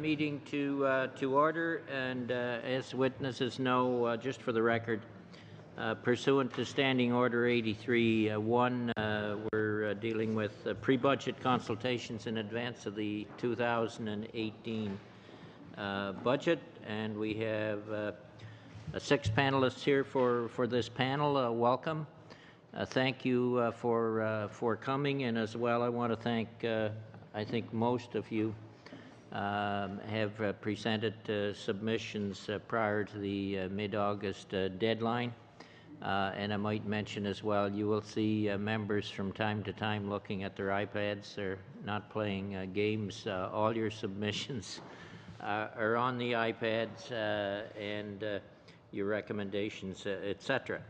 meeting to order, and as witnesses know, just for the record, pursuant to Standing Order 83-1, we're dealing with pre-budget consultations in advance of the 2018 budget, and we have 6 panelists here for this panel. Welcome. Thank you for coming, and as well I want to thank, I think most of you have presented submissions prior to the mid-August deadline. And I might mention as well, you will see members from time to time looking at their iPads. They're not playing games. All your submissions are on the iPads and your recommendations, etc.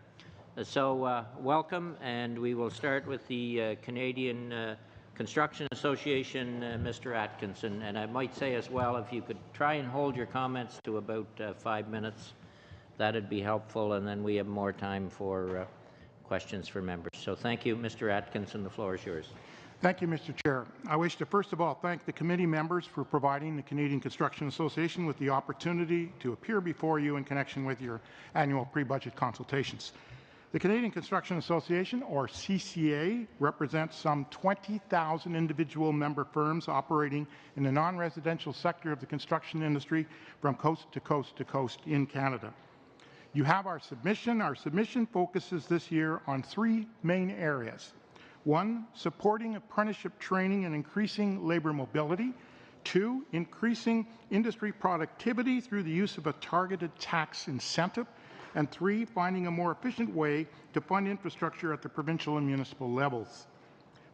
So welcome, and we will start with the Canadian Construction Association, Mr. Atkinson. And I might say as well, if you could try and hold your comments to about 5 minutes, that'd be helpful, and then we have more time for questions for members. So thank you, Mr. Atkinson. The floor is yours. Thank you, Mr. Chair. I wish to first of all thank the committee members for providing the Canadian Construction Association with the opportunity to appear before you in connection with your annual pre-budget consultations. The Canadian Construction Association, or CCA, represents some 20,000 individual member firms operating in the non-residential sector of the construction industry from coast to coast to coast in Canada. You have our submission. Our submission focuses this year on 3 main areas. 1, supporting apprenticeship training and increasing labour mobility. 2, increasing industry productivity through the use of a targeted tax incentive. And 3, finding a more efficient way to fund infrastructure at the provincial and municipal levels.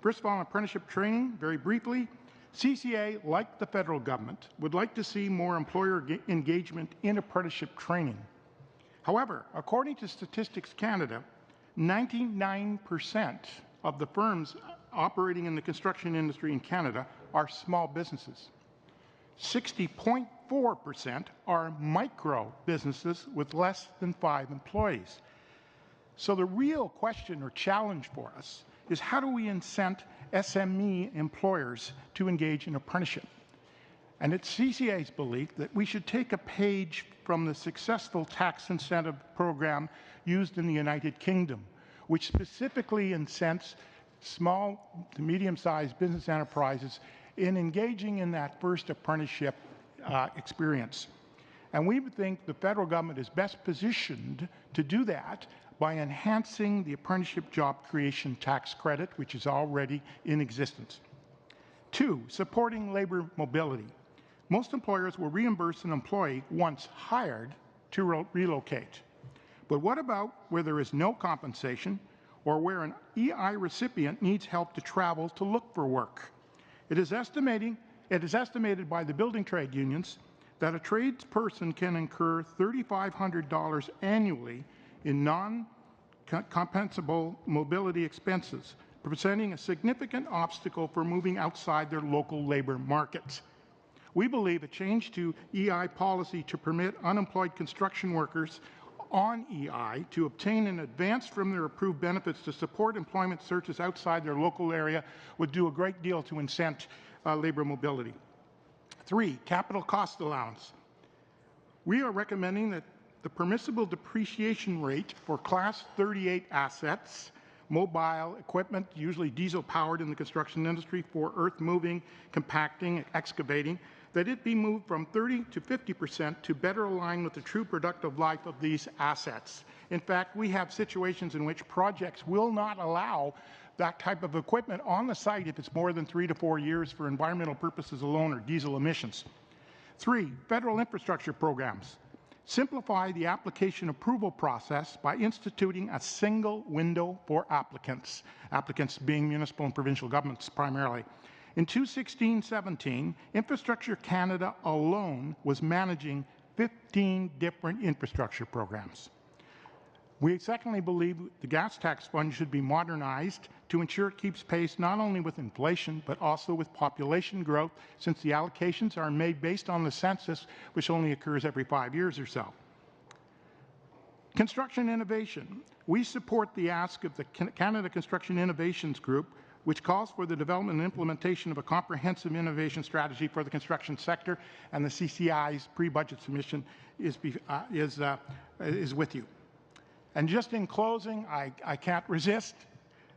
First of all, on apprenticeship training, very briefly, CCA, like the federal government, would like to see more employer engagement in apprenticeship training. However, according to Statistics Canada, 99% of the firms operating in the construction industry in Canada are small businesses. 60.4% are micro businesses with less than 5 employees. So the real question or challenge for us is, how do we incent SME employers to engage in apprenticeship? And it's CCA's belief that we should take a page from the successful tax incentive program used in the United Kingdom, which specifically incents small to medium-sized business enterprises in engaging in that first apprenticeship experience. And we would think the federal government is best positioned to do that by enhancing the apprenticeship job creation tax credit, which is already in existence. 2, supporting labour mobility. Most employers will reimburse an employee once hired to relocate. But what about where there is no compensation, or where an EI recipient needs help to travel to look for work? It is estimated by the building trade unions that a tradesperson can incur $3,500 annually in non-compensable mobility expenses, presenting a significant obstacle for moving outside their local labour markets. We believe a change to EI policy to permit unemployed construction workers on EI to obtain an advance from their approved benefits to support employment searches outside their local area would do a great deal to incent labour mobility. 3, capital cost allowance. We are recommending that the permissible depreciation rate for Class 38 assets, mobile equipment, usually diesel-powered in the construction industry for earth moving, compacting, excavating, that it be moved from 30 to 50% to better align with the true productive life of these assets. In fact, we have situations in which projects will not allow that type of equipment on the site if it's more than 3 to 4 years for environmental purposes alone or diesel emissions. 3, federal infrastructure programs. Simplify the application approval process by instituting a single window for applicants being municipal and provincial governments primarily. In 2016-17, Infrastructure Canada alone was managing 15 different infrastructure programs. We secondly believe the gas tax fund should be modernized to ensure it keeps pace not only with inflation but also with population growth, since the allocations are made based on the census, which only occurs every 5 years or so. Construction innovation. We support the ask of the Canada Construction Innovations Group which calls for the development and implementation of a comprehensive innovation strategy for the construction sector, and the CCI's pre-budget submission is with you. And just in closing, I can't resist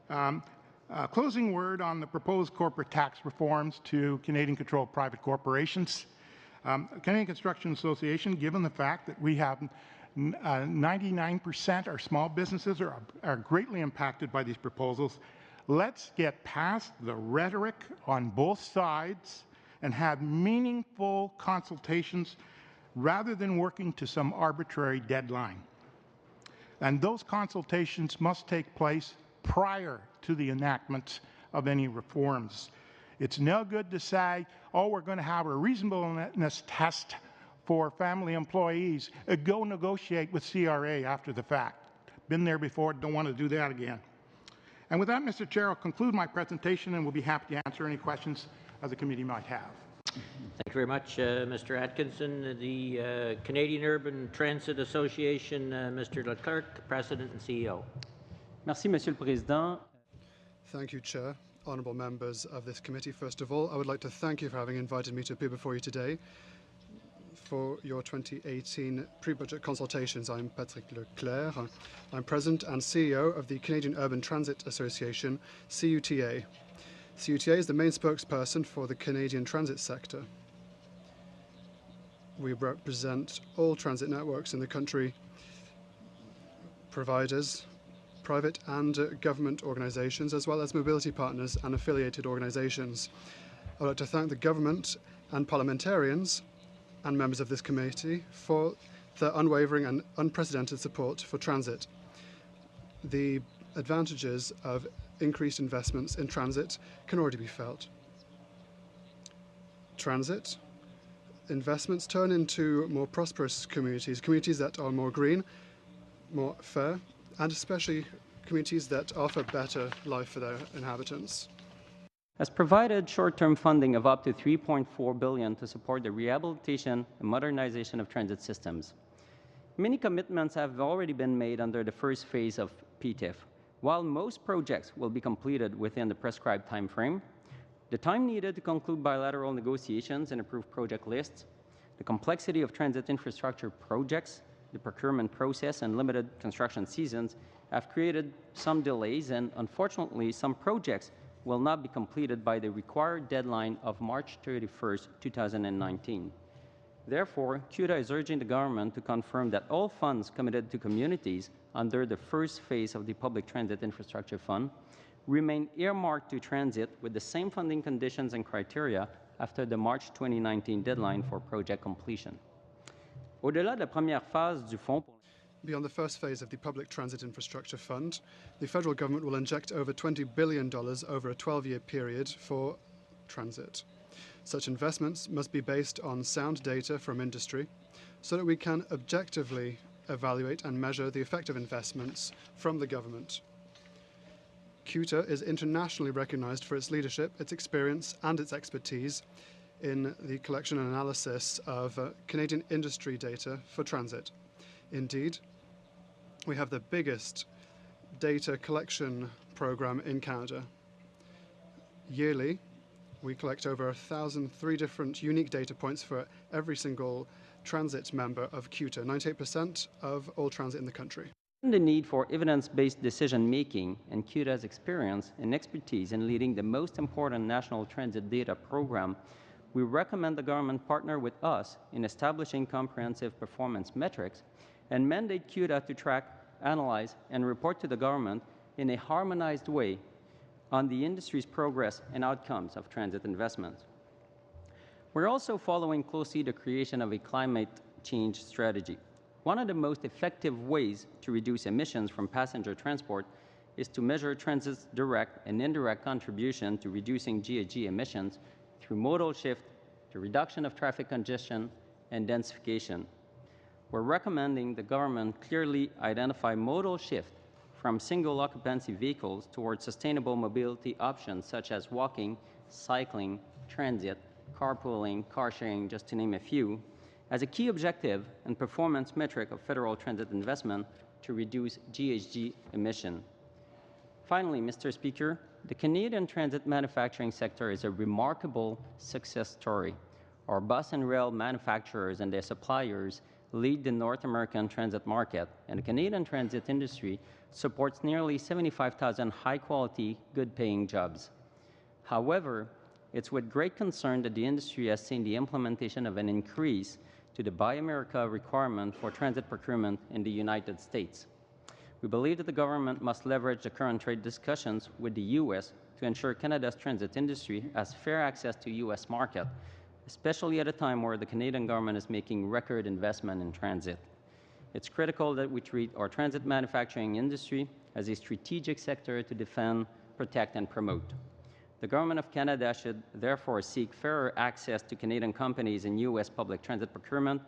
a closing word on the proposed corporate tax reforms to Canadian-controlled private corporations. Canadian Construction Association, given the fact that we have 99% are small businesses are greatly impacted by these proposals, let's get past the rhetoric on both sides and have meaningful consultations rather than working to some arbitrary deadline. And those consultations must take place prior to the enactment of any reforms. It's no good to say, oh, we're going to have a reasonableness test for family employees. Go negotiate with CRA after the fact. Been there before, don't want to do that again. And with that, Mr. Chair, I'll conclude my presentation and we'll be happy to answer any questions the committee might have. Thank you very much, Mr. Atkinson. The Canadian Urban Transit Association, Mr. Leclerc, President and CEO. Merci, Monsieur le Président. Thank you, Chair. Honourable members of this committee, first of all, I would like to thank you for having invited me to appear before you today for your 2018 pre-budget consultations. I'm Patrick Leclerc. I'm President and CEO of the Canadian Urban Transit Association, CUTA. CUTA is the main spokesperson for the Canadian transit sector. We represent all transit networks in the country, providers, private and government organisations, as well as mobility partners and affiliated organisations. I would like to thank the government and parliamentarians and members of this committee for their unwavering and unprecedented support for transit. The advantages of increased investments in transit can already be felt. Transit investments turn into more prosperous communities, communities that are more green, more fair, and especially communities that offer better life for their inhabitants. Has provided short-term funding of up to $3.4 billion to support the rehabilitation and modernization of transit systems. Many commitments have already been made under the first phase of PTIF. While most projects will be completed within the prescribed time frame, the time needed to conclude bilateral negotiations and approve project lists, the complexity of transit infrastructure projects, the procurement process, and limited construction seasons have created some delays, and unfortunately, some projects will not be completed by the required deadline of March 31st, 2019. Therefore, CUTA is urging the government to confirm that all funds committed to communities under the first phase of the Public Transit Infrastructure Fund remain earmarked to transit with the same funding conditions and criteria after the March 2019 deadline for project completion. Au-delà de la première phase du fonds, beyond the first phase of the Public Transit Infrastructure Fund, the federal government will inject over $20 billion over a 12-year period for transit. Such investments must be based on sound data from industry so that we can objectively evaluate and measure the effect of investments from the government. CUTA is internationally recognized for its leadership, its experience, and its expertise in the collection and analysis of Canadian industry data for transit. Indeed, we have the biggest data collection program in Canada. Yearly, we collect over 1,003 different unique data points for every single transit member of CUTA, 98% of all transit in the country. The need for evidence-based decision-making and CUTA's experience and expertise in leading the most important national transit data program, we recommend the government partner with us in establishing comprehensive performance metrics and mandate CUTA to track, analyze, and report to the government in a harmonized way on the industry's progress and outcomes of transit investments. We're also following closely the creation of a climate change strategy. One of the most effective ways to reduce emissions from passenger transport is to measure transit's direct and indirect contribution to reducing GHG emissions through modal shift, the reduction of traffic congestion, and densification. We're recommending the government clearly identify modal shift from single occupancy vehicles towards sustainable mobility options such as walking, cycling, transit, carpooling, car sharing, just to name a few, as a key objective and performance metric of federal transit investment to reduce GHG emission. Finally, Mr. Speaker, the Canadian transit manufacturing sector is a remarkable success story. Our bus and rail manufacturers and their suppliers lead the North American transit market, and the Canadian transit industry supports nearly 75,000 high-quality, good-paying jobs. However, it's with great concern that the industry has seen the implementation of an increase to the Buy America requirement for transit procurement in the United States. We believe that the government must leverage the current trade discussions with the U.S. to ensure Canada's transit industry has fair access to U.S. market, especially at a time where the Canadian government is making record investment in transit. It's critical that we treat our transit manufacturing industry as a strategic sector to defend, protect, and promote. The Government of Canada should therefore seek fairer access to Canadian companies in U.S. public transit procurement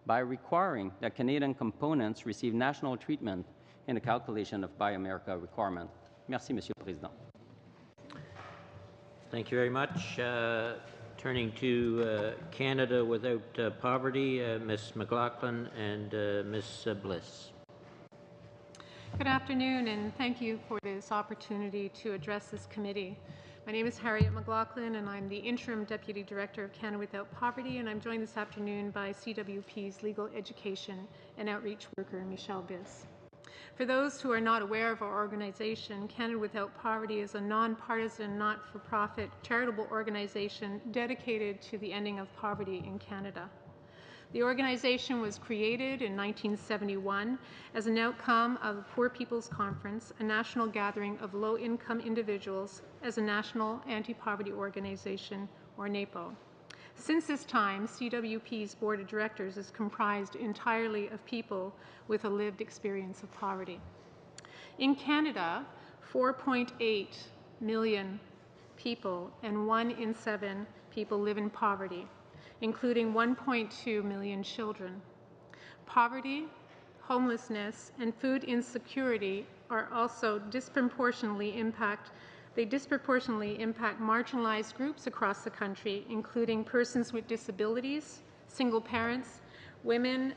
by requiring that Canadian components receive national treatment in the calculation of Buy America requirement. Merci, Monsieur le Président. Thank you very much. Turning to Canada Without Poverty, Ms. McLaughlin and Ms. Bliss. Good afternoon, and thank you for this opportunity to address this committee. My name is Harriet McLaughlin, and I'm the Interim Deputy Director of Canada Without Poverty, and I'm joined this afternoon by CWP's Legal Education and Outreach Worker, Michelle Biss. For those who are not aware of our organization, Canada Without Poverty is a nonpartisan, not-for-profit charitable organization dedicated to the ending of poverty in Canada. The organization was created in 1971 as an outcome of the Poor People's Conference, a national gathering of low-income individuals as a national anti-poverty organization, or NAPO. Since this time, CWP's Board of Directors is comprised entirely of people with a lived experience of poverty. In Canada, 4.8 million people and 1 in 7 people live in poverty, including 1.2 million children. Poverty, homelessness, and food insecurity are also disproportionately impact marginalized groups across the country, including persons with disabilities, single parents, women,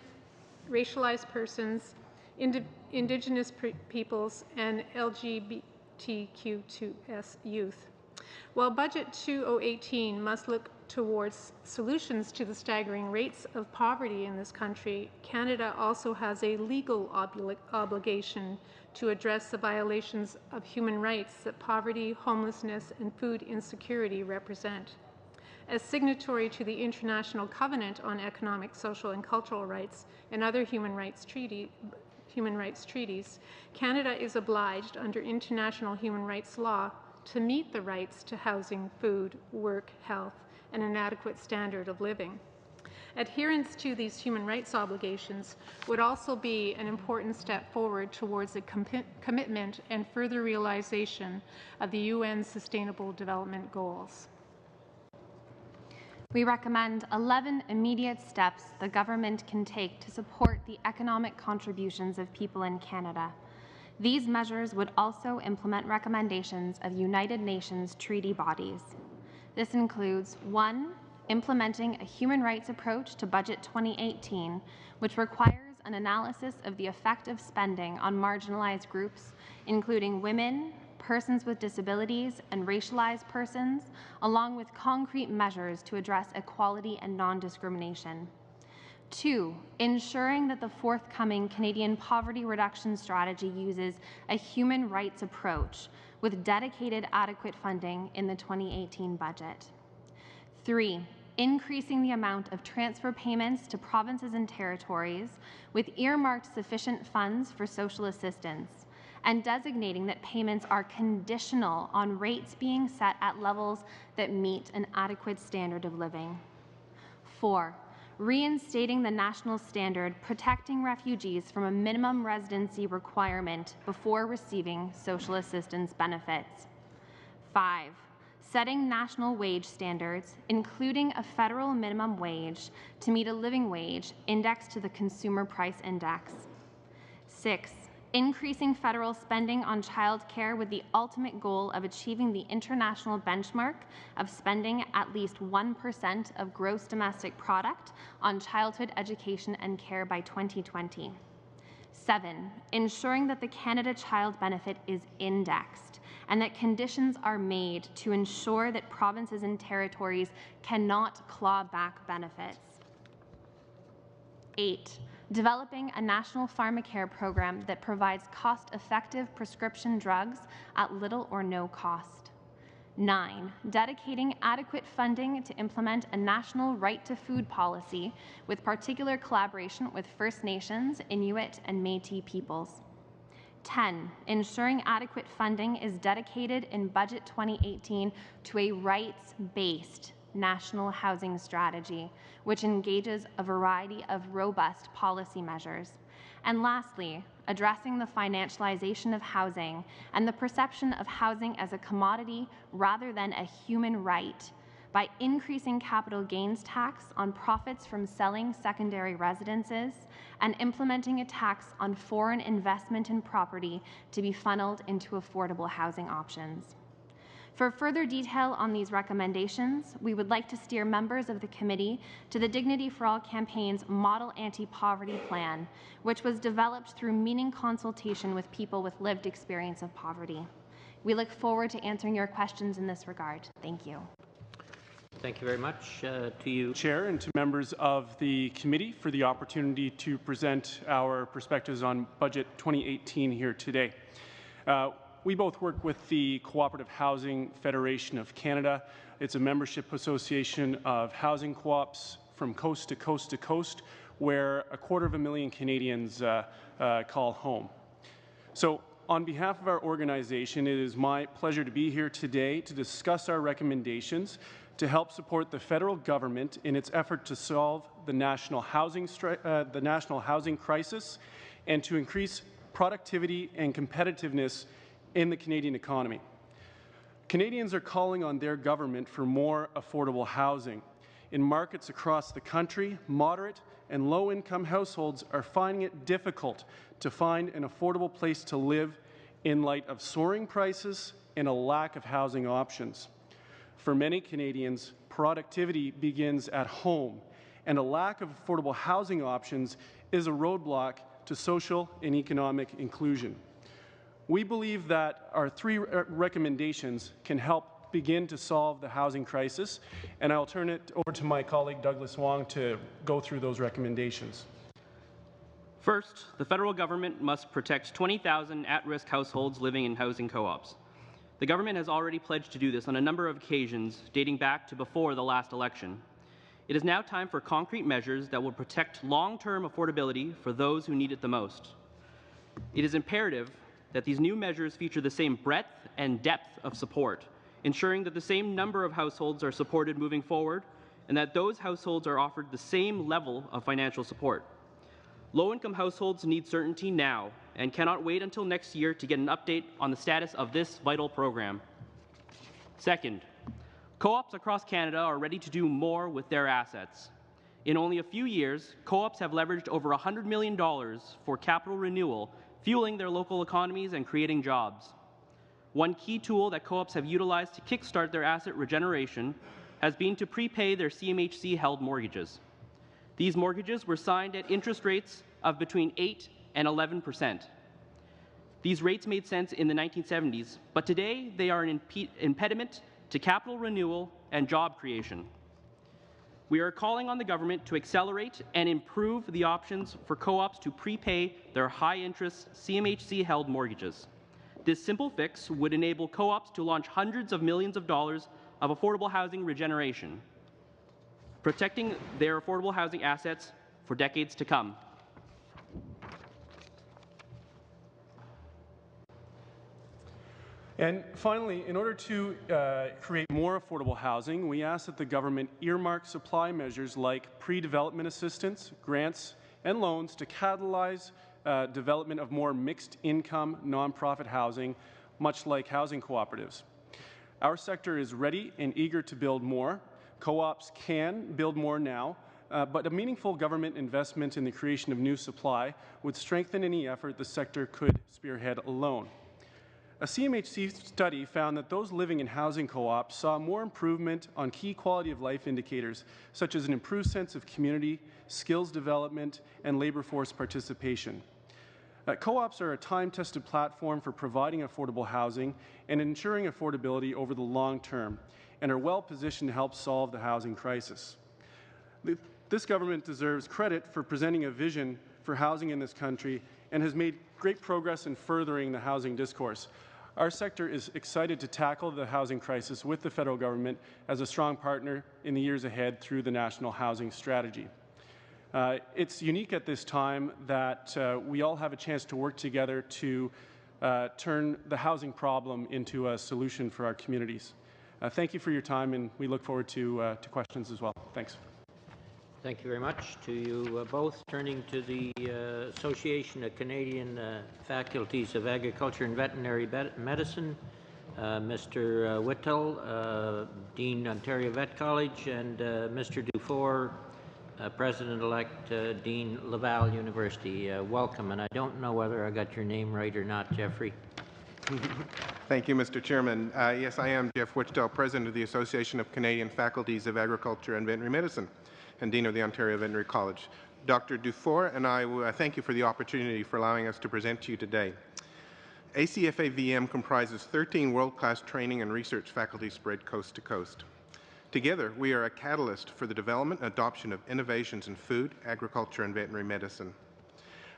racialized persons, Indigenous peoples, and LGBTQ2S youth. While Budget 2018 must look towards solutions to the staggering rates of poverty in this country, Canada also has a legal obligation to address the violations of human rights that poverty, homelessness, and food insecurity represent. As signatory to the International Covenant on Economic, Social, and Cultural Rights and other human rights treaties, Canada is obliged under international human rights law to meet the rights to housing, food, work, health, and an adequate standard of living. Adherence to these human rights obligations would also be an important step forward towards the commitment and further realization of the UN Sustainable Development Goals. We recommend 11 immediate steps the government can take to support the economic contributions of people in Canada. These measures would also implement recommendations of United Nations treaty bodies. This includes 1. Implementing a human rights approach to Budget 2018, which requires an analysis of the effect of spending on marginalized groups, including women, persons with disabilities, and racialized persons, along with concrete measures to address equality and non-discrimination. 2. Ensuring that the forthcoming Canadian Poverty Reduction Strategy uses a human rights approach with dedicated adequate funding in the 2018 budget. 3. Increasing the amount of transfer payments to provinces and territories with earmarked sufficient funds for social assistance, and designating that payments are conditional on rates being set at levels that meet an adequate standard of living. 4. Reinstating the national standard protecting refugees from a minimum residency requirement before receiving social assistance benefits. 5. Setting national wage standards, including a federal minimum wage, to meet a living wage indexed to the Consumer Price Index. 6. Increasing federal spending on child care with the ultimate goal of achieving the international benchmark of spending at least 1% of gross domestic product on childhood education and care by 2020. 7. Ensuring that the Canada Child Benefit is indexed and that conditions are made to ensure that provinces and territories cannot claw back benefits. 8. Developing a national pharmacare program that provides cost-effective prescription drugs at little or no cost. 9. Dedicating adequate funding to implement a national right-to-food policy with particular collaboration with First Nations, Inuit, and Métis peoples. 10. Ensuring adequate funding is dedicated in Budget 2018 to a rights-based national housing strategy, which engages a variety of robust policy measures. And lastly, addressing the financialization of housing and the perception of housing as a commodity rather than a human right by increasing capital gains tax on profits from selling secondary residences and implementing a tax on foreign investment in property to be funneled into affordable housing options. For further detail on these recommendations, we would like to steer members of the committee to the Dignity for All campaign's Model Anti-Poverty Plan, which was developed through meaning consultation with people with lived experience of poverty. We look forward to answering your questions in this regard. Thank you. Thank you very much. To you, Chair, and to members of the committee for the opportunity to present our perspectives on Budget 2018 here today. We both work with the Cooperative Housing Federation of Canada. It's a membership association of housing co-ops from coast to coast to coast, where 250,000 Canadians call home. So, on behalf of our organization, it is my pleasure to be here today to discuss our recommendations to help support the federal government in its effort to solve the national housing crisis and to increase productivity and competitiveness in the Canadian economy. Canadians are calling on their government for more affordable housing. In markets across the country, moderate and low-income households are finding it difficult to find an affordable place to live in light of soaring prices and a lack of housing options. For many Canadians, productivity begins at home, and a lack of affordable housing options is a roadblock to social and economic inclusion. We believe that our 3 recommendations can help begin to solve the housing crisis, and I'll turn it over to my colleague Douglas Wong to go through those recommendations. First, the federal government must protect 20,000 at-risk households living in housing co-ops. The government has already pledged to do this on a number of occasions dating back to before the last election. It is now time for concrete measures that will protect long-term affordability for those who need it the most. It is imperative that these new measures feature the same breadth and depth of support, ensuring that the same number of households are supported moving forward and that those households are offered the same level of financial support. Low-income households need certainty now and cannot wait until next year to get an update on the status of this vital program. Second, co-ops across Canada are ready to do more with their assets. In only a few years, co-ops have leveraged over $100 million for capital renewal, fueling their local economies and creating jobs. One key tool that co-ops have utilized to kickstart their asset regeneration has been to prepay their CMHC-held mortgages. These mortgages were signed at interest rates of between 8 and 11%. These rates made sense in the 1970s, but today they are an impediment to capital renewal and job creation. We are calling on the government to accelerate and improve the options for co-ops to prepay their high-interest CMHC-held mortgages. This simple fix would enable co-ops to launch hundreds of millions of dollars of affordable housing regeneration, protecting their affordable housing assets for decades to come. And finally, in order to create more affordable housing, we ask that the government earmark supply measures like pre-development assistance, grants, and loans to catalyze development of more mixed-income, nonprofit housing, much like housing cooperatives. Our sector is ready and eager to build more. Co-ops can build more now, but a meaningful government investment in the creation of new supply would strengthen any effort the sector could spearhead alone. A CMHC study found that those living in housing co-ops saw more improvement on key quality of life indicators, such as an improved sense of community, skills development, and labour force participation. Co-ops are a time-tested platform for providing affordable housing and ensuring affordability over the long term, and are well positioned to help solve the housing crisis. This government deserves credit for presenting a vision for housing in this country and has made great progress in furthering the housing discourse. Our sector is excited to tackle the housing crisis with the federal government as a strong partner in the years ahead through the National Housing Strategy. It's unique at this time that we all have a chance to work together to turn the housing problem into a solution for our communities. Thank you for your time, and we look forward to questions as well. Thanks. Thank you very much to you both. Turning to the Association of Canadian Faculties of Agriculture and Veterinary Medicine, Mr. Whittle, Dean, Ontario Vet College, and Mr. Dufour, President-elect Dean, Laval University. Welcome, and I don't know whether I got your name right or not, Jeffrey. Thank you, Mr. Chairman. Yes, I am Jeff Wichtel, President of the Association of Canadian Faculties of Agriculture and Veterinary Medicine and Dean of the Ontario Veterinary College. Dr. Dufour and I thank you for the opportunity for allowing us to present to you today. ACFA-VM comprises 13 world-class training and research faculties spread coast to coast. Together, we are a catalyst for the development and adoption of innovations in food, agriculture, and veterinary medicine.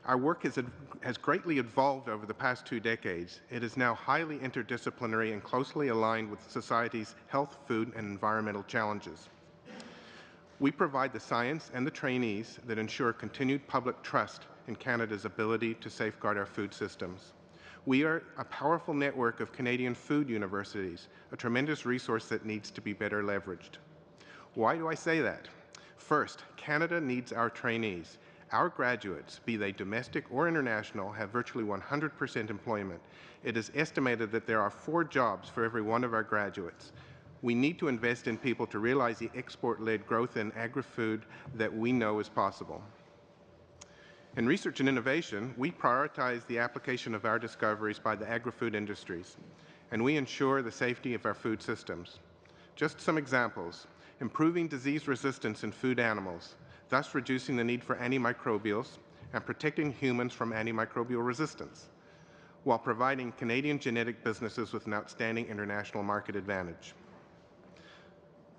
Our work has greatly evolved over the past 2 decades. It is now highly interdisciplinary and closely aligned with society's health, food, and environmental challenges. We provide the science and the trainees that ensure continued public trust in Canada's ability to safeguard our food systems. We are a powerful network of Canadian food universities, a tremendous resource that needs to be better leveraged. Why do I say that? First, Canada needs our trainees. Our graduates, be they domestic or international, have virtually 100% employment. It is estimated that there are 4 jobs for every one of our graduates. We need to invest in people to realize the export-led growth in agri-food that we know is possible. In research and innovation, we prioritize the application of our discoveries by the agri-food industries, and we ensure the safety of our food systems. Just some examples: improving disease resistance in food animals, thus reducing the need for antimicrobials and protecting humans from antimicrobial resistance, while providing Canadian genetic businesses with an outstanding international market advantage.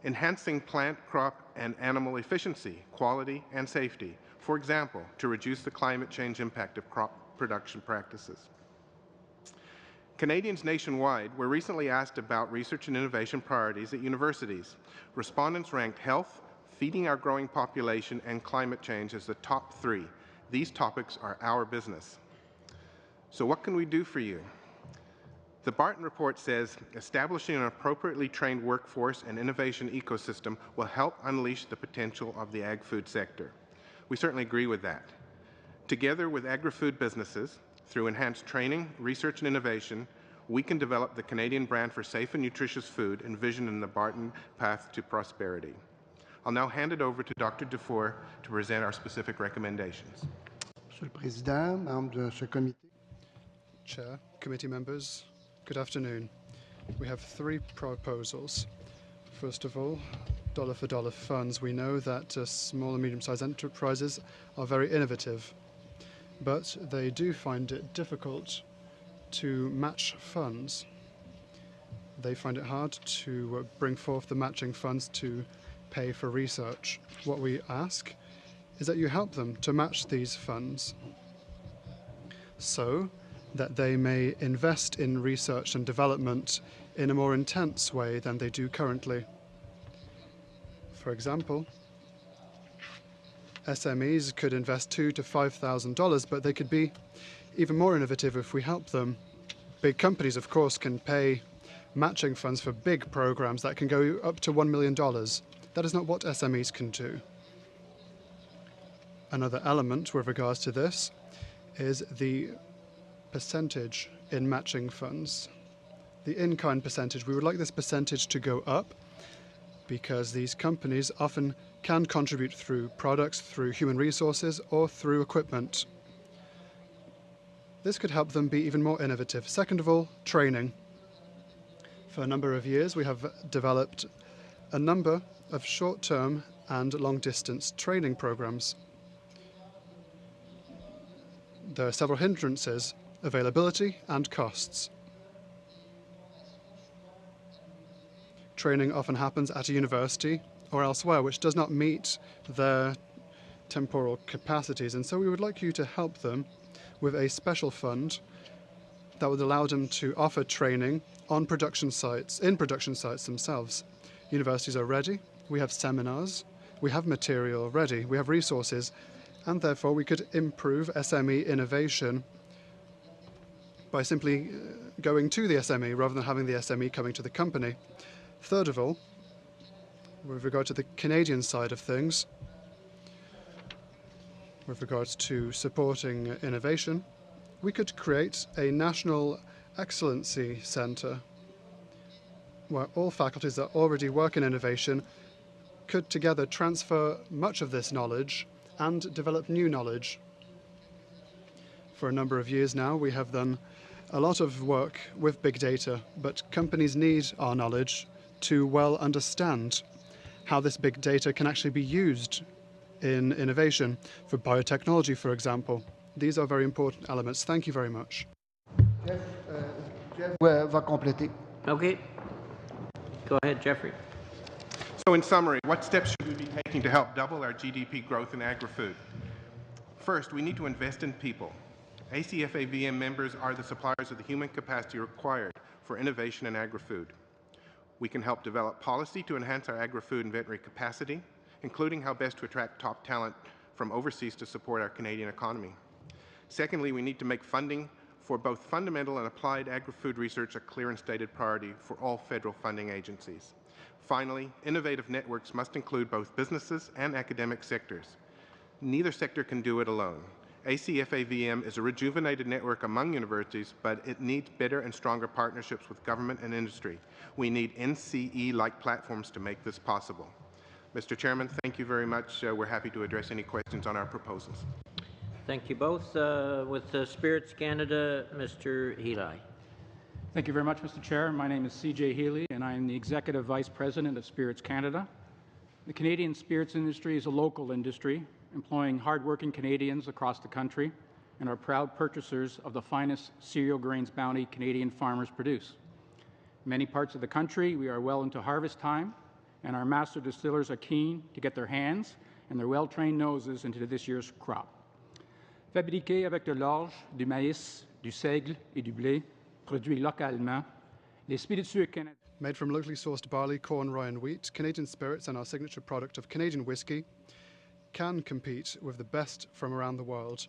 Enhancing plant, crop, and animal efficiency, quality, and safety, for example, to reduce the climate change impact of crop production practices. Canadians nationwide were recently asked about research and innovation priorities at universities. Respondents ranked health, feeding our growing population, and climate change as the top 3. These topics are our business. So what can we do for you? The Barton Report says establishing an appropriately trained workforce and innovation ecosystem will help unleash the potential of the ag-food sector. We certainly agree with that. Together with agri-food businesses, through enhanced training, research, and innovation, we can develop the Canadian brand for safe and nutritious food envisioned in the Barton Path to Prosperity. I'll now hand it over to Dr. Dufour to present our specific recommendations. Monsieur le Président, membres de ce comité. Chair, committee members, good afternoon. We have 3 proposals. First of all, dollar-for-dollar funds. We know that small and medium-sized enterprises are very innovative, but they do find it difficult to match funds. They find it hard to bring forth the matching funds to pay for research. What we ask is that you help them to match these funds so that they may invest in research and development in a more intense way than they do currently. For example, SMEs could invest $2,000 to $5,000, but they could be even more innovative if we help them. Big companies, of course, can pay matching funds for big programs that can go up to $1 million. That is not what SMEs can do. Another element with regards to this is the percentage in matching funds. The in-kind percentage, we would like this percentage to go up because these companies often can contribute through products, through human resources, or through equipment. This could help them be even more innovative. Second of all, training. For a number of years, we have developed a number of short-term and long-distance training programs. There are several hindrances: availability and costs. Training often happens at a university or elsewhere which does not meet their temporal capacities, and so we would like you to help them with a special fund that would allow them to offer training on production sites, in production sites themselves. Universities are ready, we have seminars, we have material ready, we have resources, and therefore we could improve SME innovation by simply going to the SME rather than having the SME coming to the company. Third of all, with regard to the Canadian side of things, with regards to supporting innovation, we could create a national excellency centre where all faculties that already work in innovation could together transfer much of this knowledge and develop new knowledge. For a number of years now, we have done a lot of work with big data, but companies need our knowledge to well understand how this big data can actually be used in innovation, for biotechnology, for example. These are very important elements. Thank you very much. Jeff va compléter. Okay. Go ahead, Jeffrey. So in summary, what steps should we be taking to help double our GDP growth in agri-food? First, we need to invest in people. ACFA-VM members are the suppliers of the human capacity required for innovation in agri-food. We can help develop policy to enhance our agri-food and veterinary capacity, including how best to attract top talent from overseas to support our Canadian economy. Secondly, we need to make funding for both fundamental and applied agri-food research a clear and stated priority for all federal funding agencies. Finally, innovative networks must include both businesses and academic sectors. Neither sector can do it alone. ACFA-VM is a rejuvenated network among universities, but it needs better and stronger partnerships with government and industry. We need NCE-like platforms to make this possible. Mr. Chairman, thank you very much. We're happy to address any questions on our proposals. Thank you both. With Spirits Canada, Mr. Healy. Thank you very much, Mr. Chair. My name is C.J. Healy, and I am the Executive Vice President of Spirits Canada. The Canadian spirits industry is a local industry, employing hardworking Canadians across the country, and are proud purchasers of the finest cereal grains bounty Canadian farmers produce. In many parts of the country, we are well into harvest time, and our master distillers are keen to get their hands and their well-trained noses into this year's crop. Fabriqué avec de l'orge, du maïs, du seigle et du blé, produits localement, les spiritueux canadiens. Made from locally sourced barley, corn, rye and wheat, Canadian spirits and our signature product of Canadian whiskey can compete with the best from around the world.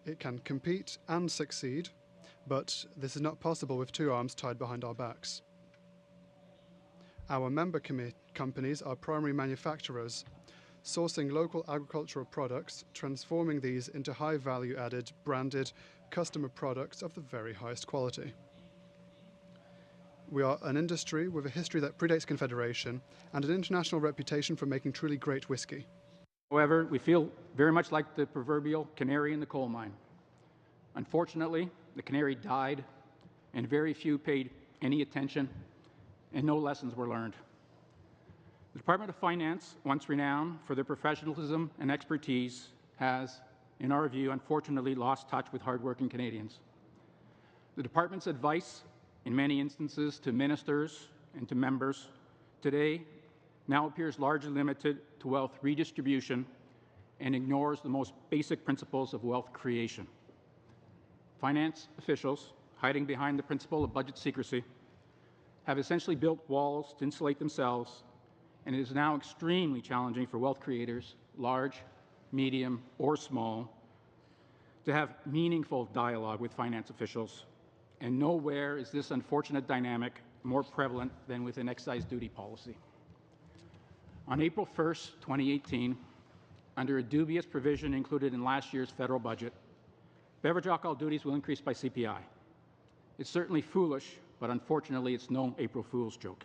It can compete and succeed, but this is not possible with two arms tied behind our backs. Our member companies are primary manufacturers, sourcing local agricultural products, transforming these into high value-added, branded, customer products of the very highest quality. We are an industry with a history that predates Confederation and an international reputation for making truly great whiskey. However, we feel very much like the proverbial canary in the coal mine. Unfortunately, the canary died, and very few paid any attention, and no lessons were learned. The Department of Finance, once renowned for their professionalism and expertise, has, in our view, unfortunately lost touch with hardworking Canadians. The Department's advice, in many instances, to ministers and to members today now appears largely limited to wealth redistribution and ignores the most basic principles of wealth creation. Finance officials, hiding behind the principle of budget secrecy, have essentially built walls to insulate themselves, and it is now extremely challenging for wealth creators, large, medium, or small, to have meaningful dialogue with finance officials. And nowhere is this unfortunate dynamic more prevalent than with an excise duty policy. On April 1st, 2018, under a dubious provision included in last year's federal budget, beverage alcohol duties will increase by CPI. It's certainly foolish, but unfortunately it's no April Fool's joke.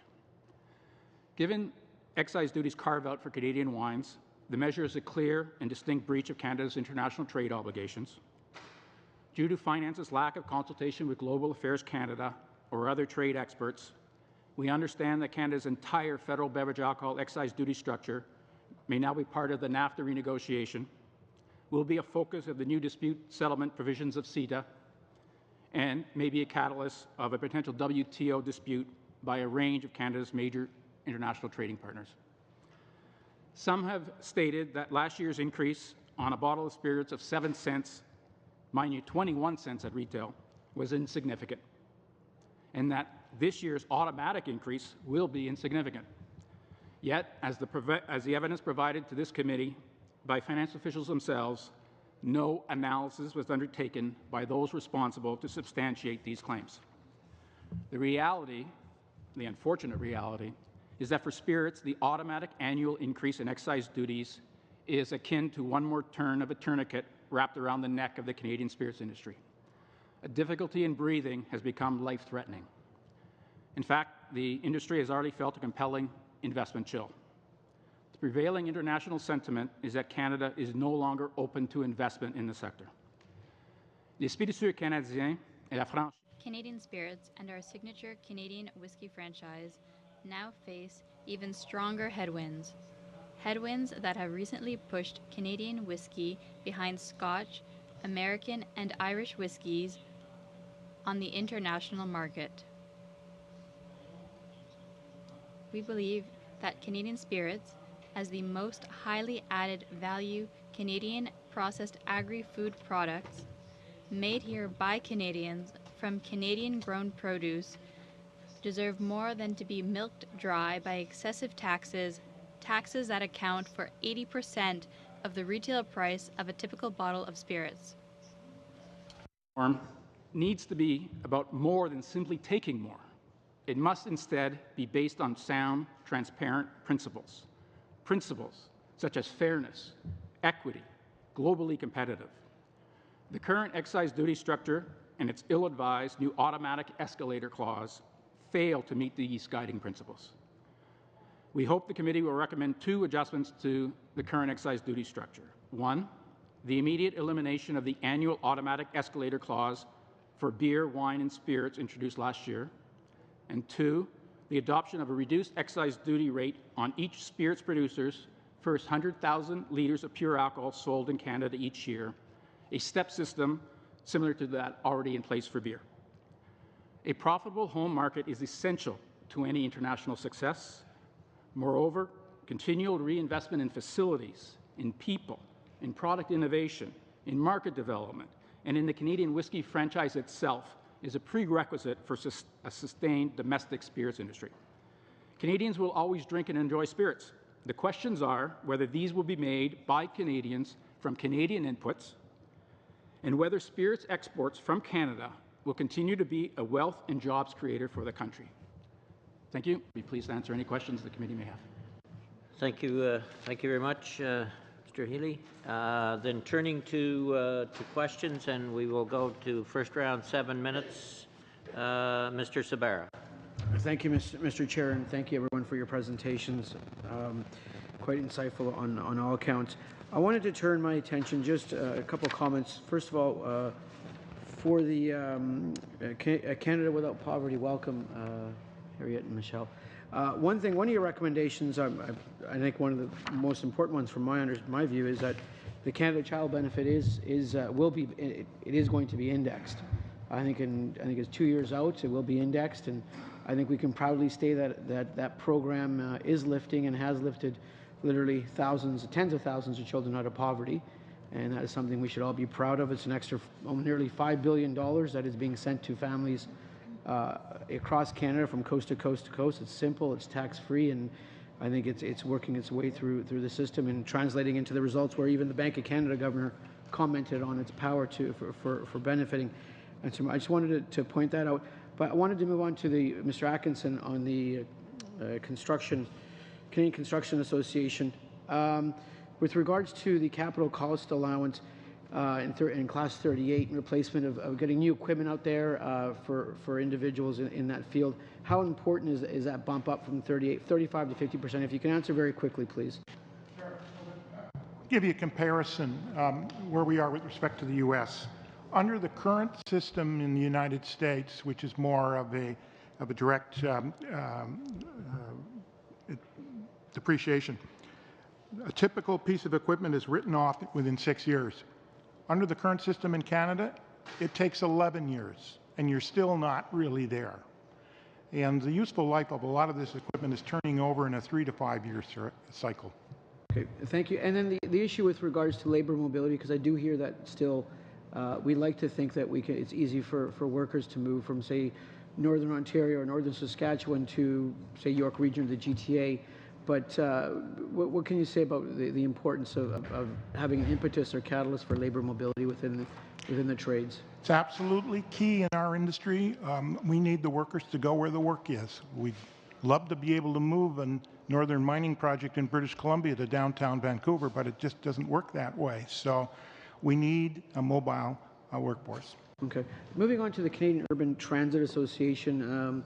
Given excise duties carve-out for Canadian wines, the measure is a clear and distinct breach of Canada's international trade obligations. Due to Finance's lack of consultation with Global Affairs Canada or other trade experts, we understand that Canada's entire federal beverage alcohol excise duty structure may now be part of the NAFTA renegotiation, will be a focus of the new dispute settlement provisions of CETA and may be a catalyst of a potential WTO dispute by a range of Canada's major international trading partners. Some have stated that last year's increase on a bottle of spirits of 7 cents, mind you, 21 cents at retail, was insignificant, and that this year's automatic increase will be insignificant. Yet, as the evidence provided to this committee by financial officials themselves, no analysis was undertaken by those responsible to substantiate these claims. The reality, the unfortunate reality, is that for spirits, the automatic annual increase in excise duties is akin to one more turn of a tourniquet wrapped around the neck of the Canadian spirits industry. A difficulty in breathing has become life-threatening. In fact, the industry has already felt a compelling investment chill. The prevailing international sentiment is that Canada is no longer open to investment in the sector. Les spiritueux canadiens et la France. Canadian Spirits and our signature Canadian whiskey franchise now face even stronger headwinds. Headwinds that have recently pushed Canadian whiskey behind Scotch, American, and Irish whiskeys on the international market. We believe that Canadian Spirits, as the most highly added value Canadian processed agri-food products made here by Canadians from Canadian-grown produce, deserve more than to be milked dry by excessive taxes that account for 80% of the retail price of a typical bottle of spirits. Needs to be about more than simply taking more. It must instead be based on sound, transparent principles. Principles such as fairness, equity, globally competitive. The current excise duty structure and its ill-advised new automatic escalator clause fail to meet these guiding principles. We hope the committee will recommend 2 adjustments to the current excise duty structure. 1, the immediate elimination of the annual automatic escalator clause for beer, wine, and spirits introduced last year. And 2, the adoption of a reduced excise duty rate on each spirits producer's first 100,000 litres of pure alcohol sold in Canada each year, a step system similar to that already in place for beer. A profitable home market is essential to any international success. Moreover, continual reinvestment in facilities, in people, in product innovation, in market development, and in the Canadian whiskey franchise itself is a prerequisite for a sustained domestic spirits industry. Canadians will always drink and enjoy spirits. The questions are whether these will be made by Canadians from Canadian inputs and whether spirits exports from Canada will continue to be a wealth and jobs creator for the country. Thank you. Be pleased to answer any questions the committee may have. Thank you very much, Mr. Healy. Then turning to questions, and we will go to first round 7 minutes. Mr. Sabara. Thank you, Mr. Chair, and thank you everyone for your presentations. Quite insightful on all accounts. I wanted to turn my attention just a couple comments. First of all, for the Canada Without Poverty, welcome, Harriet and Michelle. One of your recommendations, I think one of the most important ones from my view, is that the Canada Child Benefit is going to be indexed. I think it's 2 years out. It will be indexed, and I think we can proudly say that program is lifting and has lifted literally tens of thousands of children out of poverty, and that is something we should all be proud of. It's an extra nearly $5 billion that is being sent to families across Canada from coast to coast to coast. It's simple, it's tax-free, and I think it's working its way through the system and translating into the results where even the Bank of Canada governor commented on its power for benefiting. And so I just wanted to point that out. But I wanted to move on to Mr. Atkinson on the Canadian Construction Association. With regards to the capital cost allowance in Class 38 and replacement of getting new equipment out there for individuals in that field, how important is that bump up from 35 to 50%? If you can answer very quickly, please. Sure. Give you a comparison where we are with respect to the U.S. Under the current system in the United States, which is more of a direct depreciation, A typical piece of equipment is written off within 6 years. Under the current system in Canada, it takes 11 years, and you're still not really there. And the useful life of a lot of this equipment is turning over in a 3 to 5 year cycle. Okay, thank you. And then the issue with regards to labor mobility, because I do hear that still, we like to think that it's easy for workers to move from, say, Northern Ontario or Northern Saskatchewan to, say, York Region or the GTA. But what can you say about the importance of having an impetus or catalyst for labor mobility within the trades? It's absolutely key in our industry. We need the workers to go where the work is. We'd love to be able to move a northern mining project in British Columbia to downtown Vancouver, but it just doesn't work that way. So we need a mobile workforce. Okay. Moving on to the Canadian Urban Transit Association,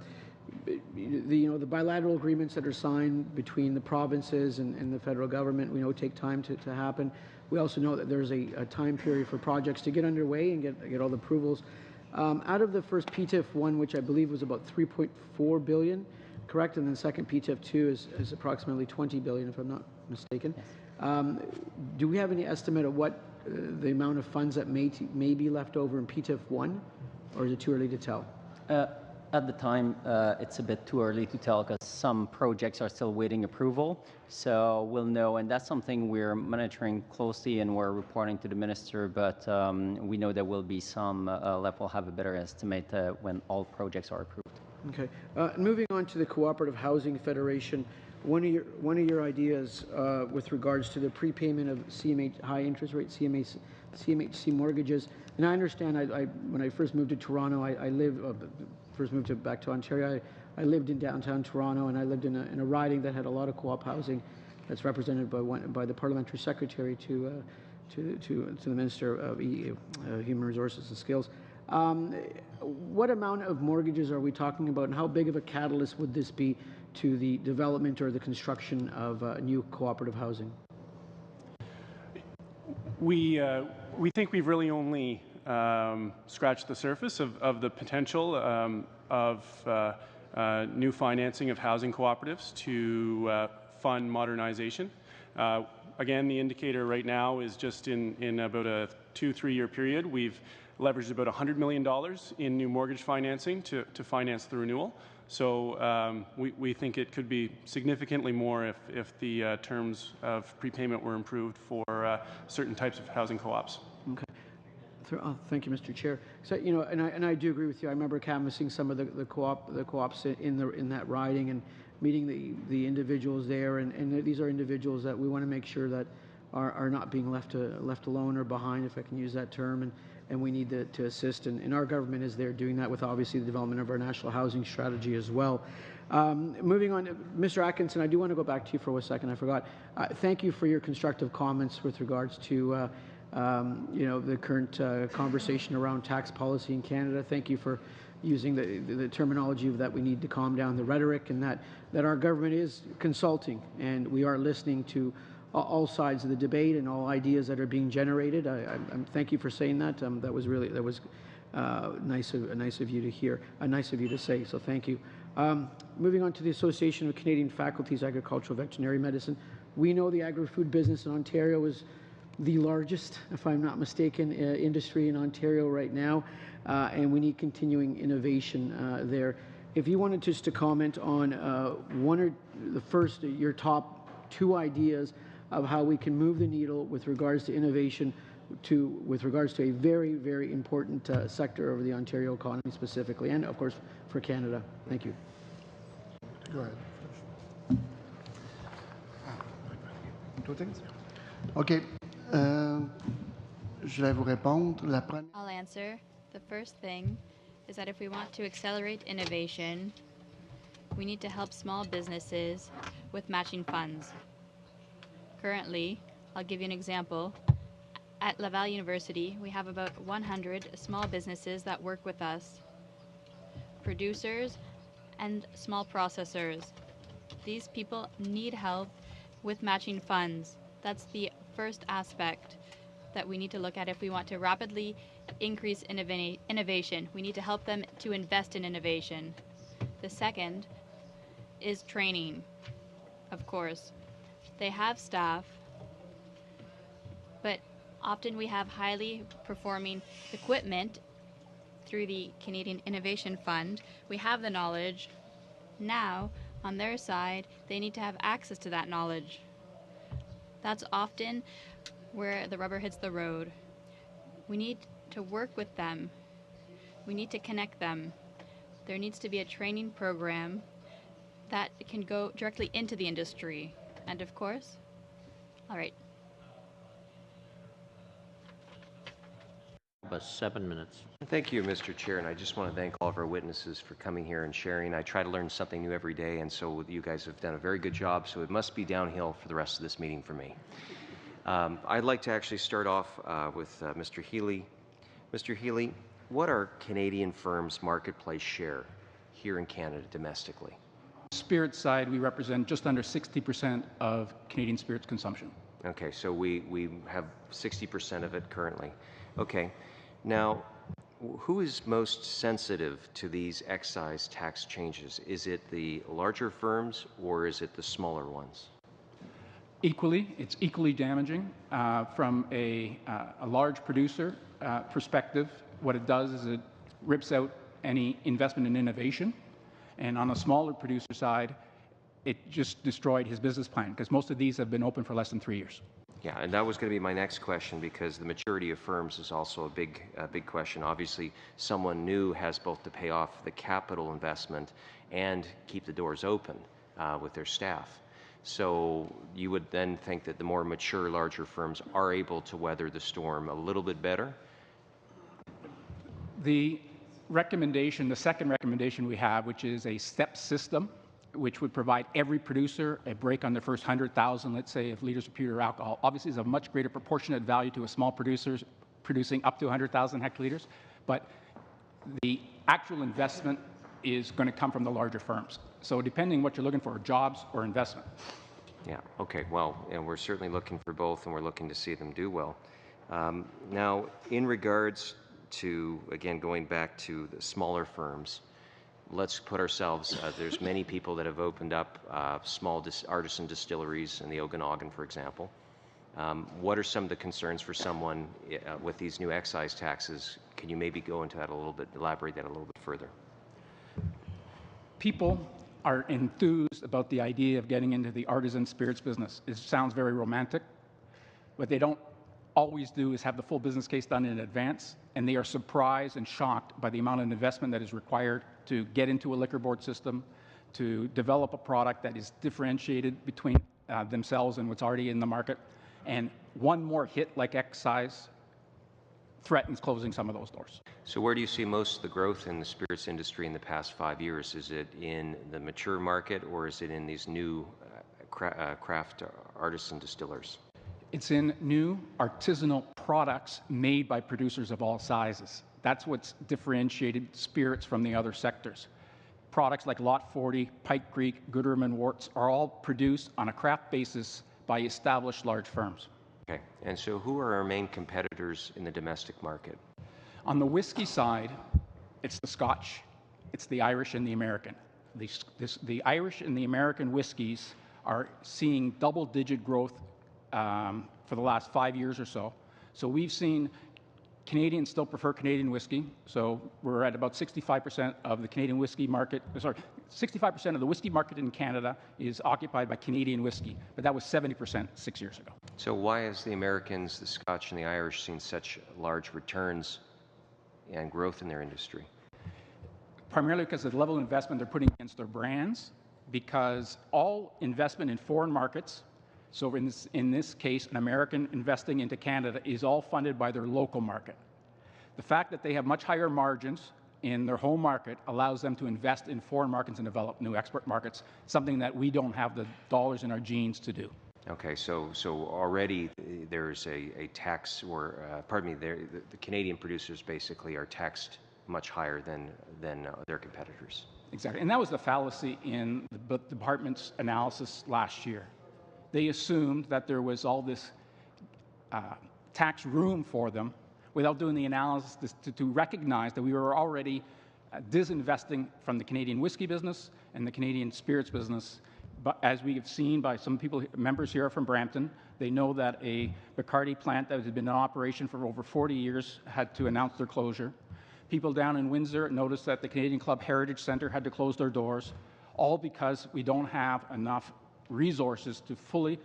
the bilateral agreements that are signed between the provinces and the federal government, we know take time to happen. We also know that there's a time period for projects to get underway and get all the approvals. Out of the first PTIF 1, which I believe was about $3.4 billion, correct? And then the second PTIF 2 is approximately $20 billion, if I'm not mistaken. Yes. Do we have any estimate of what the amount of funds that may be left over in PTIF 1, or is it too early to tell? At the time, it's a bit too early to tell because some projects are still waiting approval. So we'll know, and that's something we're monitoring closely and we're reporting to the minister, but we know there will be some left. We'll have a better estimate when all projects are approved. Okay. Moving on to the Cooperative Housing Federation, one of your ideas with regards to the prepayment of CMH high interest rate CMHC mortgages, and I understand when I first moved to Toronto, back to Ontario, I lived in downtown Toronto, and I lived in a riding that had a lot of co-op housing that's represented by the parliamentary secretary to the Minister of Human Resources and Skills. What amount of mortgages are we talking about, and how big of a catalyst would this be to the development or the construction of new cooperative housing? We think we've really only scratched the surface of the potential of new financing of housing cooperatives to fund modernization. Again, the indicator right now is just in about a 2-3 year period. We've leveraged about $100 million in new mortgage financing to finance the renewal. So we think it could be significantly more if the terms of prepayment were improved for certain types of housing co-ops. Okay. Thank you, Mr. Chair. So, and I do agree with you. I remember canvassing some of the co-ops in that riding and meeting the individuals there, and these are individuals that we want to make sure that are not being left alone or behind, if I can use that term, and we need to assist, and our government is there doing that with obviously the development of our national housing strategy as well. Moving on, Mr. Atkinson, I do want to go back to you for a second. I forgot. Thank you for your constructive comments with regards to the current conversation around tax policy in Canada. Thank you for using the terminology of that we need to calm down the rhetoric, and that our government is consulting and we are listening to all sides of the debate and all ideas that are being generated. Thank you for saying that. That was nice of you to hear, nice of you to say. So thank you. Moving on to the Association of Canadian Faculties Agricultural Veterinary Medicine. We know the agri-food business in Ontario is the largest, if I'm not mistaken, industry in Ontario right now, and we need continuing innovation there. If you wanted just to comment on your top 2 ideas of how we can move the needle with regards to innovation, with regards to a very, very important sector of the Ontario economy specifically, and of course for Canada. Thank you. Go ahead. Okay. Je vais vous répondre. I'll answer. The first thing is that if we want to accelerate innovation, we need to help small businesses with matching funds. Currently, I'll give you an example. At Laval University, we have about 100 small businesses that work with us, producers and small processors. These people need help with matching funds. That's the first aspect that we need to look at if we want to rapidly increase innovation. We need to help them to invest in innovation. The second is training, of course. They have staff, but often we have highly performing equipment through the Canadian Innovation Fund. We have the knowledge. Now, on their side, they need to have access to that knowledge. That's often where the rubber hits the road. We need to work with them. We need to connect them. There needs to be a training program that can go directly into the industry. And of course, all right. About 7 minutes. Thank you, Mr. Chair, and I just want to thank all of our witnesses for coming here and sharing. I try to learn something new every day, and so you guys have done a very good job, so it must be downhill for the rest of this meeting for me. I'd like to actually start off with Mr. Healy. Mr. Healy, what are Canadian firms' marketplace share here in Canada domestically? Spirits side, we represent just under 60% of Canadian spirits consumption. Okay, so we have 60% of it currently. Okay, now who is most sensitive to these excise tax changes? Is it the larger firms or is it the smaller ones? Equally, it's equally damaging. From a large producer perspective, what it does is it rips out any investment in innovation. And on a smaller producer side, it just destroyed his business plan because most of these have been open for less than 3 years. Yeah, and that was going to be my next question because the maturity of firms is also a big question. Obviously, someone new has both to pay off the capital investment and keep the doors open with their staff. So you would then think that the more mature, larger firms are able to weather the storm a little bit better? The recommendation, the second recommendation we have, which is a step system, which would provide every producer a break on their first 100,000, let's say, of liters of pure alcohol. Obviously, is a much greater proportionate value to a small producer producing up to 100,000 hectoliters, but the actual investment is going to come from the larger firms. So depending what you're looking for, jobs or investment. Yeah, okay, well, and we're certainly looking for both, and we're looking to see them do well. Now, in regards to, again, going back to the smaller firms, let's put ourselves, there's many people that have opened up small artisan distilleries in the Okanagan, for example. What are some of the concerns for someone with these new excise taxes? Can you maybe go into that a little bit, elaborate that a little bit further? People are enthused about the idea of getting into the artisan spirits business. It sounds very romantic. What they don't always do is have the full business case done in advance, and they are surprised and shocked by the amount of investment that is required to get into a liquor board system, to develop a product that is differentiated between themselves and what's already in the market. And one more hit like excise threatens closing some of those doors. So where do you see most of the growth in the spirits industry in the past 5 years? Is it in the mature market or is it in these new craft artisan distillers? It's in new artisanal products made by producers of all sizes. That's what's differentiated spirits from the other sectors. Products like Lot 40, Pike Creek, Gooderham & Worts are all produced on a craft basis by established large firms. Okay, and so who are our main competitors in the domestic market? On the whiskey side, it's the Scotch, it's the Irish, and the American. The Irish and the American whiskeys are seeing double-digit growth for the last 5 years or so. So we've seen Canadians still prefer Canadian whiskey. So we're at about 65% of the Canadian whiskey market. 65% of the whiskey market in Canada is occupied by Canadian whiskey, but that was 70% 6 years ago. So why has the Americans, the Scotch, and the Irish seen such large returns and growth in their industry? Primarily because of the level of investment they're putting against their brands, because all investment in foreign markets, so in this case, an American investing into Canada is all funded by their local market. The fact that they have much higher margins in their home market allows them to invest in foreign markets and develop new export markets, something that we don't have the dollars in our genes to do. Okay, so already there's a tax, or pardon me, the Canadian producers basically are taxed much higher than their competitors. Exactly, and that was the fallacy in the department's analysis last year. They assumed that there was all this tax room for them without doing the analysis to recognize that we were already disinvesting from the Canadian whiskey business and the Canadian spirits business but as we have seen by some people, members here from Brampton, they know that a Bacardi plant that has been in operation for over 40 years had to announce their closure. People down in Windsor noticed that the Canadian Club Heritage Centre had to close their doors, all because we don't have enough resources to fully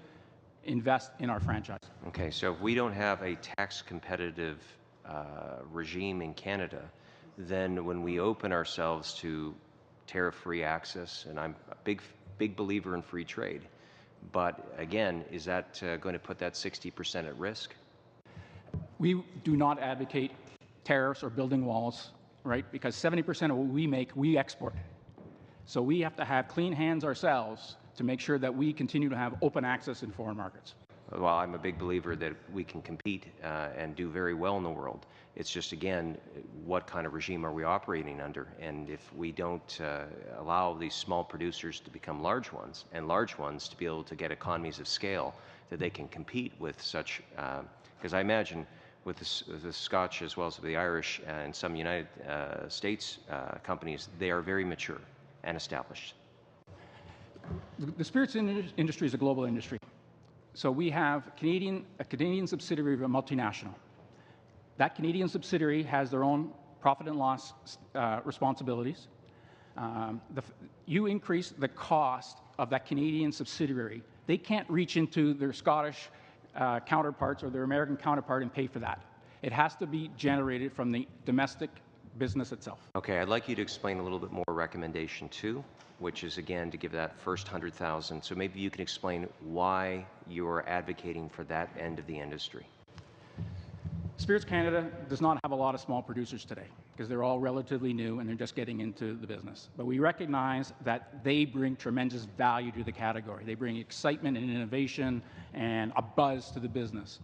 invest in our franchise. Okay, so if we don't have a tax competitive regime in Canada, then when we open ourselves to tariff-free access, and I'm a big believer in free trade, but again, is that going to put that 60% at risk? We do not advocate tariffs or building walls, right? Because 70% of what we make, we export. So we have to have clean hands ourselves to make sure that we continue to have open access in foreign markets. Well, I'm a big believer that we can compete and do very well in the world. It's just, again, what kind of regime are we operating under? And if we don't allow these small producers to become large ones, and large ones to be able to get economies of scale, that they can compete with such, because I imagine with the Scotch as well as the Irish and some United States companies, they are very mature and established. The spirits industry is a global industry. So we have a Canadian subsidiary of a multinational. That Canadian subsidiary has their own profit and loss responsibilities. You increase the cost of that Canadian subsidiary, they can't reach into their Scottish counterparts or their American counterpart and pay for that. It has to be generated from the domestic business itself. Okay, I'd like you to explain a little bit more recommendation 2, which is again to give that first 100,000. So maybe you can explain why you're advocating for that end of the industry. Spirits Canada does not have a lot of small producers today because they're all relatively new and they're just getting into the business. But we recognize that they bring tremendous value to the category. They bring excitement and innovation and a buzz to the business.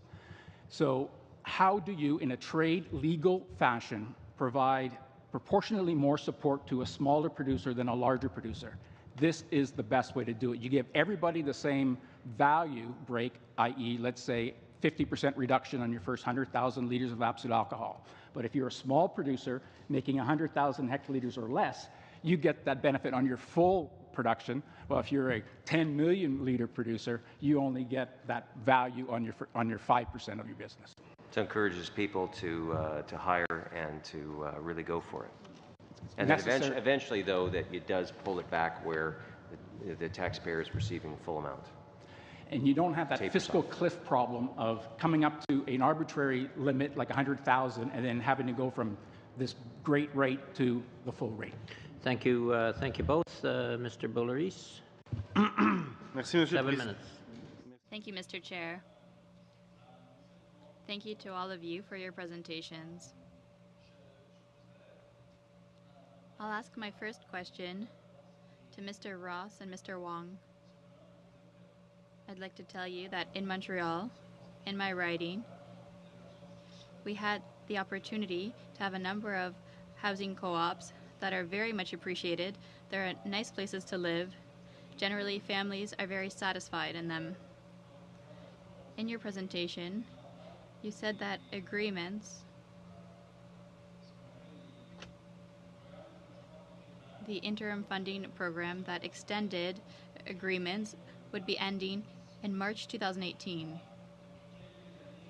So how do you, in a trade legal fashion, provide proportionally more support to a smaller producer than a larger producer? This is the best way to do it. You give everybody the same value break, i.e., let's say 50% reduction on your first 100,000 liters of absolute alcohol. But if you're a small producer making 100,000 hectoliters or less, you get that benefit on your full production. Well, if you're a 10 million liter producer, you only get that value on your 5% of your business. It encourages people to hire and to really go for it. And then eventually, though, that it does pull it back where the taxpayer is receiving the full amount. And you don't have that fiscal cliff problem of coming up to an arbitrary limit like 100,000 and then having to go from this great rate to the full rate. Thank you both. Mr. Boulerice. 7 minutes. Thank you, Mr. Chair. Thank you to all of you for your presentations. I'll ask my first question to Mr. Ross and Mr. Wong. I'd like to tell you that in Montreal, in my riding, we had the opportunity to have a number of housing co-ops that are very much appreciated. They're nice places to live. Generally, families are very satisfied in them. In your presentation, you said that agreements, the interim funding program that extended agreements would be ending in March 2018.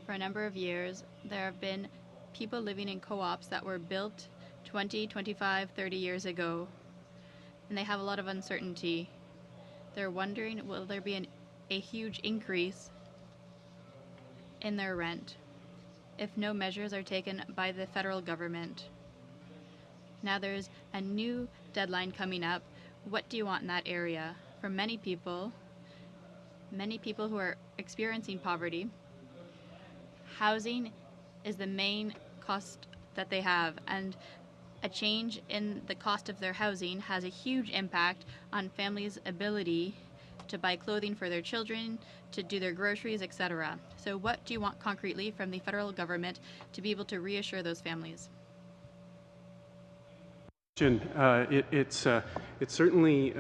For a number of years, there have been people living in co-ops that were built 20, 25, 30 years ago, and they have a lot of uncertainty. They're wondering, will there be a huge increase in their rent if no measures are taken by the federal government? Now there's a new deadline coming up. What do you want in that area? For many people who are experiencing poverty, housing is the main cost that they have, and a change in the cost of their housing has a huge impact on families' ability to buy clothing for their children, to do their groceries, etc. So what do you want concretely from the federal government to be able to reassure those families? It's certainly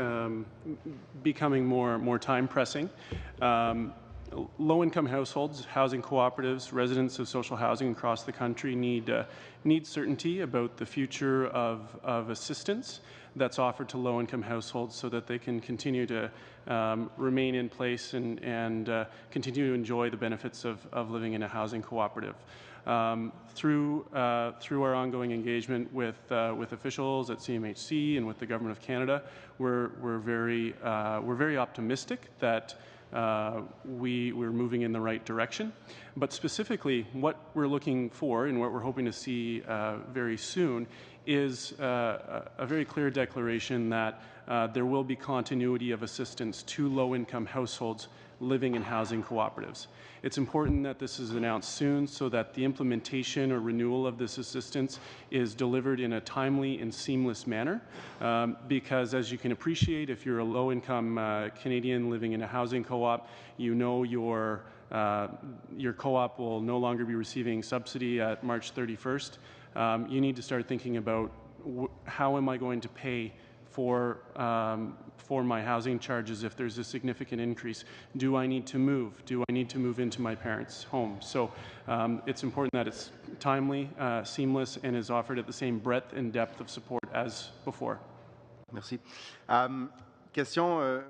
becoming more time pressing. low-income households, housing cooperatives, residents of social housing across the country need certainty about the future of assistance that's offered to low-income households so that they can continue to remain in place and continue to enjoy the benefits of living in a housing cooperative. Through our ongoing engagement with officials at CMHC and with the Government of Canada, we're very optimistic that we're moving in the right direction. But specifically, what we're looking for and what we're hoping to see very soon is a very clear declaration that there will be continuity of assistance to low-income households living in housing cooperatives. It's important that this is announced soon so that the implementation or renewal of this assistance is delivered in a timely and seamless manner because, as you can appreciate, if you're a low-income Canadian living in a housing co-op, you know your co-op will no longer be receiving subsidy at March 31st. You need to start thinking about how am I going to pay for my housing charges if there's a significant increase. Do I need to move? Do I need to move into my parents' home? So it's important that it's timely, seamless, and is offered at the same breadth and depth of support as before. Merci. Question.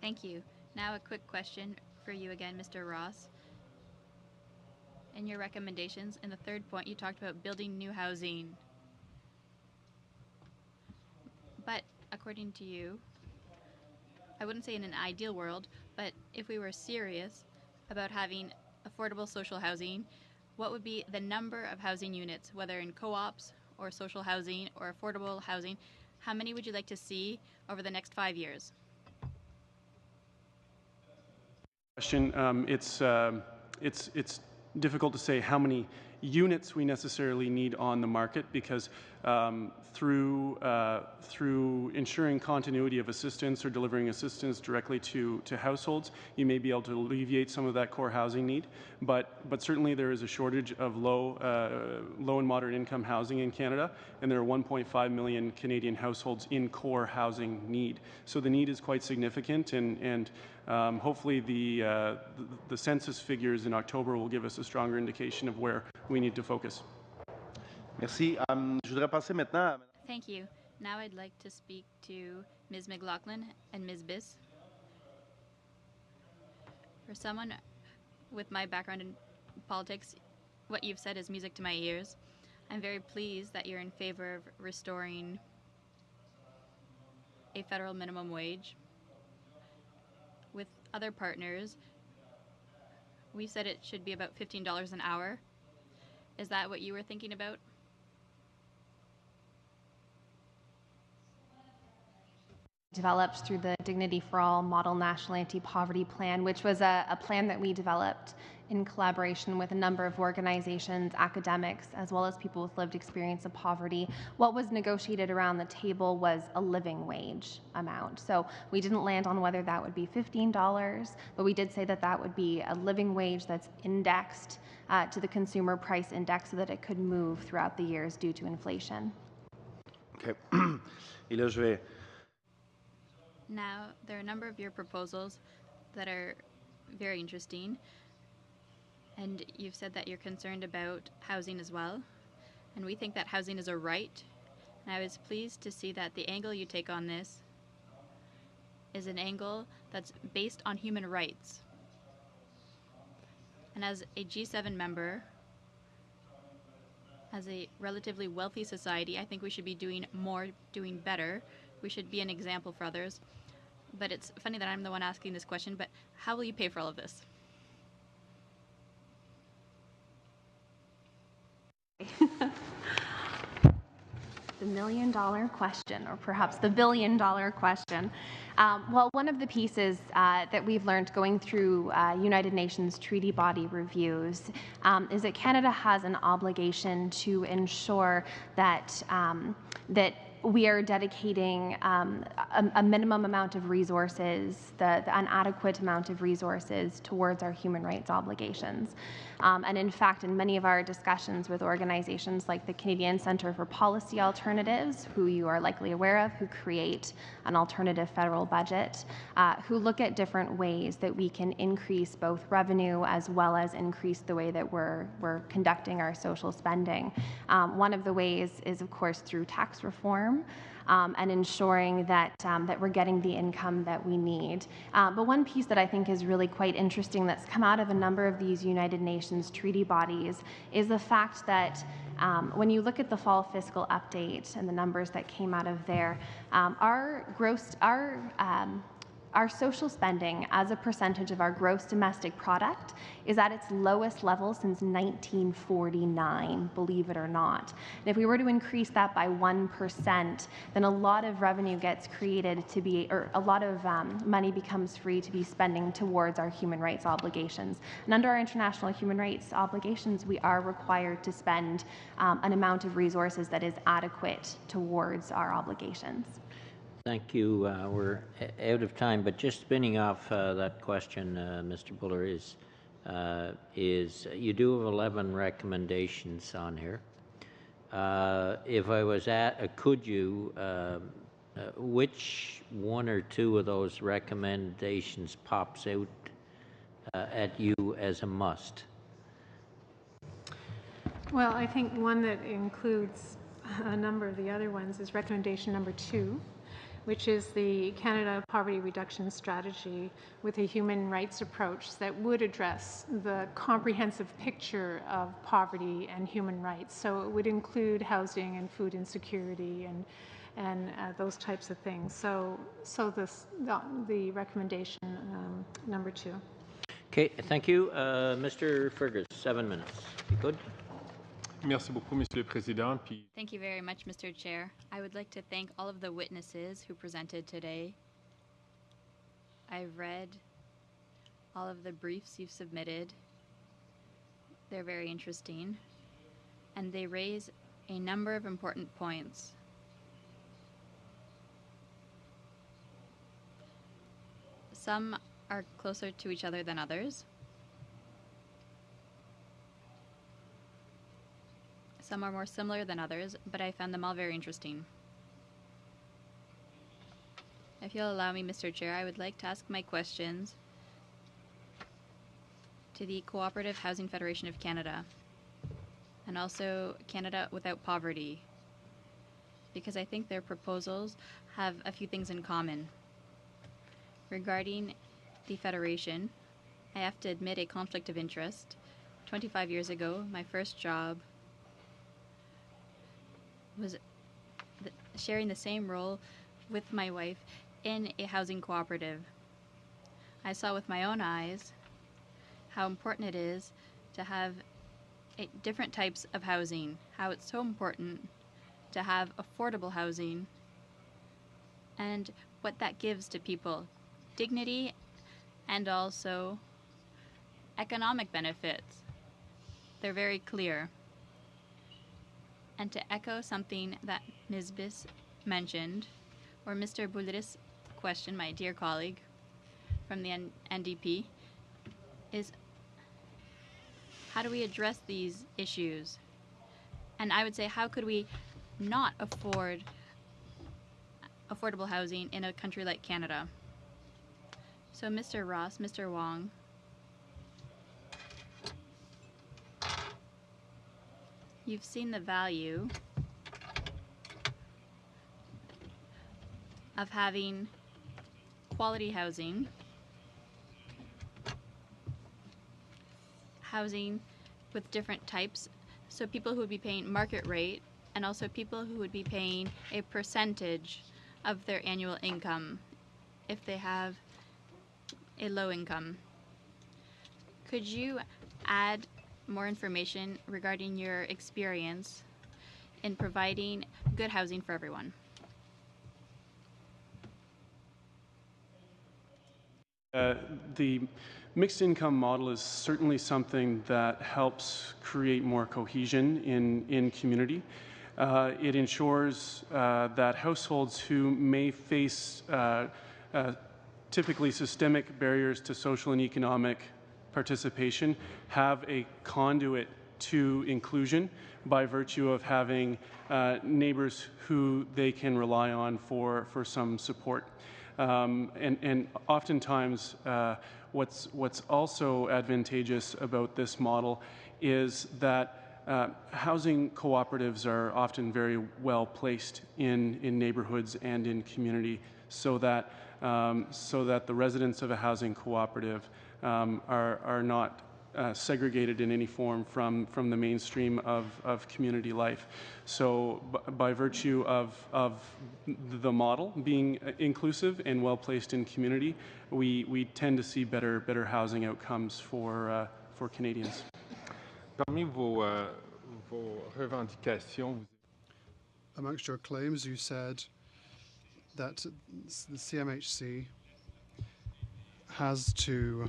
Thank you. Now a quick question for you again, Mr. Ross. In your recommendations, in the third point, you talked about building new housing. But according to you, I wouldn't say in an ideal world, but if we were serious about having affordable social housing, what would be the number of housing units, whether in co-ops or social housing or affordable housing? How many would you like to see over the next 5 years? Question. It's difficult to say how many units we necessarily need on the market because through ensuring continuity of assistance or delivering assistance directly to households, you may be able to alleviate some of that core housing need. But certainly there is a shortage of low and moderate income housing in Canada, and there are 1.5 million Canadian households in core housing need. So the need is quite significant, and hopefully the census figures in October will give us a stronger indication of where we need to focus. Merci. Je voudrais passer maintenant. Thank you. Now I'd like to speak to Ms. McLaughlin and Ms. Biss. For someone with my background in politics, what you've said is music to my ears. I'm very pleased that you're in favor of restoring a federal minimum wage. With other partners, we said it should be about $15 an hour. Is that what you were thinking about? Developed through the Dignity for All Model National Anti-Poverty Plan, which was a plan that we developed in collaboration with a number of organizations, academics, as well as people with lived experience of poverty. What was negotiated around the table was a living wage amount. So we didn't land on whether that would be $15, but we did say that that would be a living wage that's indexed to the consumer price index so that it could move throughout the years due to inflation. Okay. Et là, je vais... Now, there are a number of your proposals that are very interesting, and you've said that you're concerned about housing as well, and we think that housing is a right, and I was pleased to see that the angle you take on this is an angle that's based on human rights. And as a G7 member, as a relatively wealthy society, I think we should be doing more, doing better. We should be an example for others. But it's funny that I'm the one asking this question, but how will you pay for all of this? The million-dollar question, or perhaps the billion-dollar question. Well, one of the pieces that we've learned going through United Nations treaty body reviews is that Canada has an obligation to ensure that that we are dedicating a minimum amount of resources, the inadequate amount of resources towards our human rights obligations. And in fact, in many of our discussions with organizations like the Canadian Centre for Policy Alternatives, who you are likely aware of, who create an alternative federal budget, who look at different ways that we can increase both revenue as well as increase the way that we're conducting our social spending. One of the ways is, of course, through tax reform. And ensuring that that we're getting the income that we need. But one piece that I think is really quite interesting that's come out of a number of these United Nations treaty bodies is the fact that when you look at the fall fiscal update and the numbers that came out of there, our social spending as a percentage of our gross domestic product is at its lowest level since 1949, believe it or not. And if we were to increase that by 1%, then a lot of revenue gets created to be, or a lot of money becomes free to be spending towards our human rights obligations. And under our international human rights obligations, we are required to spend an amount of resources that is adequate towards our obligations. Thank you. We're out of time, but just spinning off that question, Mr. Buller, is you do have 11 recommendations on here. If I was could you, which one or two of those recommendations pops out at you as a must? Well, I think one that includes a number of the other ones is recommendation number 2, which is the Canada Poverty Reduction Strategy with a human rights approach that would address the comprehensive picture of poverty and human rights. So it would include housing and food insecurity and those types of things. So the recommendation number 2. Okay, thank you. Mr. Fergus, 7 minutes. You good? Merci beaucoup, Monsieur le Président. Puis... Thank you very much, Mr. Chair. I would like to thank all of the witnesses who presented today. I've read all of the briefs you've submitted. They're very interesting, and they raise a number of important points. Some are closer to each other than others. Some are more similar than others, but I found them all very interesting. If you'll allow me, Mr. Chair, I would like to ask my questions to the Cooperative Housing Federation of Canada and also Canada Without Poverty, because I think their proposals have a few things in common. Regarding the Federation, I have to admit a conflict of interest. 25 years ago, my first job was sharing the same role with my wife in a housing cooperative. I saw with my own eyes how important it is to have different types of housing, how it's so important to have affordable housing, and what that gives to people. Dignity and also economic benefits. They're very clear. And to echo something that Ms. Biss mentioned, or Mr. Bulleris' question, my dear colleague from the NDP, is how do we address these issues? And I would say, how could we not afford affordable housing in a country like Canada? So Mr. Ross, Mr. Wong, you've seen the value of having quality housing, housing with different types, so people who would be paying market rate and also people who would be paying a percentage of their annual income if they have a low income. Could you add more information regarding your experience in providing good housing for everyone? The mixed income model is certainly something that helps create more cohesion in community. It ensures that households who may face typically systemic barriers to social and economic participation have a conduit to inclusion by virtue of having neighbors who they can rely on for some support. And oftentimes, what's also advantageous about this model is that housing cooperatives are often very well placed in neighborhoods and in community, so that the residents of a housing cooperative are not segregated in any form from the mainstream of community life. So by virtue of the model being inclusive and well placed in community, we tend to see better housing outcomes for Canadians. Parmi vos revendications, amongst your claims, you said that the CMHC has to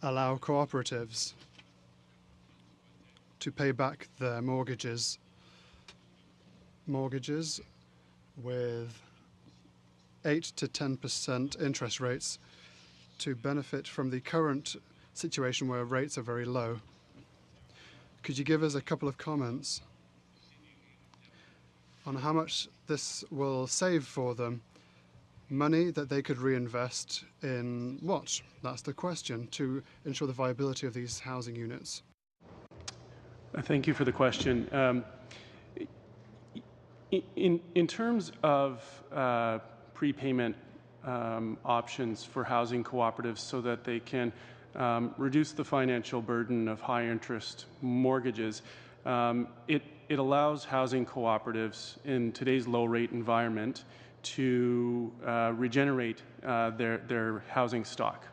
allow cooperatives to pay back their mortgages with 8 to 10% interest rates to benefit from the current situation where rates are very low. Could you give us a couple of comments on how much this will save for them? Money that they could reinvest in what? That's the question, to ensure the viability of these housing units. Thank you for the question. In terms of prepayment options for housing cooperatives so that they can reduce the financial burden of high interest mortgages, it allows housing cooperatives in today's low rate environment to regenerate their housing stock.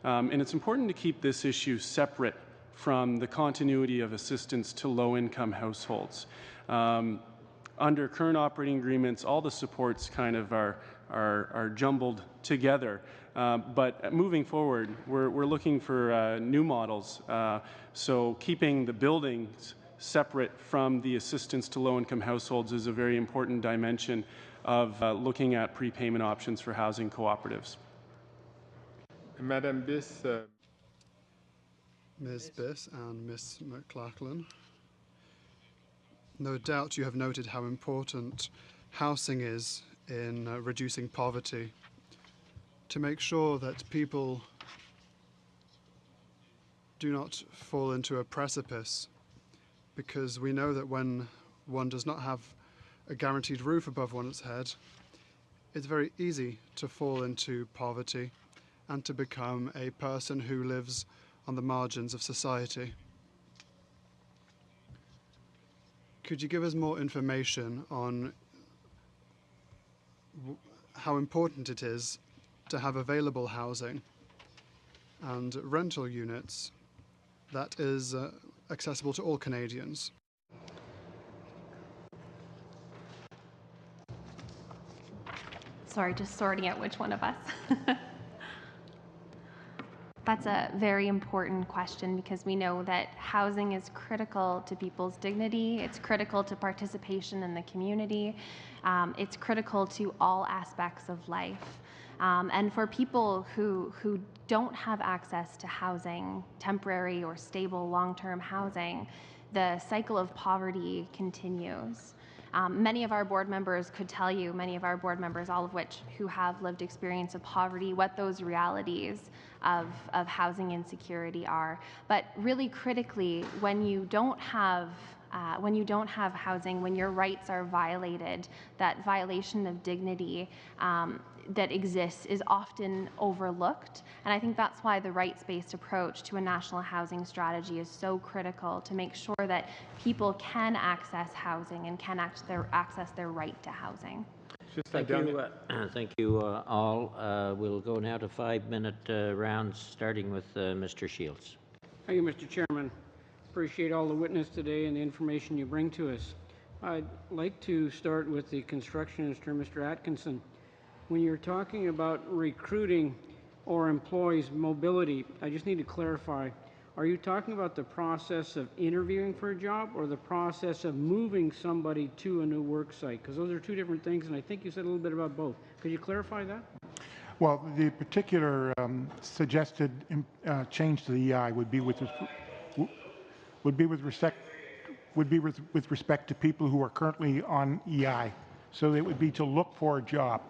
And it's important to keep this issue separate from the continuity of assistance to low-income households. Under current operating agreements, all the supports kind of are jumbled together. But moving forward, we're looking for new models. So keeping the buildings separate from the assistance to low-income households is a very important dimension of looking at prepayment options for housing cooperatives. Madame Biss. Ms. Biss and Ms. McLachlan, no doubt you have noted how important housing is in reducing poverty. To make sure that people do not fall into a precipice, because we know that when one does not have a guaranteed roof above one's head, it's very easy to fall into poverty and to become a person who lives on the margins of society. Could you give us more information on how important it is to have available housing and rental units that is accessible to all Canadians? Sorry, just sorting out which one of us. That's a very important question because we know that housing is critical to people's dignity. It's critical to participation in the community. It's critical to all aspects of life. And for people who don't have access to housing, temporary or stable long-term housing, the cycle of poverty continues. Many of our board members could tell you, all of which who have lived experience of poverty, what those realities of housing insecurity are. But really critically, when you don't have housing, when your rights are violated, that violation of dignity that exists is often overlooked. And I think that's why the rights-based approach to a national housing strategy is so critical, to make sure that people can access housing and can access their right to housing. Thank you all. We'll go now to 5-minute rounds, starting with Mr. Shields. Thank you, Mr. Chairman. Appreciate all the witness today and the information you bring to us. I'd like to start with the construction minister, Mr. Atkinson. When you're talking about recruiting or employees' mobility, I just need to clarify, Are you talking about the process of interviewing for a job or the process of moving somebody to a new work site? Because those are two different things, and I think you said a little bit about both. Could you clarify that? Well, the particular suggested change to the EI would be with respect to people who are currently on EI. So it would be to look for a job.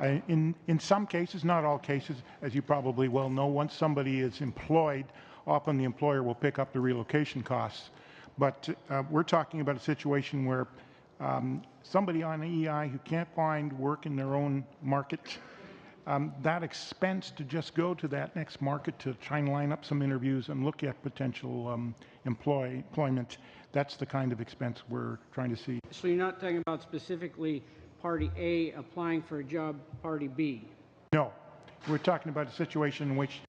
In some cases, not all cases, as you probably well know, once somebody is employed, often the employer will pick up the relocation costs. But we're talking about a situation where somebody on EI who can't find work in their own market, that expense to just go to that next market to try and line up some interviews and look at potential employment, that's the kind of expense we're trying to see. So you're not talking about specifically Party A applying for a job, Party B? No. We're talking about a situation in which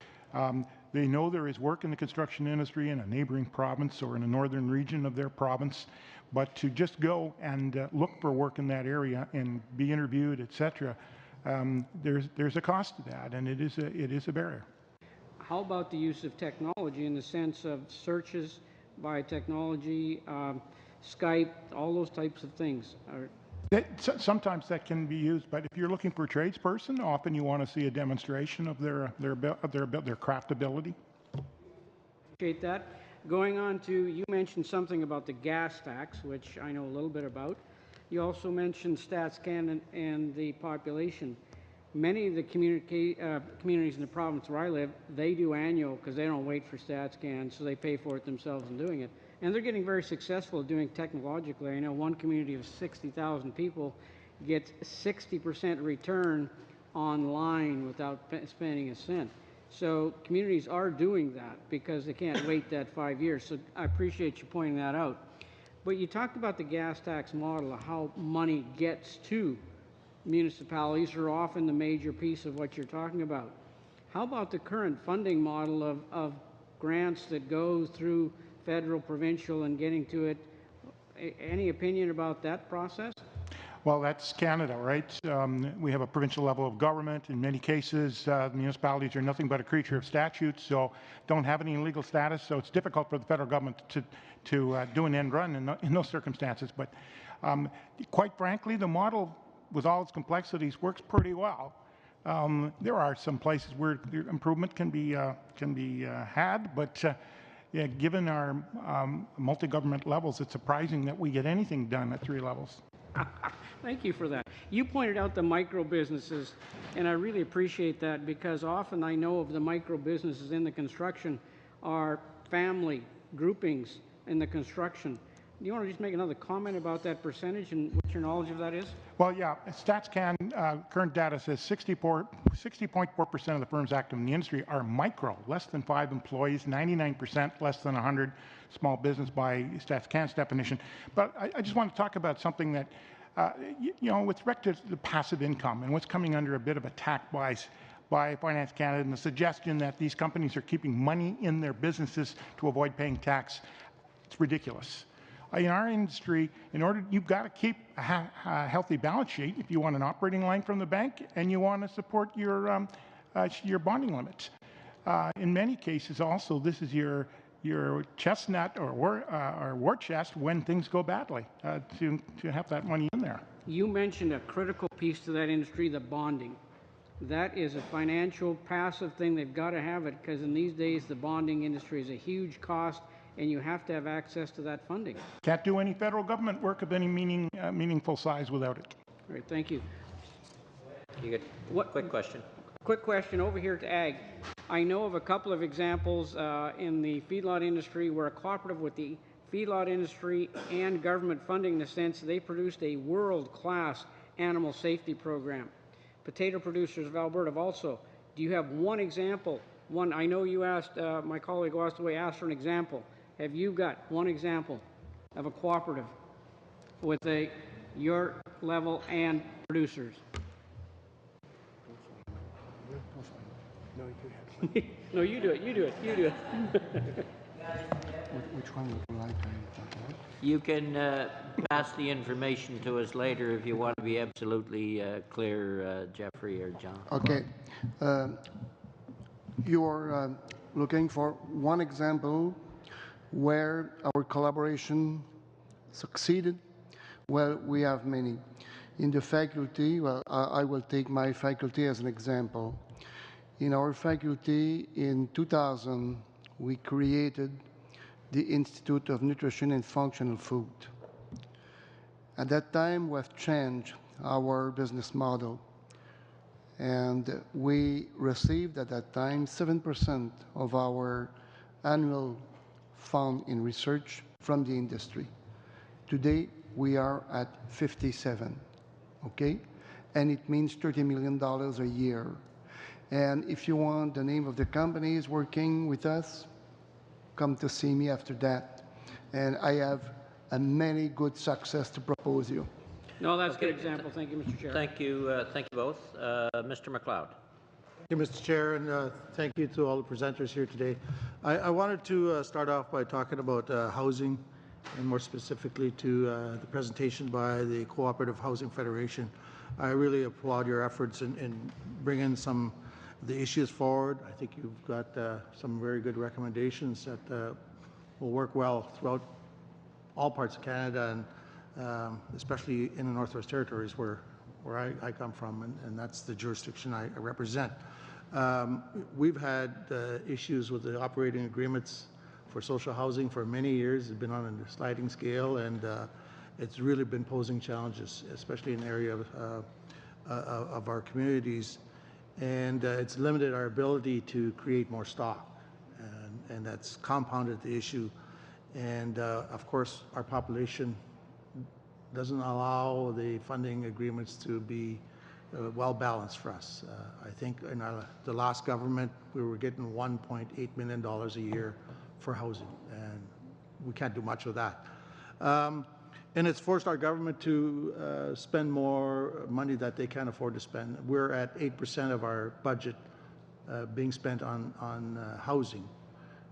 they know there is work in the construction industry in a neighboring province or in a northern region of their province, but to just go and look for work in that area and be interviewed, etc., there's a cost to that, and it is a barrier. How about the use of technology in the sense of searches by technology, Skype, all those types of things? Sometimes that can be used, but if you're looking for a tradesperson, often you want to see a demonstration of their craft ability. Appreciate that. Going on to, you mentioned something about the gas tax, which I know a little bit about. You also mentioned StatsCan and the population. Many of the communities in the province where I live, they do annual because they don't wait for StatsCan, so they pay for it themselves in doing it. And they're getting very successful at doing technologically. I know one community of 60,000 people gets 60% return online without spending a cent. So communities are doing that because they can't wait that 5 years. So I appreciate you pointing that out. But you talked about the gas tax model, of how money gets to municipalities are often the major piece of what you're talking about. How about the current funding model of grants that go through federal, provincial, and getting to it? Any opinion about that process? Well, that's Canada, right? We have a provincial level of government. In many cases, municipalities are nothing but a creature of statute, so don't have any legal status, so it's difficult for the federal government to do an end run in those circumstances. But quite frankly, the model, with all its complexities, works pretty well. There are some places where improvement can be had, but yeah, given our multi-government levels, it's surprising that we get anything done at 3 levels. Thank you for that. You pointed out the micro businesses, and I really appreciate that because often I know of the micro businesses in the construction are family groupings in the construction. Do you want to just make another comment about that percentage and what your knowledge of that is? Well, yeah, StatsCan current data says 60.4% of the firms active in the industry are micro, less than 5 employees, 99% less than 100 small business by StatsCan's definition. But I just want to talk about something that, with respect to the passive income and what's coming under a bit of attack by Finance Canada and the suggestion that these companies are keeping money in their businesses to avoid paying tax. It's ridiculous. In our industry, you've got to keep a healthy balance sheet if you want an operating line from the bank and you want to support your bonding limits. In many cases, also, this is your chestnut or war chest when things go badly to have that money in there. You mentioned a critical piece to that industry, the bonding. That is a financial passive thing. They've got to have it because in these days the bonding industry is a huge cost and you have to have access to that funding. Can't do any federal government work of any meaningful size without it. All right, thank you. You got quick question. Quick question over here to Ag. I know of a couple of examples in the feedlot industry where a cooperative with the feedlot industry and government funding, in a sense, they produced a world-class animal safety program. Potato Producers of Alberta also. Do you have one example? One, I know you asked, my colleague who asked away asked for an example. Have you got one example of a cooperative with your level and producers? No, you do it. You do it. You do it. Which one would you like to talk about? You can pass the information to us later if you want to be absolutely clear, Jeffrey or John. Okay. Your looking for one example where our collaboration succeeded. Well, we have many. In the faculty, well, I will take my faculty as an example. In our faculty in 2000, we created the Institute of Nutrition and Functional Food. At that time, we have changed our business model, and we received at that time 7% of our annual fund in research from the industry. Today, we are at 57, okay? And it means $30 million a year. And if you want the name of the companies working with us, come to see me after that. And I have many good success to propose you. No, that's a good example. Thank you, Mr. Chair. Thank you both. Mr. McLeod. Thank you, Mr. Chair, and thank you to all the presenters here today. I wanted to start off by talking about housing, and more specifically to the presentation by the Cooperative Housing Federation. I really applaud your efforts in bringing some of the issues forward. I think you've got some very good recommendations that will work well throughout all parts of Canada, and especially in the Northwest Territories where I come from, and that's the jurisdiction I represent. We've had issues with the operating agreements for social housing for many years. It's been on a sliding scale, and it's really been posing challenges, especially in the area of our communities. And it's limited our ability to create more stock, and that's compounded the issue. And of course, our population doesn't allow the funding agreements to be well balanced for us. I think in the last government, we were getting $1.8 million a year for housing, and we can't do much with that. And it's forced our government to spend more money that they can't afford to spend. We're at 8% of our budget being spent on housing,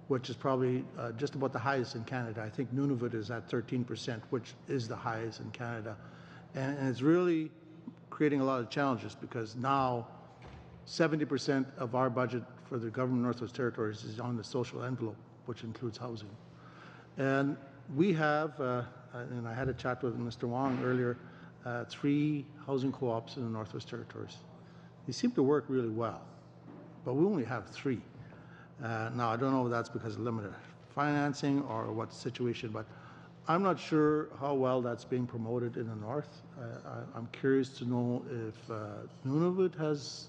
which is probably just about the highest in Canada. I think Nunavut is at 13%, which is the highest in Canada. And it's really creating a lot of challenges because now 70% of our budget for the government of Northwest Territories is on the social envelope, which includes housing. And we have, and I had a chat with Mr. Wong earlier, 3 housing co-ops in the Northwest Territories. They seem to work really well, but we only have 3. Now, I don't know if that's because of limited financing or what the situation, but I'm not sure how well that's being promoted in the North. I'm curious to know if Nunavut has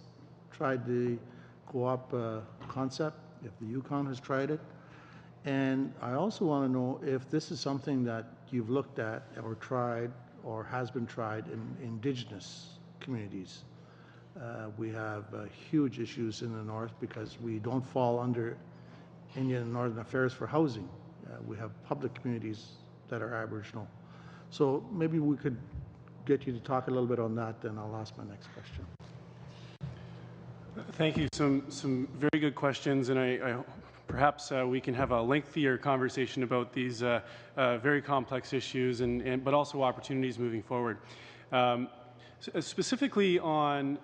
tried the co-op concept, if the Yukon has tried it. And I also want to know if this is something that you've looked at or tried or has been tried in Indigenous communities. We have huge issues in the North because we don't fall under Indian and Northern Affairs for housing. We have public communities that are Aboriginal. So maybe we could get you to talk a little bit on that, then I'll ask my next question. Thank you. Some very good questions, and I perhaps we can have a lengthier conversation about these very complex issues, but also opportunities moving forward. Specifically on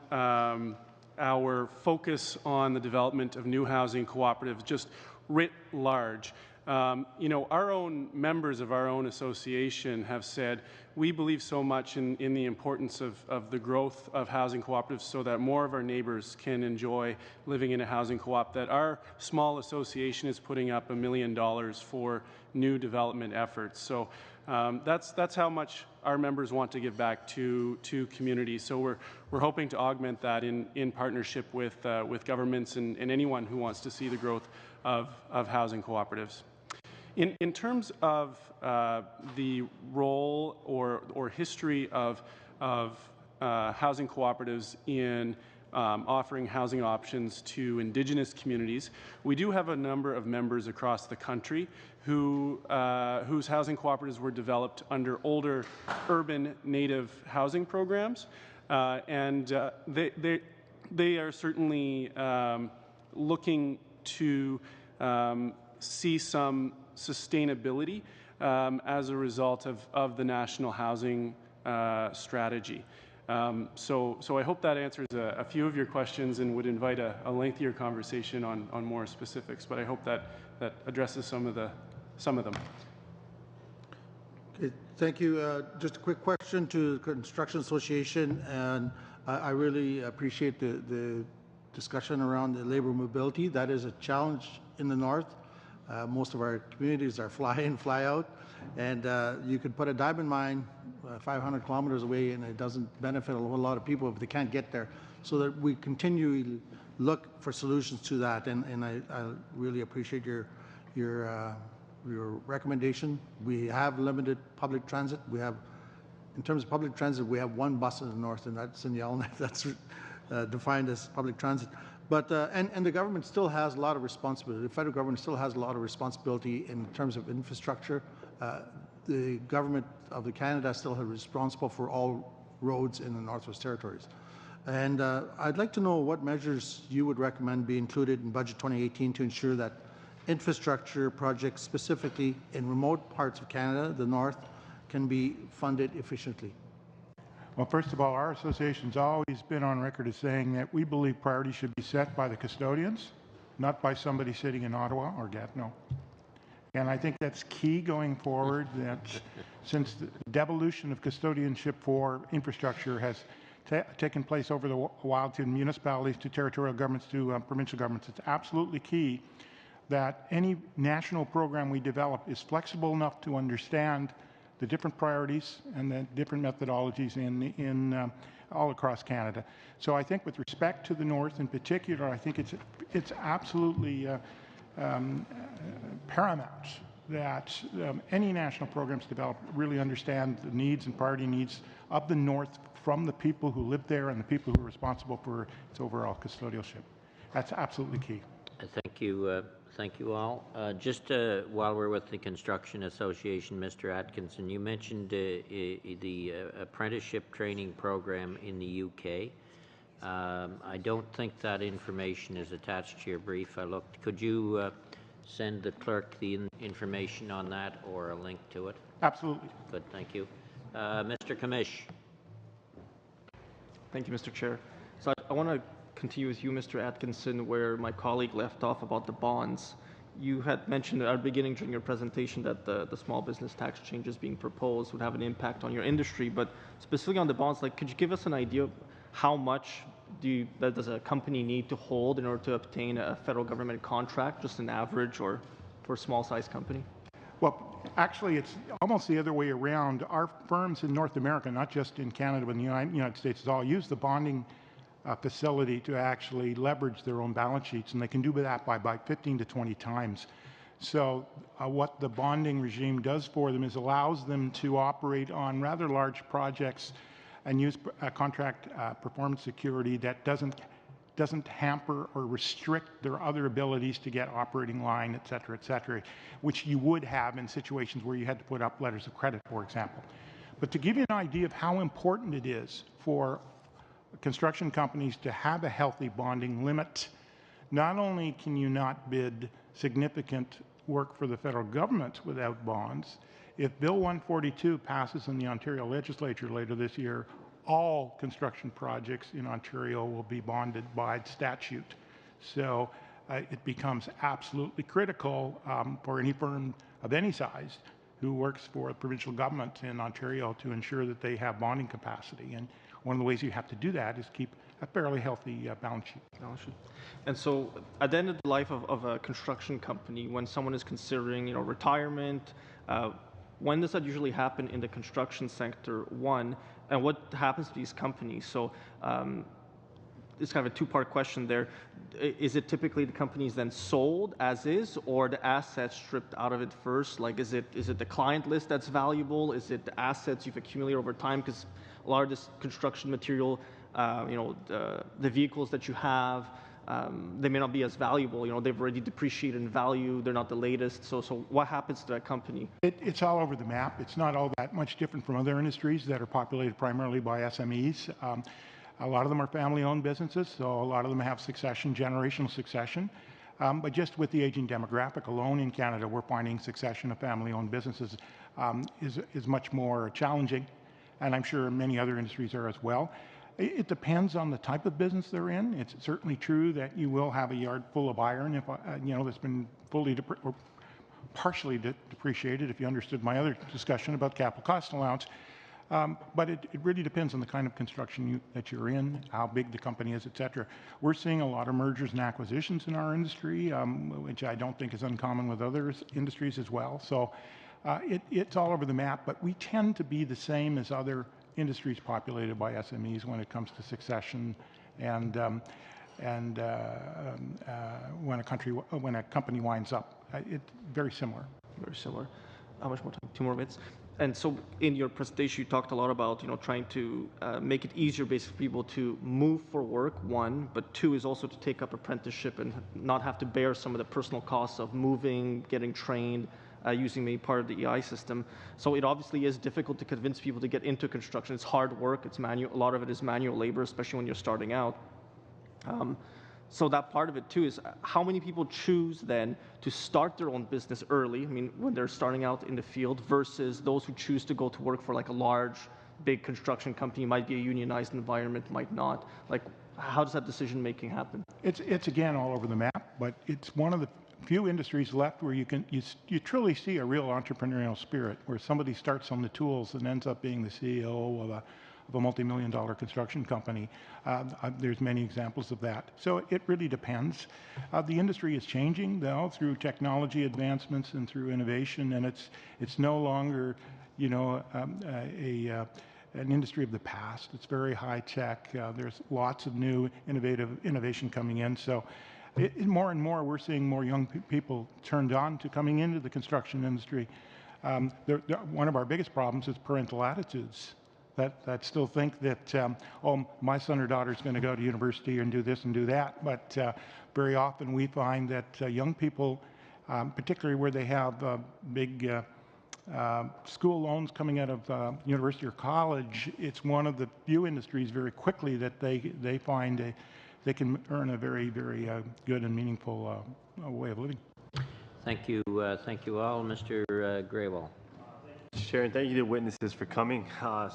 our focus on the development of new housing cooperatives, just writ large. Our own members of our own association have said we believe so much in the importance of the growth of housing cooperatives so that more of our neighbors can enjoy living in a housing co-op, that our small association is putting up $1 million for new development efforts. So that's how much our members want to give back to communities. So we're hoping to augment that in partnership with governments and anyone who wants to see the growth of housing cooperatives. In terms of the role or history of housing cooperatives in offering housing options to Indigenous communities, we do have a number of members across the country whose housing cooperatives were developed under older urban native housing programs, and they are certainly looking to see some sustainability as a result of the national housing strategy. So I hope that answers a few of your questions and would invite a lengthier conversation on more specifics, but I hope that addresses some of them. Okay, thank you. Just a quick question to the Construction Association, and I really appreciate the discussion around the labor mobility. That is a challenge in the north. Most of our communities are fly in, fly out, and you could put a diamond mine 500 kilometers away and it doesn't benefit a whole lot of people if they can't get there. So that we continually look for solutions to that, and I really appreciate your recommendation. We have limited public transit. We have, in terms of public transit, we have one bus in the north, and that's in Yellowknife. That's defined as public transit. But and the government still has a lot of responsibility. The federal government still has a lot of responsibility in terms of infrastructure. The government of Canada still is responsible for all roads in the Northwest Territories. And I'd like to know what measures you would recommend be included in Budget 2018 to ensure that infrastructure projects, specifically in remote parts of Canada, the north, can be funded efficiently. Well, first of all, our association's always been on record as saying that we believe priorities should be set by the custodians, not by somebody sitting in Ottawa or Gatineau. And I think that's key going forward, that since the devolution of custodianship for infrastructure has taken place over the while to municipalities, to territorial governments, to provincial governments, it's absolutely key that any national program we develop is flexible enough to understand the different priorities and the different methodologies in all across Canada. So I think with respect to the north in particular, I think it's absolutely paramount that any national programs developed really understand the needs and priority needs of the north from the people who live there and the people who are responsible for its overall custodialship. That's absolutely key. Thank you. Thank you all. Just while we're with the Construction Association, Mr. Atkinson, you mentioned the apprenticeship training program in the UK. I don't think that information is attached to your brief. I looked. Could you send the clerk the information on that or a link to it? Absolutely. Good. Thank you. Mr. Kamish. Thank you, Mr. Chair. So I want to continue with you, Mr. Atkinson, where my colleague left off about the bonds. You had mentioned at our beginning during your presentation that the small business tax changes being proposed would have an impact on your industry, but specifically on the bonds, like, could you give us an idea of how much does a company need to hold in order to obtain a federal government contract, just an average, or for a small-sized company? Well, actually, it's almost the other way around. Our firms in North America, not just in Canada, but in the United States, all use the bonding facility to actually leverage their own balance sheets, and they can do that by 15 to 20 times. So what the bonding regime does for them is allows them to operate on rather large projects and use contract performance security that doesn't hamper or restrict their other abilities to get operating line, et cetera, which you would have in situations where you had to put up letters of credit, for example. But to give you an idea of how important it is for construction companies to have a healthy bonding limit, not only can you not bid significant work for the federal government without bonds, if Bill 142 passes in the Ontario legislature later this year, all construction projects in Ontario will be bonded by statute. So it becomes absolutely critical for any firm of any size who works for the provincial government in Ontario to ensure that they have bonding capacity. And one of the ways you have to do that is keep a fairly healthy balance sheet. And so at the end of the life of a construction company, when someone is considering retirement, when does that usually happen in the construction sector, one, and what happens to these companies? So it's kind of a two-part question there. Is it typically the companies then sold as is, or the assets stripped out of it first? Like, is it the client list that's valuable? Is it the assets you've accumulated over time? Because a lot of this construction material, the vehicles that you have, they may not be as valuable. They've already depreciated in value. They're not the latest. So what happens to that company? It's all over the map. It's not all that much different from other industries that are populated primarily by SMEs. A lot of them are family-owned businesses, so a lot of them have generational succession. But just with the aging demographic alone in Canada, we're finding succession of family-owned businesses is much more challenging. and I'm sure many other industries are as well. It depends on the type of business they're in. It's certainly true that you will have a yard full of iron if that's been fully or partially depreciated, if you understood my other discussion about capital cost allowance. But it really depends on the kind of construction that you're in, how big the company is, et cetera. We're seeing a lot of mergers and acquisitions in our industry, which I don't think is uncommon with other industries as well. So it's all over the map, but we tend to be the same as other industries populated by SMEs when it comes to succession and when a company winds up. It's very similar. Very similar. How much more time? 2 more minutes. And so in your presentation, you talked a lot about, trying to make it easier basically for people to move for work, one, but two is also to take up apprenticeship and not have to bear some of the personal costs of moving, getting trained, using maybe part of the EI system. So it obviously is difficult to convince people to get into construction. It's hard work. It's manual. A lot of it is manual labor, especially when you're starting out. So that part of it too is how many people choose then to start their own business early, when they're starting out in the field, versus those who choose to go to work for like a large, big construction company, might be a unionized environment, might not. Like, how does that decision making happen? It's again all over the map, but it's one of the few industries left where you truly see a real entrepreneurial spirit, where somebody starts on the tools and ends up being the CEO of a multi-million-dollar construction company. There's many examples of that. So it really depends. The industry is changing, though, through technology advancements and through innovation, and it's no longer, an industry of the past. It's very high tech. There's lots of new innovation coming in. So more and more, we're seeing more young people turned on to coming into the construction industry. One of our biggest problems is parental attitudes. That still think that, my son or daughter is going to go to university and do this and do that. But very often we find that young people, particularly where they have big school loans coming out of university or college, it's one of the few industries very quickly that they find they can earn a very, very good and meaningful way of living. Thank you all. Mr. Graywell. Sharon, thank you to witnesses for coming.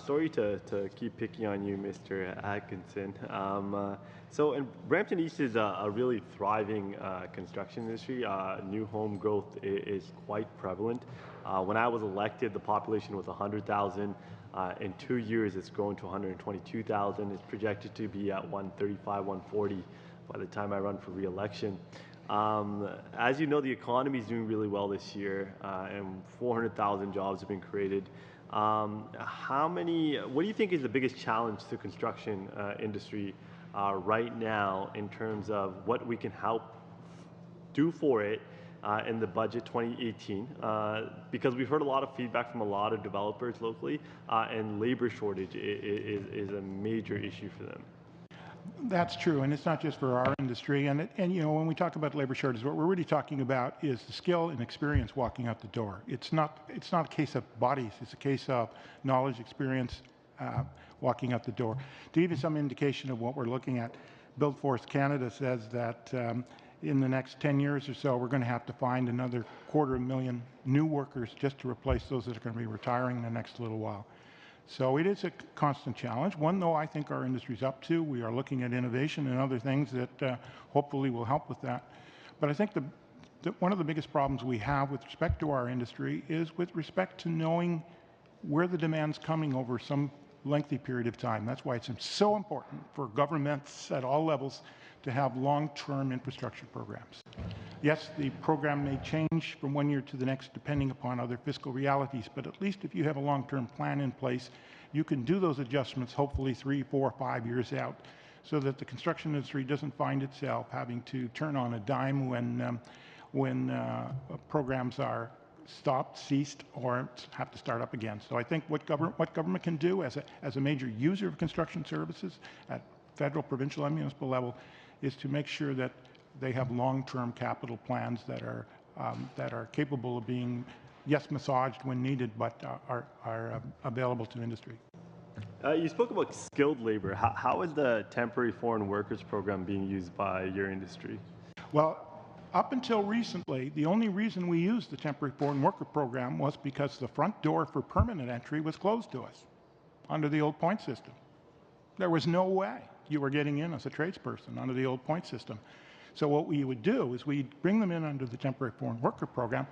Sorry to keep picking on you, Mr. Atkinson. So Brampton East is a really thriving construction industry. New home growth is quite prevalent. When I was elected, the population was 100,000. In 2 years, it's grown to 122,000. It's projected to be at 135, 140 by the time I run for re-election. As you know, the economy is doing really well this year, and 400,000 jobs have been created. What do you think is the biggest challenge to the construction industry right now in terms of what we can help do for it in the budget 2018? Because we've heard a lot of feedback from a lot of developers locally, and labor shortage is a major issue for them. That's true, and it's not just for our industry. And when we talk about labor shortage, what we're really talking about is the skill and experience walking out the door. It's not a case of bodies; it's a case of knowledge, experience, walking out the door. To give you some indication of what we're looking at, BuildForce Canada says that in the next 10 years or so, we're going to have to find another 250,000 new workers just to replace those that are going to be retiring in the next little while. So it is a constant challenge, one though I think our industry is up to. We are looking at innovation and other things that hopefully will help with that. But I think one of the biggest problems we have with respect to our industry is with respect to knowing where the demand's coming over some lengthy period of time. That's why it's so important for governments at all levels to have long-term infrastructure programs. Yes, the program may change from one year to the next depending upon other fiscal realities, but at least if you have a long-term plan in place, you can do those adjustments hopefully 3, 4, 5 years out so that the construction industry doesn't find itself having to turn on a dime when programs are stopped, ceased, or have to start up again. So I think what government can do as a major user of construction services at federal, provincial, and municipal level is to make sure that they have long-term capital plans that are capable of being, yes, massaged when needed, but are available to industry. You spoke about skilled labor. How is the temporary foreign workers program being used by your industry? Well, up until recently, the only reason we used the temporary foreign worker program was because the front door for permanent entry was closed to us. under the old point system. There was no way you were getting in as a tradesperson under the old point system. So what we would do is we'd bring them in under the temporary foreign worker program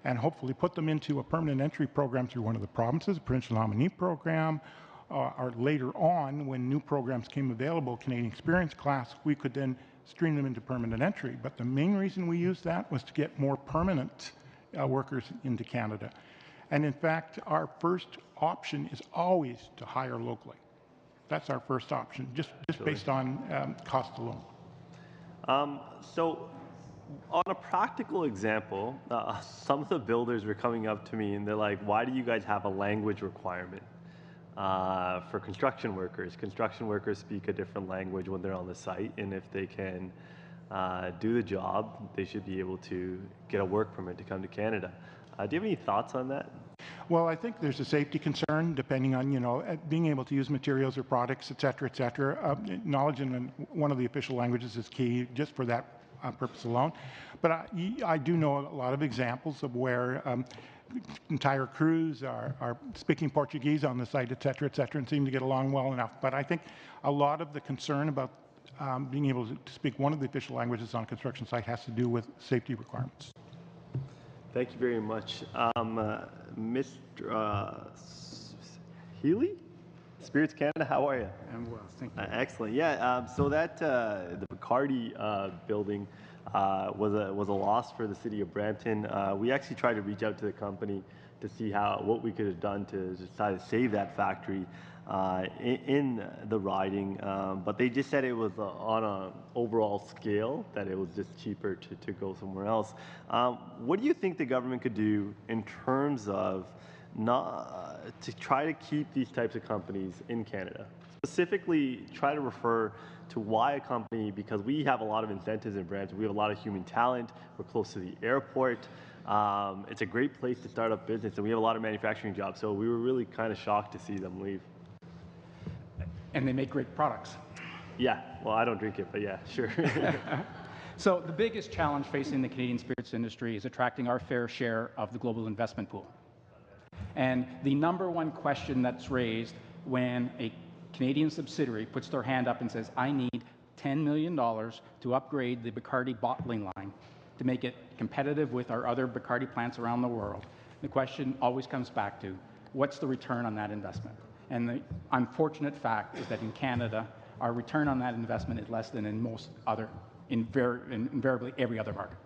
and hopefully put them into a permanent entry program through one of the provinces, a provincial nominee program, or later on, when new programs came available, Canadian Experience Class, we could then stream them into permanent entry. But the main reason we used that was to get more permanent workers into Canada. And in fact, our first option is always to hire locally. That's our first option, just based on cost alone. So on a practical example, some of the builders were coming up to me and they're like, why do you guys have a language requirement for construction workers? Construction workers speak a different language when they're on the site, and if they can do the job, they should be able to get a work permit to come to Canada. Do you have any thoughts on that? Well, I think there's a safety concern depending on, being able to use materials or products, et cetera, et cetera. Knowledge in one of the official languages is key just for that purpose alone. But I do know a lot of examples of where entire crews are speaking Portuguese on the site, et cetera, and seem to get along well enough. But I think a lot of the concern about being able to speak one of the official languages on a construction site has to do with safety requirements. Thank you very much. Mr. Healy? Spirits Canada, how are you? I'm well, thank you. Excellent. Yeah, so that the Bacardi building was a loss for the city of Brampton. We actually tried to reach out to the company to see what we could have done to try to save that factory in the riding, but they just said it was on an overall scale, that it was just cheaper to go somewhere else. What do you think the government could do in terms of to try to keep these types of companies in Canada? Specifically, try to refer to why a company, because we have a lot of incentives in Brampton. We have a lot of human talent. We're close to the airport. It's a great place to start up business, and we have a lot of manufacturing jobs. So we were really kind of shocked to see them leave. And they make great products. Yeah, well, I don't drink it, but yeah, sure. So the biggest challenge facing the Canadian spirits industry is attracting our fair share of the global investment pool. And the number one question that's raised when a Canadian subsidiary puts their hand up and says, I need $10 million to upgrade the Bacardi bottling line to make it competitive with our other Bacardi plants around the world, the question always comes back to, what's the return on that investment? And the unfortunate fact is that in Canada, our return on that investment is less than in most other, invariably every other market.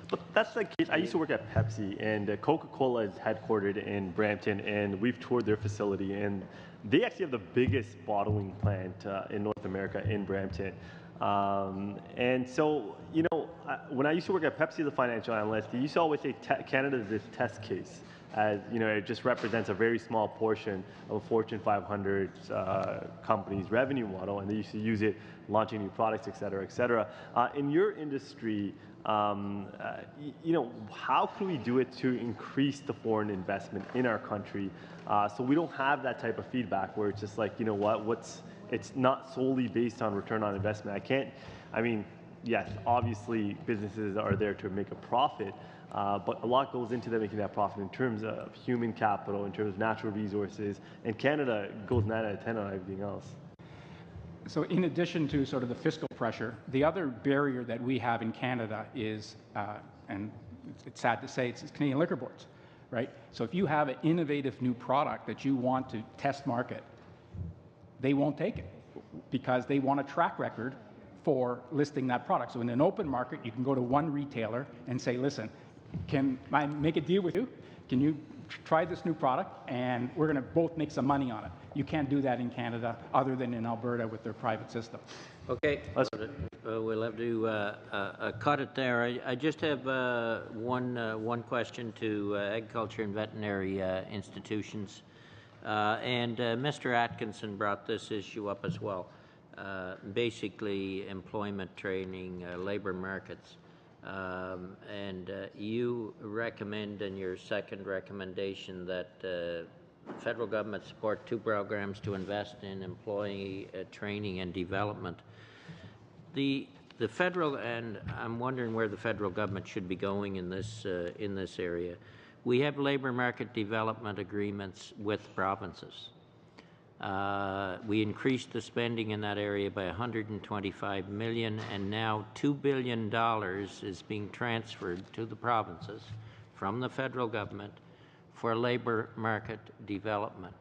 But that's the case. I used to work at Pepsi, and Coca-Cola is headquartered in Brampton, and we've toured their facility, and they actually have the biggest bottling plant in North America in Brampton. And so, when I used to work at Pepsi as a financial analyst, they used to always say Canada is this test case. As it just represents a very small portion of a Fortune 500 company's revenue model, and they used to use it launching new products, et cetera, et cetera. In your industry, how can we do it to increase the foreign investment in our country, so we don't have that type of feedback where it's just like, it's not solely based on return on investment. Yes, obviously businesses are there to make a profit, but a lot goes into them making that profit in terms of human capital, in terms of natural resources, and Canada goes 9 out of 10 on everything else. So in addition to sort of the fiscal pressure, the other barrier that we have in Canada is, and it's sad to say, it's Canadian liquor boards, right? So if you have an innovative new product that you want to test market, they won't take it because they want a track record for listing that product. So in an open market, you can go to one retailer and say, listen, can I make a deal with you? Can you try this new product, and we're going to both make some money on it. You can't do that in Canada other than in Alberta with their private system. Okay, we'll have to cut it there. I just have one question to agriculture and veterinary institutions. And Mr. Atkinson brought this issue up as well. Basically, employment training, labor markets. And you recommend in your second recommendation that federal government support 2 programs to invest in employee training and development. The federal, and I'm wondering where the federal government should be going in this area. We have labor market development agreements with provinces. We increased the spending in that area by $125 million, and now $2 billion is being transferred to the provinces from the federal government for labor market development.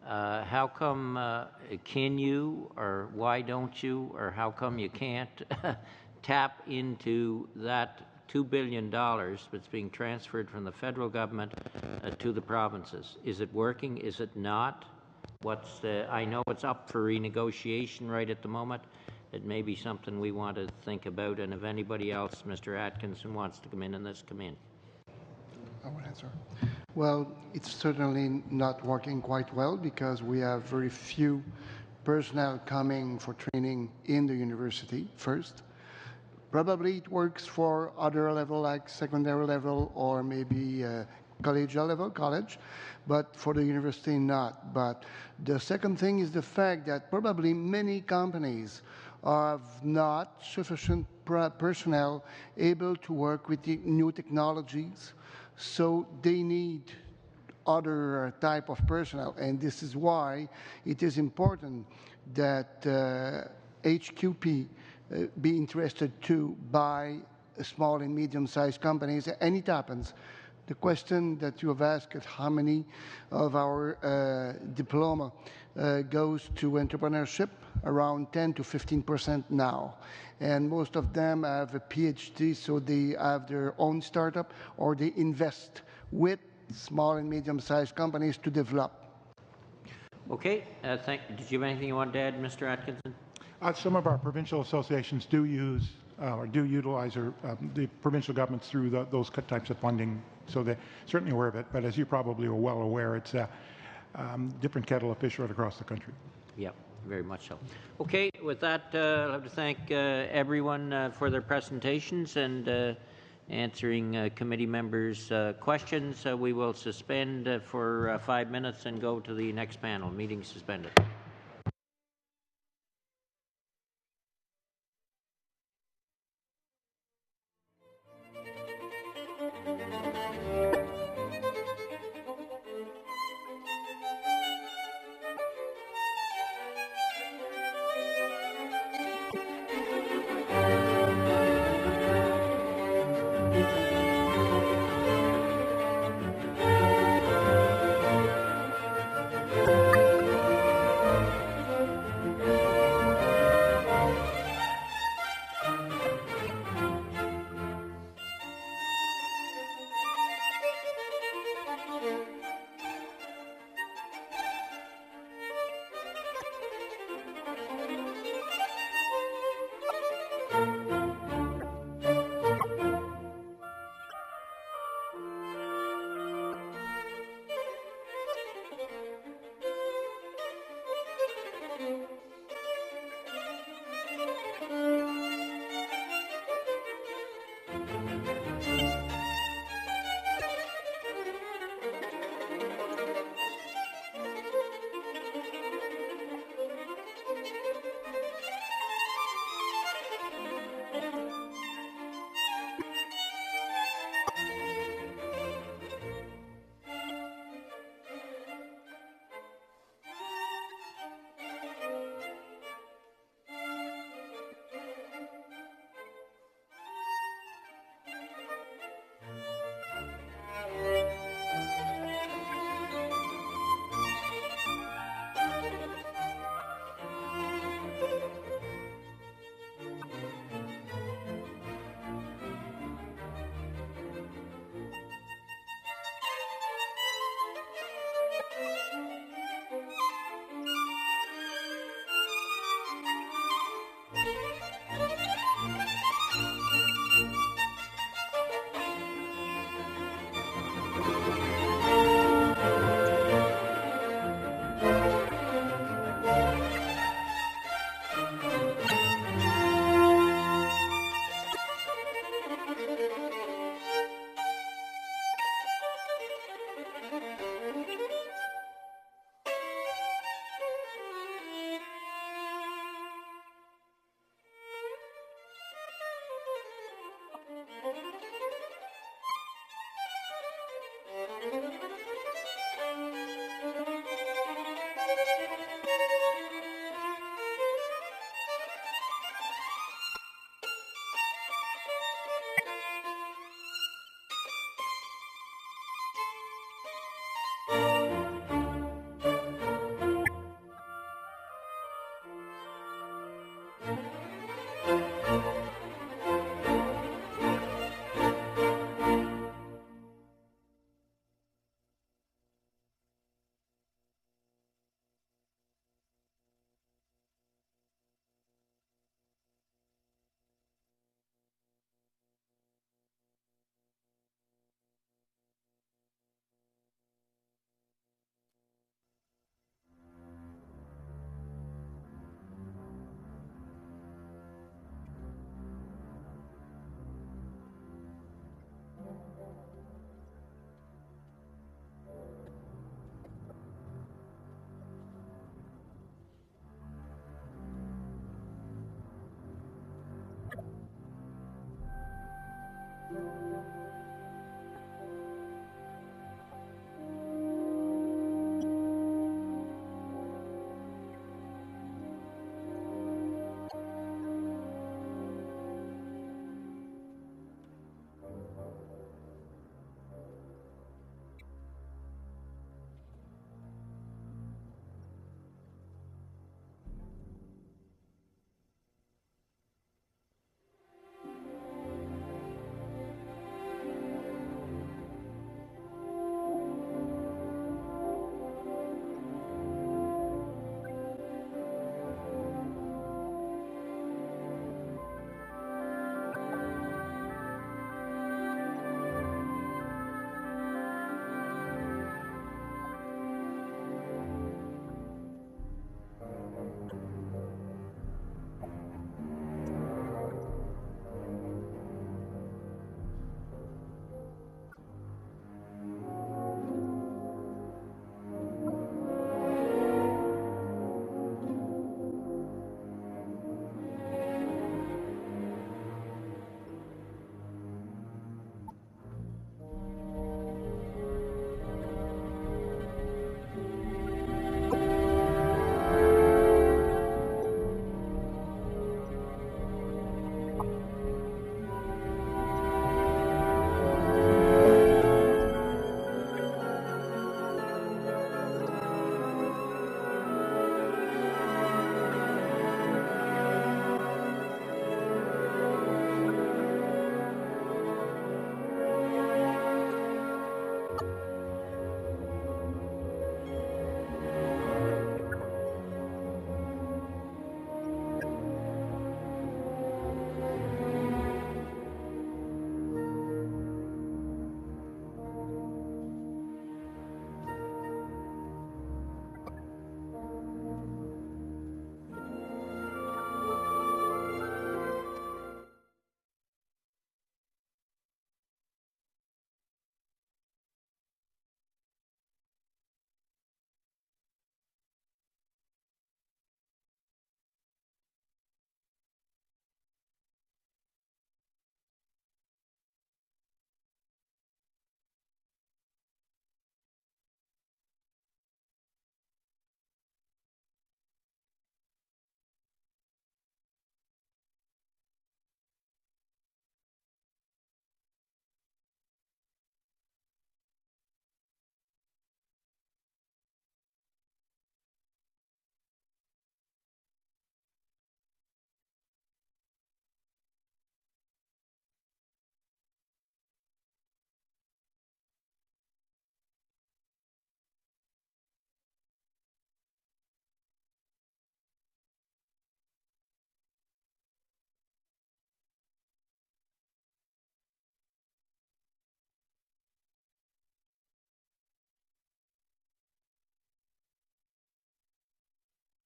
How come can you, or why don't you, or how come you can't tap into that $2 billion that's being transferred from the federal government to the provinces? Is it working? Is it not? I know it's up for renegotiation right at the moment. It may be something we want to think about, and if anybody else, Mr. Atkinson, wants to come in on this, come in. I will answer. Well, it's certainly not working quite well because we have very few personnel coming for training in the university first. Probably it works for other level like secondary level or maybe collegial level, college, but for the university not. But the second thing is the fact that probably many companies have not sufficient personnel able to work with the new technologies, so they need other type of personnel, and this is why it is important that HQP be interested to buy small and medium-sized companies, and it happens. The question that you have asked is how many of our diploma goes to entrepreneurship, around 10 to 15% now. And most of them have a PhD, so they have their own startup or they invest with small and medium-sized companies to develop. Okay, did you have anything you want to add, Mr. Atkinson? Some of our provincial associations do use or do utilize the provincial governments through those types of funding, so they're certainly aware of it. But as you probably are well aware, it's a different kettle of fish right across the country. Yep, very much so. Okay, with that, I'd like to thank everyone for their presentations and answering committee members' questions. We will suspend for 5 minutes and go to the next panel. Meeting suspended.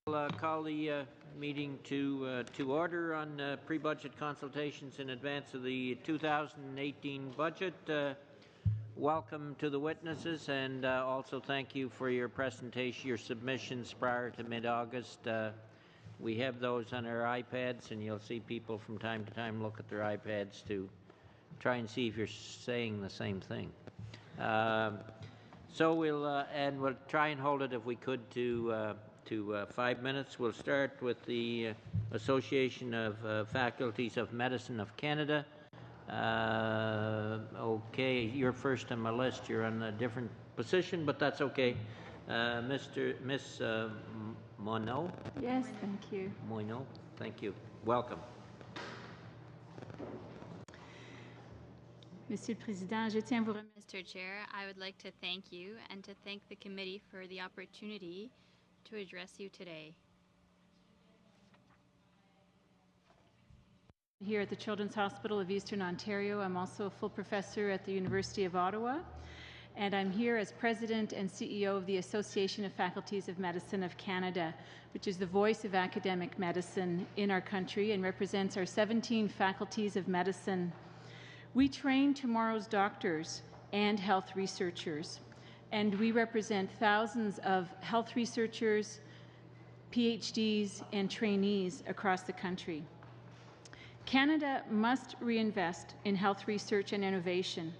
I'll call the meeting to order on pre-budget consultations in advance of the 2018 budget. Welcome to the witnesses, and also thank you for your presentation, your submissions prior to mid-August. We have those on our iPads, and you'll see people from time to time look at their iPads to try and see if you're saying the same thing. So we'll try and hold it, if we could, to 5 minutes. We'll start with the Association of Faculties of Medicine of Canada. Okay, you're first on my list. You're on a different position, but that's okay. Miss Monod? Yes, thank you. Monod, thank you. Welcome. Monsieur le Président, je tiens à vous remercier. Mr. Chair, I would like to thank you and to thank the committee for the opportunity to address you today. Here at the Children's Hospital of Eastern Ontario. I'm also a full professor at the University of Ottawa, and I'm here as President and CEO of the Association of Faculties of Medicine of Canada, which is the voice of academic medicine in our country and represents our 17 faculties of medicine. We train tomorrow's doctors and health researchers, and we represent thousands of health researchers, PhDs, and trainees across the country. Canada must reinvest in health research and innovation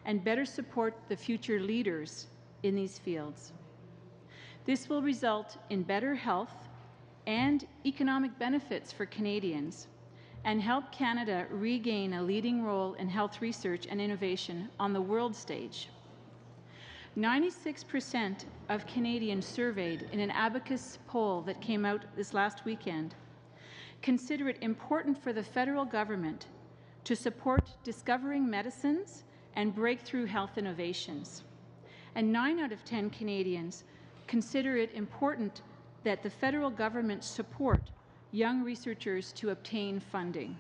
and better support the future leaders in these fields. This will result in better health and economic benefits for Canadians and help Canada regain a leading role in health research and innovation on the world stage. 96% of Canadians surveyed in an Abacus poll that came out this last weekend consider it important for the federal government to support discovering medicines and breakthrough health innovations. And 9 out of 10 Canadians consider it important that the federal government support young researchers to obtain funding.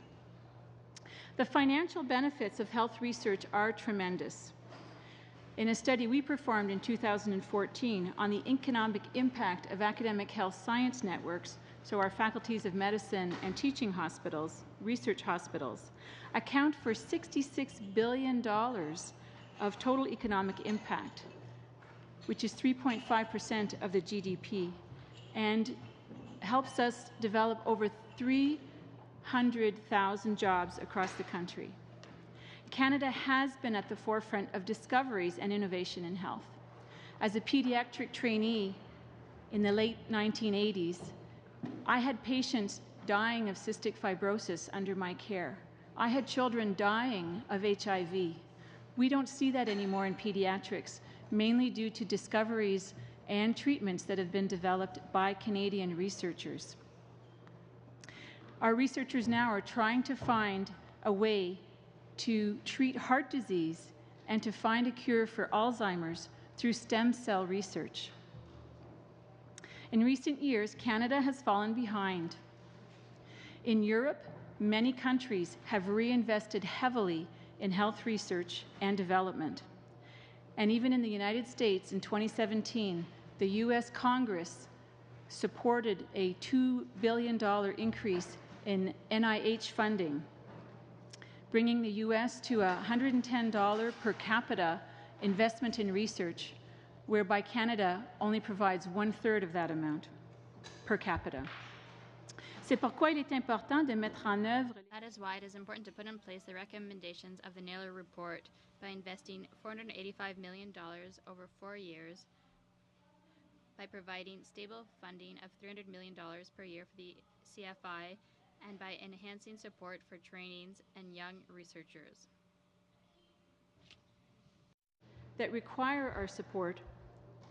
The financial benefits of health research are tremendous. In a study we performed in 2014 on the economic impact of academic health science networks, so our faculties of medicine and teaching hospitals, research hospitals, account for $66 billion of total economic impact, which is 3.5% of the GDP, and helps us develop over 300,000 jobs across the country. Canada has been at the forefront of discoveries and innovation in health. As a pediatric trainee in the late 1980s, I had patients dying of cystic fibrosis under my care. I had children dying of HIV. We don't see that anymore in pediatrics, mainly due to discoveries and treatments that have been developed by Canadian researchers. Our researchers now are trying to find a way to treat heart disease and to find a cure for Alzheimer's through stem cell research. In recent years, Canada has fallen behind. In Europe, many countries have reinvested heavily in health research and development. And even in the United States in 2017, the U.S. Congress supported a $2 billion increase in NIH funding, bringing the U.S. to a $110 per capita investment in research, whereby Canada only provides 1/3 of that amount per capita. C'est pourquoi il est important de mettre en œuvre. That is why it is important to put in place the recommendations of the Naylor Report by investing $485 million over 4 years, by providing stable funding of $300 million per year for the CFI, and by enhancing support for trainings and young researchers. That require our support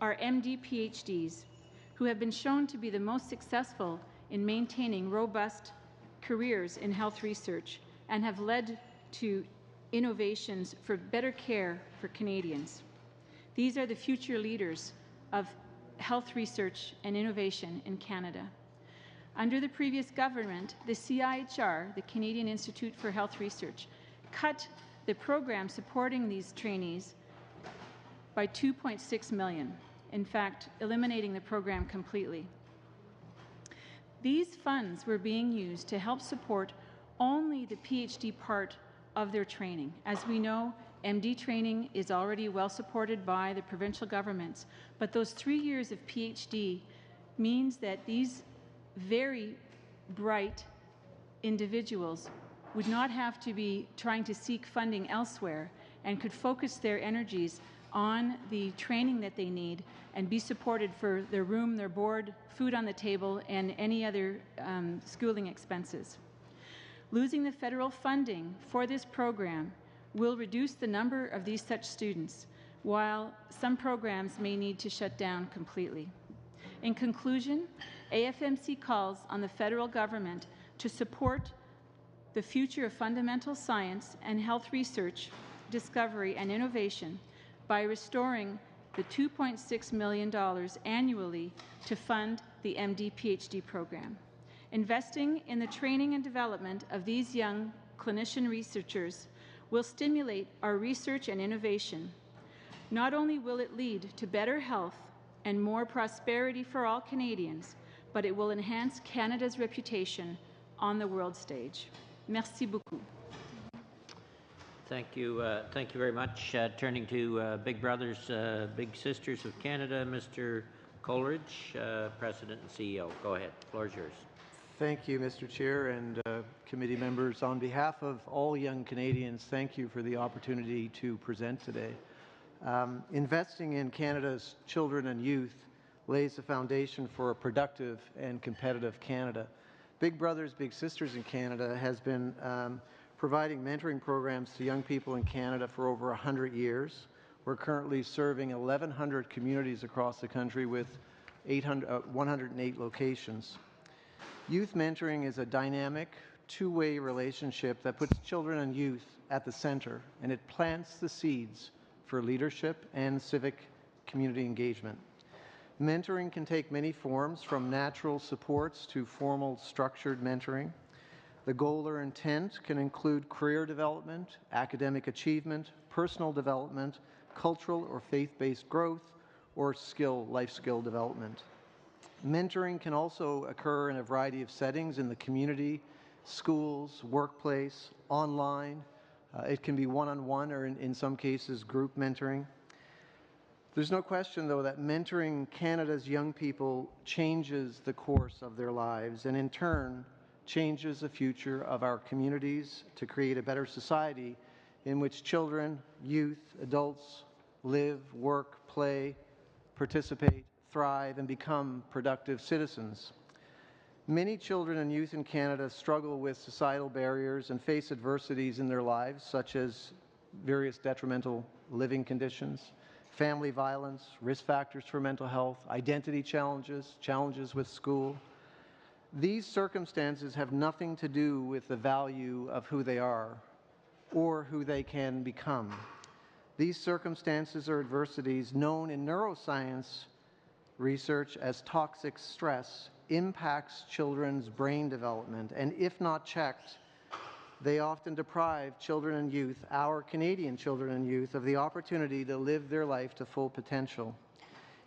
are MD PhDs, who have been shown to be the most successful in maintaining robust careers in health research and have led to innovations for better care for Canadians. These are the future leaders of health research and innovation in Canada. Under the previous government, the CIHR, the Canadian Institute for Health Research, cut the program supporting these trainees by $2.6 million, in fact, eliminating the program completely. These funds were being used to help support only the PhD part of their training. As we know, MD training is already well supported by the provincial governments, but those 3 years of PhD means that these very bright individuals would not have to be trying to seek funding elsewhere and could focus their energies on the training that they need and be supported for their room, their board, food on the table, and any other schooling expenses. Losing the federal funding for this program will reduce the number of these such students, while some programs may need to shut down completely. In conclusion, AFMC calls on the federal government to support the future of fundamental science and health research, discovery, and innovation by restoring the $2.6 million annually to fund the MD-PhD program. Investing in the training and development of these young clinician researchers will stimulate our research and innovation. Not only will it lead to better health and more prosperity for all Canadians, but it will enhance Canada's reputation on the world stage. Merci beaucoup. Thank you very much. Turning to Big Brothers, Big Sisters of Canada, Mr. Coleridge, President and CEO. Go ahead. The floor is yours. Thank you, Mr. Chair and committee members. On behalf of all young Canadians, thank you for the opportunity to present today. Investing in Canada's children and youth lays the foundation for a productive and competitive Canada. Big Brothers, Big Sisters in Canada has been providing mentoring programs to young people in Canada for over 100 years. We're currently serving 1,100 communities across the country with 108 locations. Youth mentoring is a dynamic, two-way relationship that puts children and youth at the center, and it plants the seeds for leadership and civic community engagement. Mentoring can take many forms, from natural supports to formal structured mentoring. The goal or intent can include career development, academic achievement, personal development, cultural or faith-based growth, or life skill development. Mentoring can also occur in a variety of settings in the community, schools, workplace, online. It can be one-on-one or in some cases group mentoring. There's no question, though, that mentoring Canada's young people changes the course of their lives and in turn changes the future of our communities to create a better society in which children, youth, adults live, work, play, participate, thrive, and become productive citizens. Many children and youth in Canada struggle with societal barriers and face adversities in their lives, such as various detrimental living conditions, family violence, risk factors for mental health, identity challenges, challenges with school. These circumstances have nothing to do with the value of who they are or who they can become. These circumstances or adversities, known in neuroscience research as toxic stress, impacts children's brain development, and if not checked, they often deprive children and youth, our Canadian children and youth, of the opportunity to live their life to full potential.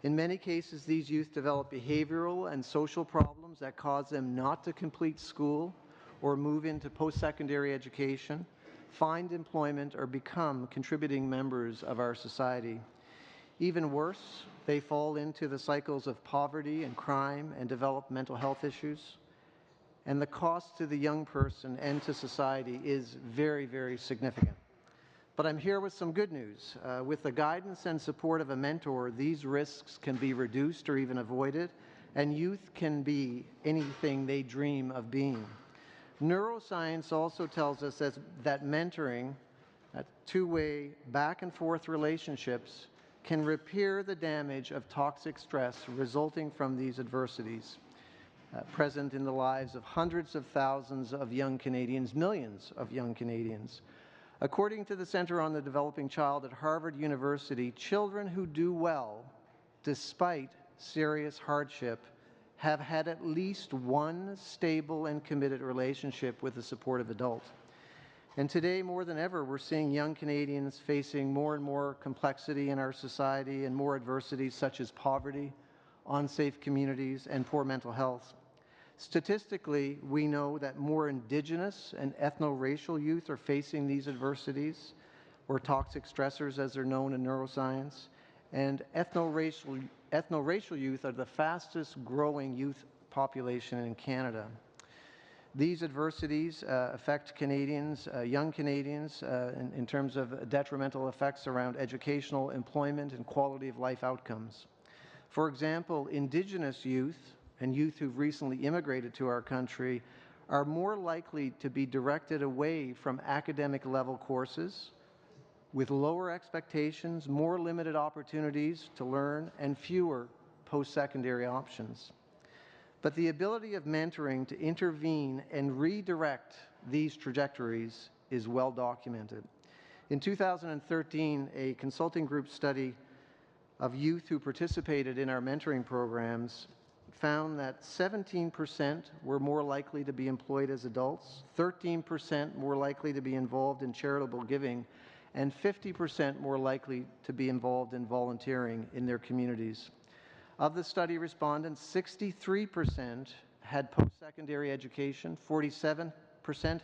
In many cases, these youth develop behavioral and social problems that cause them not to complete school or move into post-secondary education, find employment, or become contributing members of our society. Even worse, they fall into the cycles of poverty and crime and develop mental health issues. And the cost to the young person and to society is very, very significant. But I'm here with some good news. With the guidance and support of a mentor, these risks can be reduced or even avoided, and youth can be anything they dream of being. Neuroscience also tells us that mentoring, two-way back and forth relationships, can repair the damage of toxic stress resulting from these adversities present in the lives of hundreds of thousands of young Canadians, millions of young Canadians. According to the Centre on the Developing Child at Harvard University, children who do well despite serious hardship have had at least one stable and committed relationship with a supportive adult. And today, more than ever, we're seeing young Canadians facing more and more complexity in our society and more adversities such as poverty, unsafe communities, and poor mental health. Statistically, we know that more Indigenous and ethno-racial youth are facing these adversities, or toxic stressors as they're known in neuroscience, and ethno-racial youth are the fastest growing youth population in Canada. These adversities affect Canadians, young Canadians, in terms of detrimental effects around educational, employment, and quality of life outcomes. For example, Indigenous youth and youth who've recently immigrated to our country are more likely to be directed away from academic level courses with lower expectations, more limited opportunities to learn, and fewer post-secondary options. But the ability of mentoring to intervene and redirect these trajectories is well documented. In 2013, a consulting group study of youth who participated in our mentoring programs found that 17% were more likely to be employed as adults, 13% more likely to be involved in charitable giving, and 50% more likely to be involved in volunteering in their communities. Of the study respondents, 63% had post-secondary education, 47%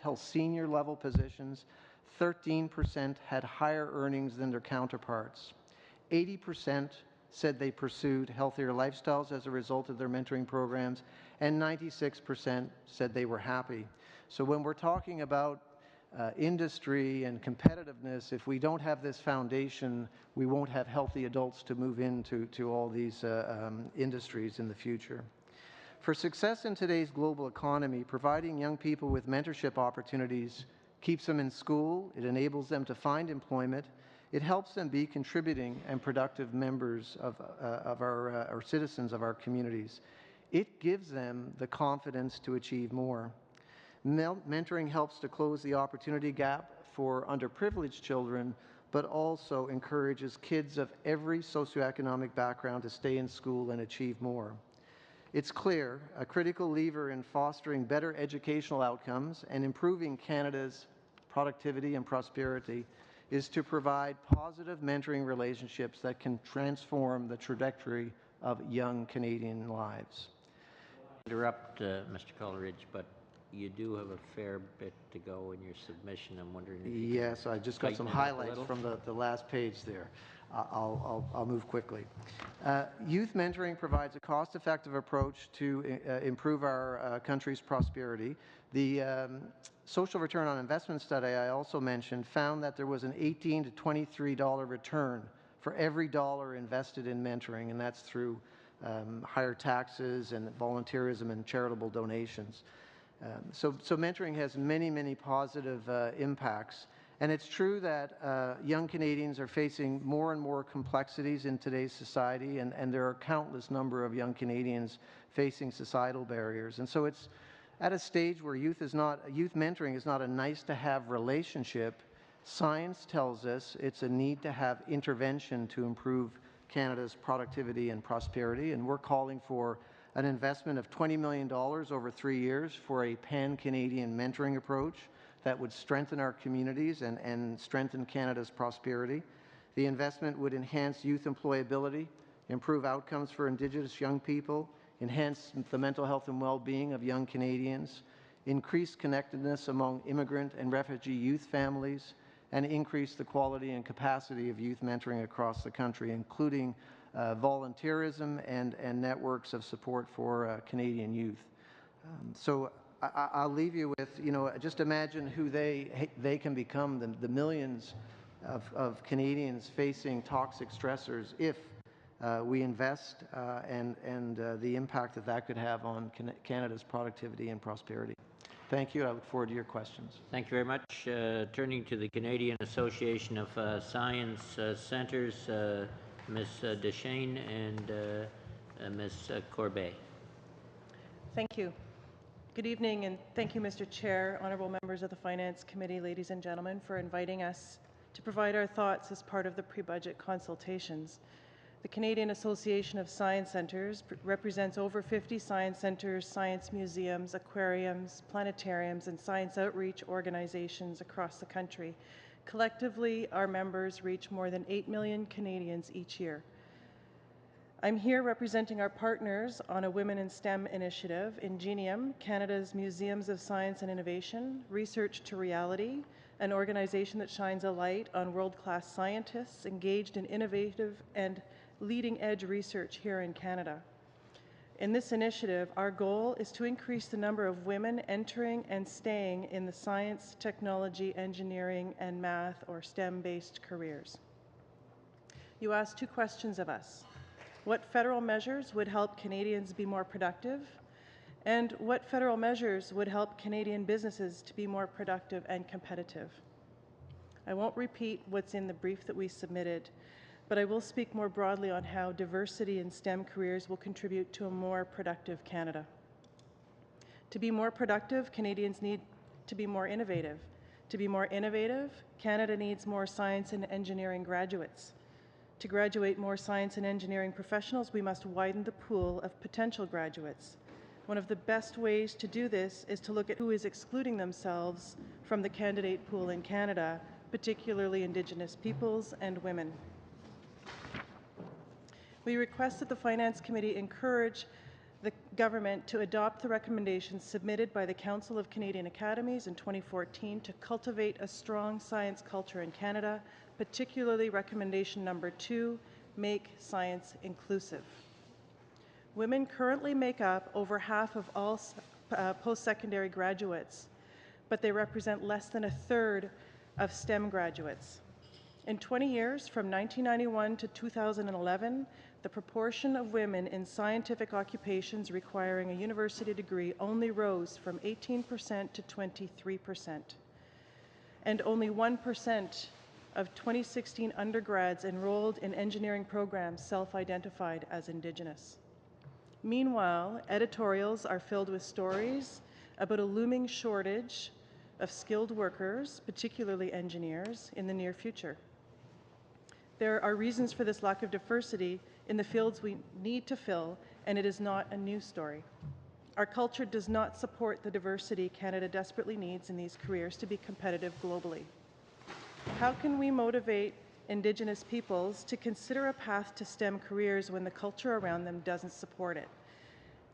held senior level positions, 13% had higher earnings than their counterparts. 80% said they pursued healthier lifestyles as a result of their mentoring programs, and 96% said they were happy. So when we're talking about industry and competitiveness, if we don't have this foundation, we won't have healthy adults to move into all these industries in the future. For success in today's global economy, providing young people with mentorship opportunities keeps them in school, it enables them to find employment, it helps them be contributing and productive members of our citizens of our communities. It gives them the confidence to achieve more. Mentoring helps to close the opportunity gap for underprivileged children, but also encourages kids of every socioeconomic background to stay in school and achieve more. It's clear a critical lever in fostering better educational outcomes and improving Canada's productivity and prosperity is to provide positive mentoring relationships that can transform the trajectory of young Canadian lives. Interrupt, Mr. Coleridge, but you do have a fair bit to go in your submission. I'm wondering if you Yes, I just got some highlights from the last page there. I'll move quickly. Youth mentoring provides a cost-effective approach to improve our country's prosperity. The social return on investment study I also mentioned found that there was an $18 to $23 return for every dollar invested in mentoring, and that's through higher taxes and volunteerism and charitable donations. So mentoring has many, many positive impacts. And it's true that young Canadians are facing more and more complexities in today's society, and there are countless number of young Canadians facing societal barriers. And so it's at a stage where youth mentoring is not a nice-to-have relationship. Science tells us it's a need to have intervention to improve Canada's productivity and prosperity, and we're calling for an investment of $20 million over 3 years for a pan-Canadian mentoring approach that would strengthen our communities and strengthen Canada's prosperity. The investment would enhance youth employability, improve outcomes for Indigenous young people, enhance the mental health and well-being of young Canadians, increase connectedness among immigrant and refugee youth families, and increase the quality and capacity of youth mentoring across the country, including volunteerism and networks of support for Canadian youth. So I'll leave you with, just imagine who they can become, the millions of Canadians facing toxic stressors if we invest and the impact that could have on Canada's productivity and prosperity. Thank you. I look forward to your questions. Thank you very much. Turning to the Canadian Association of Science Centres, Ms. Deschênes and Ms. Corbet. Thank you. Good evening, and thank you, Mr. Chair, honourable members of the Finance Committee, ladies and gentlemen, for inviting us to provide our thoughts as part of the pre-budget consultations. The Canadian Association of Science Centres represents over 50 science centres, science museums, aquariums, planetariums, and science outreach organizations across the country. Collectively, our members reach more than 8 million Canadians each year. I'm here representing our partners on a Women in STEM initiative, Ingenium, Canada's Museums of Science and Innovation, Research to Reality, an organization that shines a light on world-class scientists engaged in innovative and leading-edge research here in Canada. In this initiative, our goal is to increase the number of women entering and staying in the science, technology, engineering, and math or STEM-based careers. You asked 2 questions of us. What federal measures would help Canadians be more productive? And what federal measures would help Canadian businesses to be more productive and competitive? I won't repeat what's in the brief that we submitted, but I will speak more broadly on how diversity in STEM careers will contribute to a more productive Canada. To be more productive, Canadians need to be more innovative. To be more innovative, Canada needs more science and engineering graduates. To graduate more science and engineering professionals, we must widen the pool of potential graduates. One of the best ways to do this is to look at who is excluding themselves from the candidate pool in Canada, particularly Indigenous peoples and women. We request that the Finance Committee encourage the government to adopt the recommendations submitted by the Council of Canadian Academies in 2014 to cultivate a strong science culture in Canada, particularly recommendation number 2, make science inclusive. Women currently make up over half of all post-secondary graduates, but they represent less than 1/3 of STEM graduates. In 20 years, from 1991 to 2011, the proportion of women in scientific occupations requiring a university degree only rose from 18% to 23%. And only 1% of 2016 undergrads enrolled in engineering programs self-identified as Indigenous. Meanwhile, editorials are filled with stories about a looming shortage of skilled workers, particularly engineers, in the near future. There are reasons for this lack of diversity in the fields we need to fill, and it is not a new story. Our culture does not support the diversity Canada desperately needs in these careers to be competitive globally. How can we motivate Indigenous peoples to consider a path to STEM careers when the culture around them doesn't support it?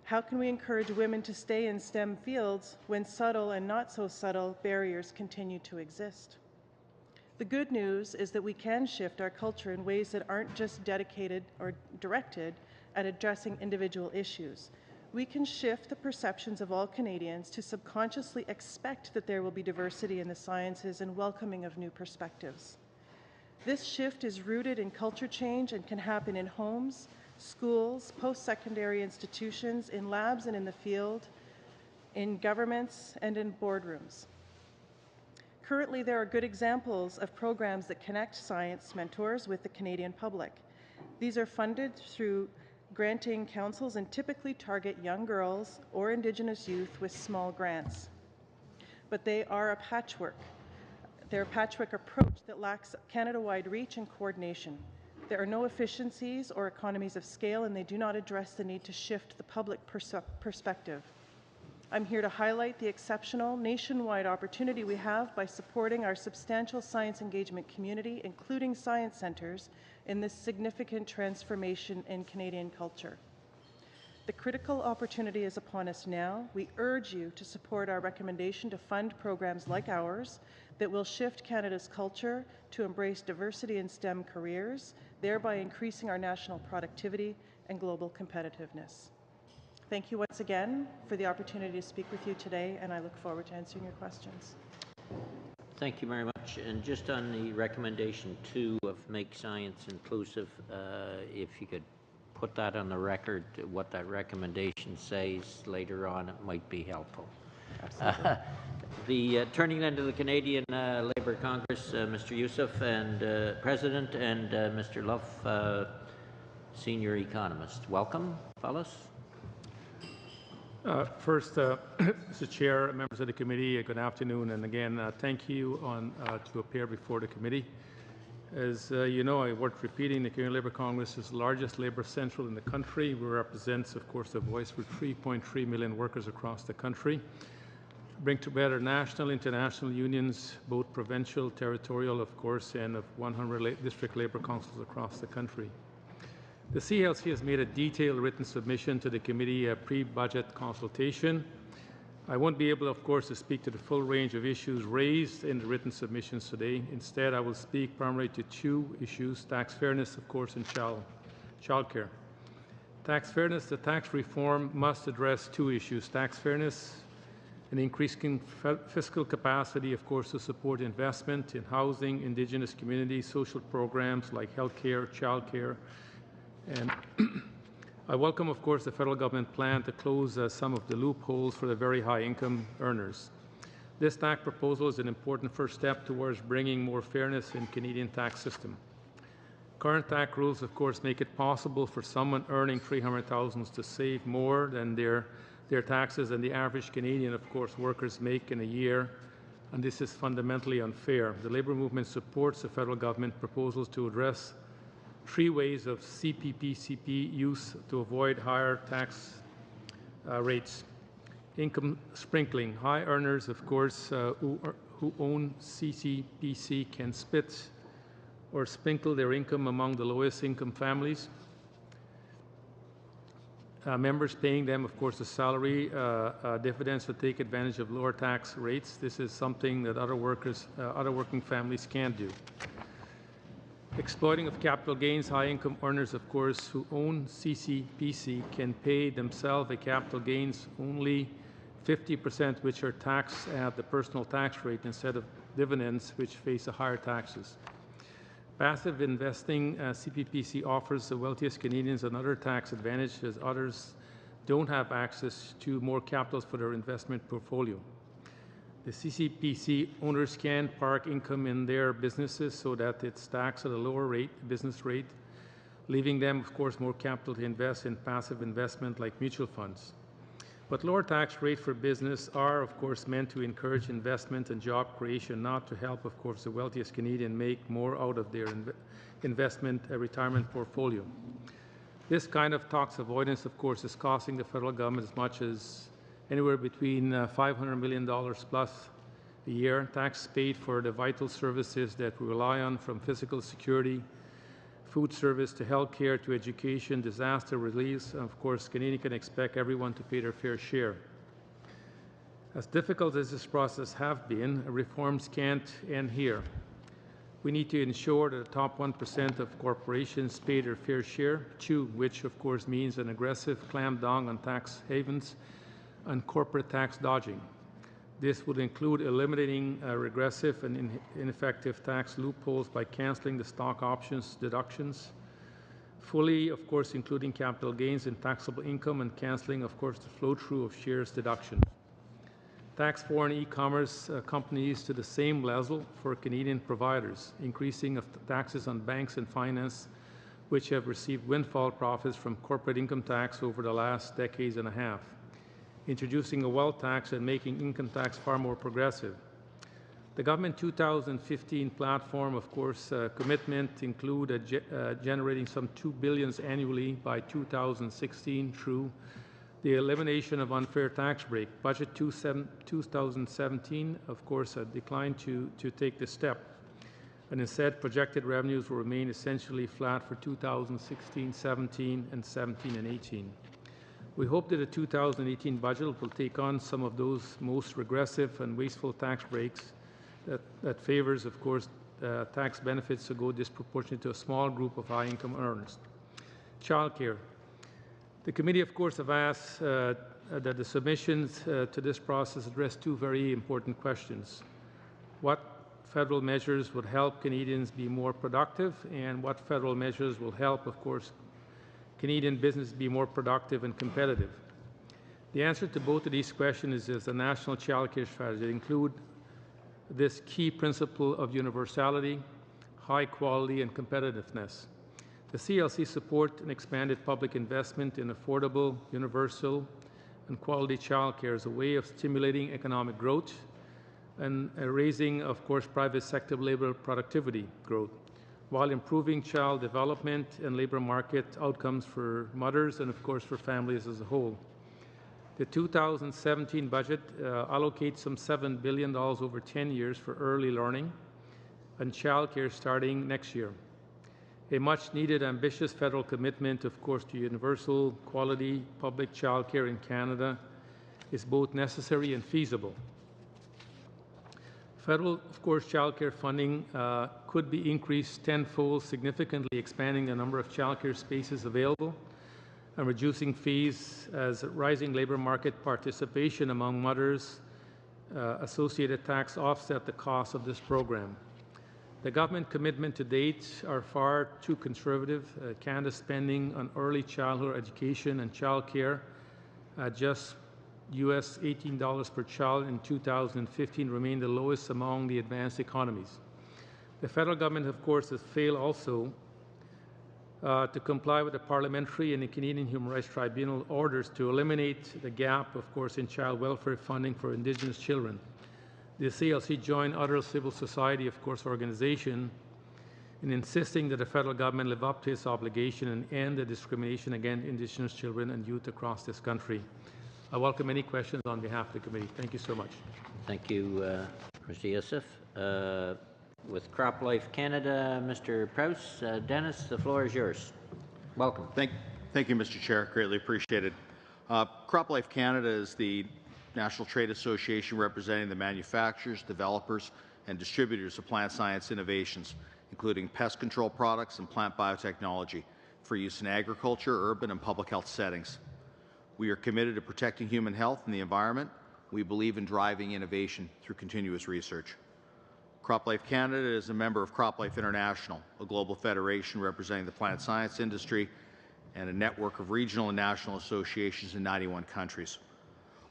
How can we encourage women to stay in STEM fields when subtle and not so subtle barriers continue to exist? The good news is that we can shift our culture in ways that aren't just dedicated or directed at addressing individual issues. We can shift the perceptions of all Canadians to subconsciously expect that there will be diversity in the sciences and welcoming of new perspectives. This shift is rooted in culture change and can happen in homes, schools, post-secondary institutions, in labs and in the field, in governments, and in boardrooms. Currently, there are good examples of programs that connect science mentors with the Canadian public. These are funded through granting councils and typically target young girls or Indigenous youth with small grants. But they are a patchwork. They're a patchwork approach that lacks Canada-wide reach and coordination. There are no efficiencies or economies of scale, and they do not address the need to shift the public perspective. I'm here to highlight the exceptional nationwide opportunity we have by supporting our substantial science engagement community, including science centres, in this significant transformation in Canadian culture. The critical opportunity is upon us now. We urge you to support our recommendation to fund programs like ours that will shift Canada's culture to embrace diversity in STEM careers, thereby increasing our national productivity and global competitiveness. Thank you once again for the opportunity to speak with you today, and I look forward to answering your questions. Thank you very much. And just on the recommendation 2 of Make Science Inclusive, if you could put that on the record, what that recommendation says later on, it might be helpful. Turning then to the Canadian Labour Congress, Mr. Youssef, and President, and Mr. Luff, Senior Economist. Welcome, fellas. First, Mr. Chair, members of the committee, good afternoon, and again, thank you to appear before the committee. As you know, I worth repeating, the Canadian Labour Congress is the largest labour central in the country. We represent, of course, the voice for 3.3 million workers across the country. Bring together national, international unions, both provincial, territorial, of course, and of 100 district labour councils across the country. The CLC has made a detailed written submission to the committee pre-budget consultation. I won't be able, of course, to speak to the full range of issues raised in the written submissions today. Instead, I will speak primarily to two issues: tax fairness, of course, and childcare. Tax fairness, the tax reform must address two issues: tax fairness and increasing fiscal capacity, of course, to support investment in housing, Indigenous communities, social programs like healthcare, childcare, and I welcome, of course, the federal government plan to close some of the loopholes for the very high-income earners. This tax proposal is an important first step towards bringing more fairness in Canadian tax system. Current tax rules, of course, make it possible for someone earning $300,000 to save more than their taxes than the average Canadian, of course, workers make in a year, and this is fundamentally unfair. The Labour Movement supports the federal government proposals to address three ways of CPPCP use to avoid higher tax rates. Income sprinkling. High earners, of course, who own CCPC can split or sprinkle their income among the lowest income families. Members paying them, of course, a salary dividends to take advantage of lower tax rates. This is something that other working families can't do. Exploiting of capital gains. High-income earners, of course, who own CCPC can pay themselves a capital gains only 50%, which are taxed at the personal tax rate instead of dividends, which face a higher taxes. Passive investing. CPPC offers the wealthiest Canadians another tax advantage, as others don't have access to more capital for their investment portfolio. The CCPC owners can park income in their businesses so that it's taxed at a lower rate, business rate, leaving them, of course, more capital to invest in passive investment like mutual funds. But lower tax rates for business are, of course, meant to encourage investment and job creation, not to help, of course, the wealthiest Canadian make more out of their investment retirement portfolio. This kind of tax avoidance, of course, is costing the federal government as much as anywhere between $500 million plus a year. Tax paid for the vital services that we rely on, from physical security, food service, to health care, to education, disaster relief. Of course, Canadians can expect everyone to pay their fair share. As difficult as this process has been, reforms can't end here. We need to ensure that the top 1% of corporations pay their fair share, too, which of course means an aggressive clampdown on tax havens and corporate tax dodging. This would include eliminating regressive and ineffective tax loopholes by canceling the stock options deductions, fully, of course, including capital gains in taxable income, and canceling, of course, the flow-through of shares deductions. Tax foreign e-commerce companies to the same level for Canadian providers, increasing of taxes on banks and finance, which have received windfall profits from corporate income tax over the last decades and a half. Introducing a wealth tax and making income tax far more progressive. The government 2015 platform, of course, commitment include generating some $2 billion annually by 2016 through the elimination of unfair tax break. Budget 2017, of course, declined to take this step, and instead projected revenues will remain essentially flat for 2016, 17, and 17 and 18. We hope that the 2018 budget will take on some of those most regressive and wasteful tax breaks that favors, of course, tax benefits to go disproportionately to a small group of high-income earners. Childcare. The committee, of course, have asked that the submissions to this process address two very important questions. What federal measures would help Canadians be more productive, and what federal measures will help, of course, Canadian business be more productive and competitive? The answer to both of these questions is the National Child Care Strategy. It includes this key principle of universality, high quality, and competitiveness. The CLC support an expanded public investment in affordable, universal, and quality child care as a way of stimulating economic growth and raising, of course, private sector labor productivity growth, while improving child development and labor market outcomes for mothers and, of course, for families as a whole. The 2017 budget allocates some $7 billion over 10 years for early learning and child care starting next year. A much-needed, ambitious federal commitment, of course, to universal quality public childcare in Canada is both necessary and feasible. Federal, of course, childcare funding could be increased tenfold, significantly expanding the number of childcare spaces available and reducing fees as rising labor market participation among mothers, associated tax offset the cost of this program. The government commitment to date are far too conservative. Canada's spending on early childhood education and childcare at just US $18 per child in 2015 remain the lowest among the advanced economies. The federal government, of course, has failed also to comply with the parliamentary and the Canadian Human Rights Tribunal orders to eliminate the gap, of course, in child welfare funding for Indigenous children. The CLC joined other civil society, of course, organizations in insisting that the federal government live up to its obligation and end the discrimination against Indigenous children and youth across this country. I welcome any questions on behalf of the committee. Thank you so much. Thank you, Mr. Youssef. With CropLife Canada, Mr. Prowse. Dennis, the floor is yours. Welcome. Thank you, Mr. Chair. Greatly appreciated. CropLife Canada is the national trade association representing the manufacturers, developers, and distributors of plant science innovations, including pest control products and plant biotechnology for use in agriculture, urban, and public health settings. We are committed to protecting human health and the environment. We believe in driving innovation through continuous research. CropLife Canada is a member of CropLife International, a global federation representing the plant science industry and a network of regional and national associations in 91 countries.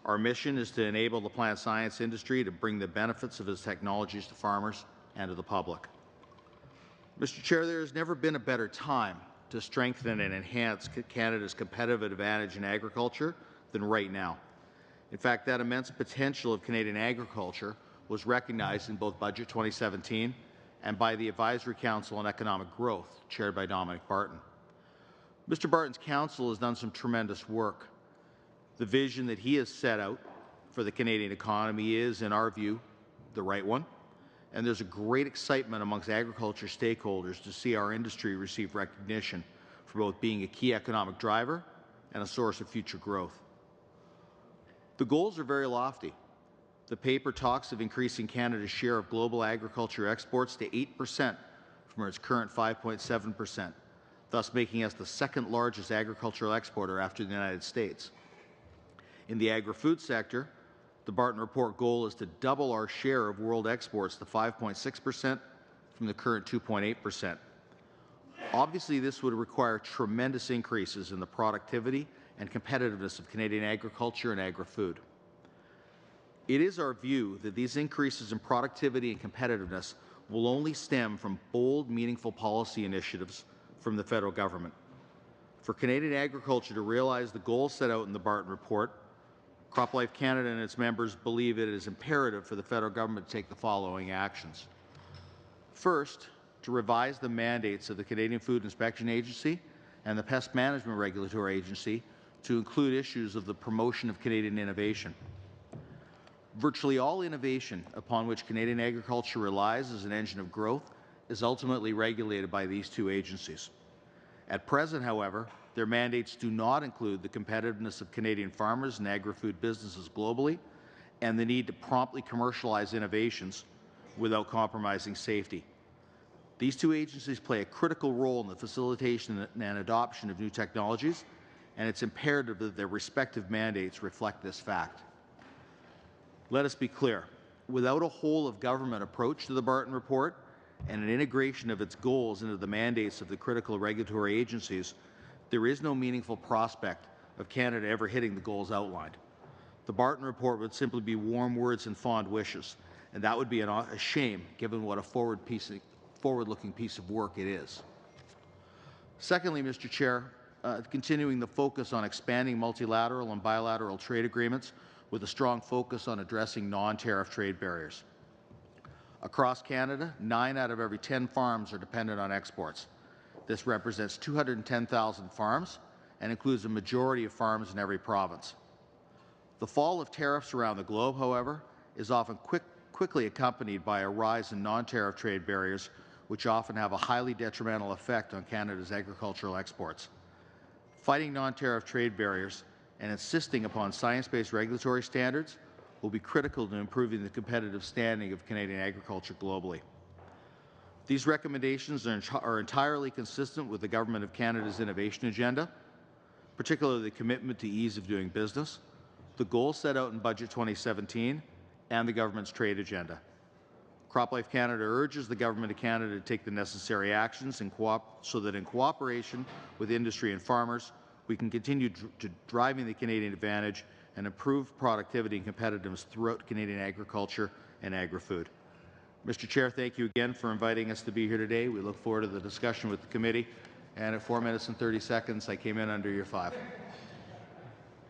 Our mission is to enable the plant science industry to bring the benefits of its technologies to farmers and to the public. Mr. Chair, there has never been a better time to strengthen and enhance Canada's competitive advantage in agriculture than right now. In fact, that immense potential of Canadian agriculture was recognized in both Budget 2017 and by the Advisory Council on Economic Growth, chaired by Dominic Barton. Mr. Barton's council has done some tremendous work. The vision that he has set out for the Canadian economy is, in our view, the right one, and there's a great excitement amongst agriculture stakeholders to see our industry receive recognition for both being a key economic driver and a source of future growth. The goals are very lofty. The paper talks of increasing Canada's share of global agriculture exports to 8% from its current 5.7%, thus making us the second largest agricultural exporter after the United States. In the agri-food sector, the Barton Report goal is to double our share of world exports to 5.6% from the current 2.8%. Obviously, this would require tremendous increases in the productivity and competitiveness of Canadian agriculture and agri-food. It is our view that these increases in productivity and competitiveness will only stem from bold, meaningful policy initiatives from the federal government. For Canadian agriculture to realize the goals set out in the Barton Report, CropLife Canada and its members believe it is imperative for the federal government to take the following actions. First, to revise the mandates of the Canadian Food Inspection Agency and the Pest Management Regulatory Agency to include issues of the promotion of Canadian innovation. Virtually all innovation upon which Canadian agriculture relies as an engine of growth is ultimately regulated by these two agencies. At present, however, their mandates do not include the competitiveness of Canadian farmers and agri-food businesses globally and the need to promptly commercialize innovations without compromising safety. These two agencies play a critical role in the facilitation and adoption of new technologies, and it's imperative that their respective mandates reflect this fact. Let us be clear. Without a whole-of-government approach to the Barton Report and an integration of its goals into the mandates of the critical regulatory agencies, there is no meaningful prospect of Canada ever hitting the goals outlined. The Barton Report would simply be warm words and fond wishes, and that would be a shame given what a forward-looking piece of work it is. Secondly, Mr. Chair, continuing the focus on expanding multilateral and bilateral trade agreements with a strong focus on addressing non-tariff trade barriers. Across Canada, 9 out of every 10 farms are dependent on exports. This represents 210,000 farms and includes a majority of farms in every province. The fall of tariffs around the globe, however, is often quickly accompanied by a rise in non-tariff trade barriers, which often have a highly detrimental effect on Canada's agricultural exports. Fighting non-tariff trade barriers and insisting upon science-based regulatory standards will be critical to improving the competitive standing of Canadian agriculture globally. These recommendations are entirely consistent with the Government of Canada's innovation agenda, particularly the commitment to ease of doing business, the goals set out in Budget 2017, and the government's trade agenda. CropLife Canada urges the Government of Canada to take the necessary actions so that in cooperation with industry and farmers, we can continue driving the Canadian advantage and improve productivity and competitiveness throughout Canadian agriculture and agri-food. Mr. Chair, thank you again for inviting us to be here today. We look forward to the discussion with the committee. And at 4 minutes and 30 seconds, I came in under your 5.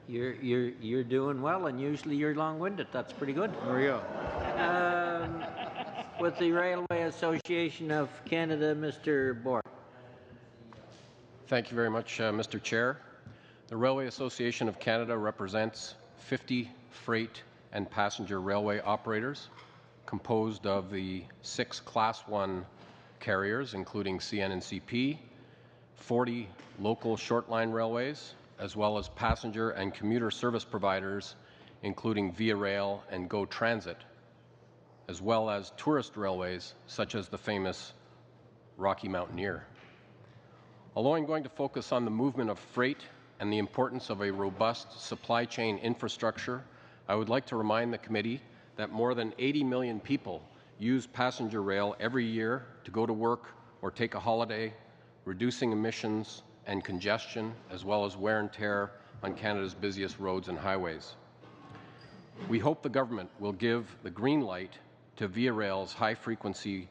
You're doing well, and usually you're long-winded. That's pretty good. There we go. With the Railway Association of Canada, Mr. Bohr. Thank you very much, Mr. Chair. The Railway Association of Canada represents 50 freight and passenger railway operators, composed of the 6 Class 1 carriers, including CN and CP, 40 local short-line railways, as well as passenger and commuter service providers, including Via Rail and Go Transit, as well as tourist railways, such as the famous Rocky Mountaineer. Although I'm going to focus on the movement of freight and the importance of a robust supply chain infrastructure, I would like to remind the committee that more than 80 million people use passenger rail every year to go to work or take a holiday, reducing emissions and congestion, as well as wear and tear on Canada's busiest roads and highways. We hope the government will give the green light to Via Rail's high-frequency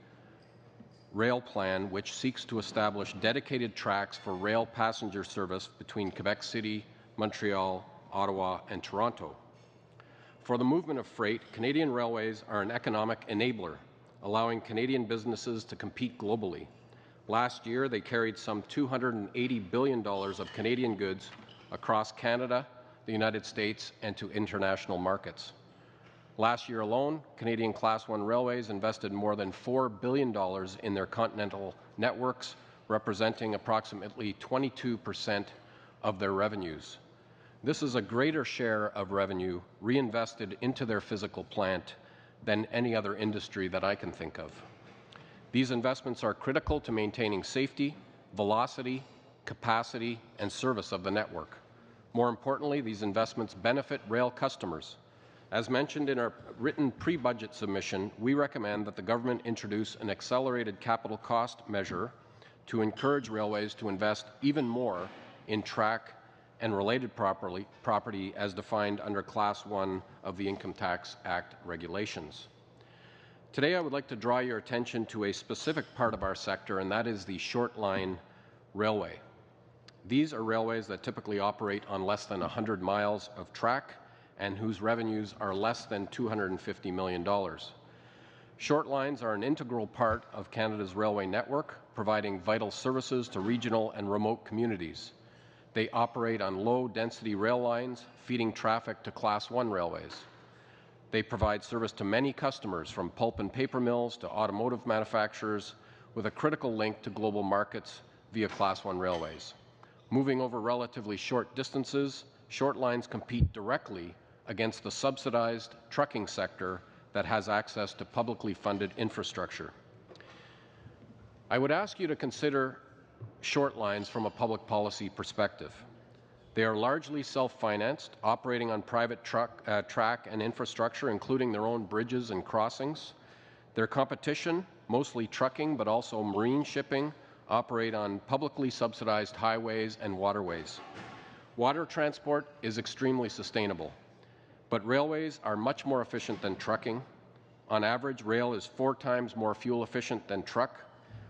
rail plan, which seeks to establish dedicated tracks for rail passenger service between Quebec City, Montreal, Ottawa, and Toronto. For the movement of freight, Canadian railways are an economic enabler, allowing Canadian businesses to compete globally. Last year, they carried some $280 billion of Canadian goods across Canada, the United States, and to international markets. Last year alone, Canadian Class 1 railways invested more than $4 billion in their continental networks, representing approximately 22% of their revenues. This is a greater share of revenue reinvested into their physical plant than any other industry that I can think of. These investments are critical to maintaining safety, velocity, capacity, and service of the network. More importantly, these investments benefit rail customers. As mentioned in our written pre-budget submission, we recommend that the government introduce an accelerated capital cost measure to encourage railways to invest even more in track and related property as defined under Class 1 of the Income Tax Act regulations. Today, I would like to draw your attention to a specific part of our sector, and that is the short line railway. These are railways that typically operate on less than 100 miles of track and whose revenues are less than $250 million. Short lines are an integral part of Canada's railway network, providing vital services to regional and remote communities. They operate on low-density rail lines, feeding traffic to Class 1 railways. They provide service to many customers, from pulp and paper mills to automotive manufacturers, with a critical link to global markets via Class 1 railways. Moving over relatively short distances, short lines compete directly against the subsidized trucking sector that has access to publicly funded infrastructure. I would ask you to consider short lines from a public policy perspective. They are largely self-financed, operating on private track and infrastructure, including their own bridges and crossings. Their competition, mostly trucking but also marine shipping, operate on publicly subsidized highways and waterways. Water transport is extremely sustainable, but railways are much more efficient than trucking. On average, rail is 4 times more fuel efficient than truck,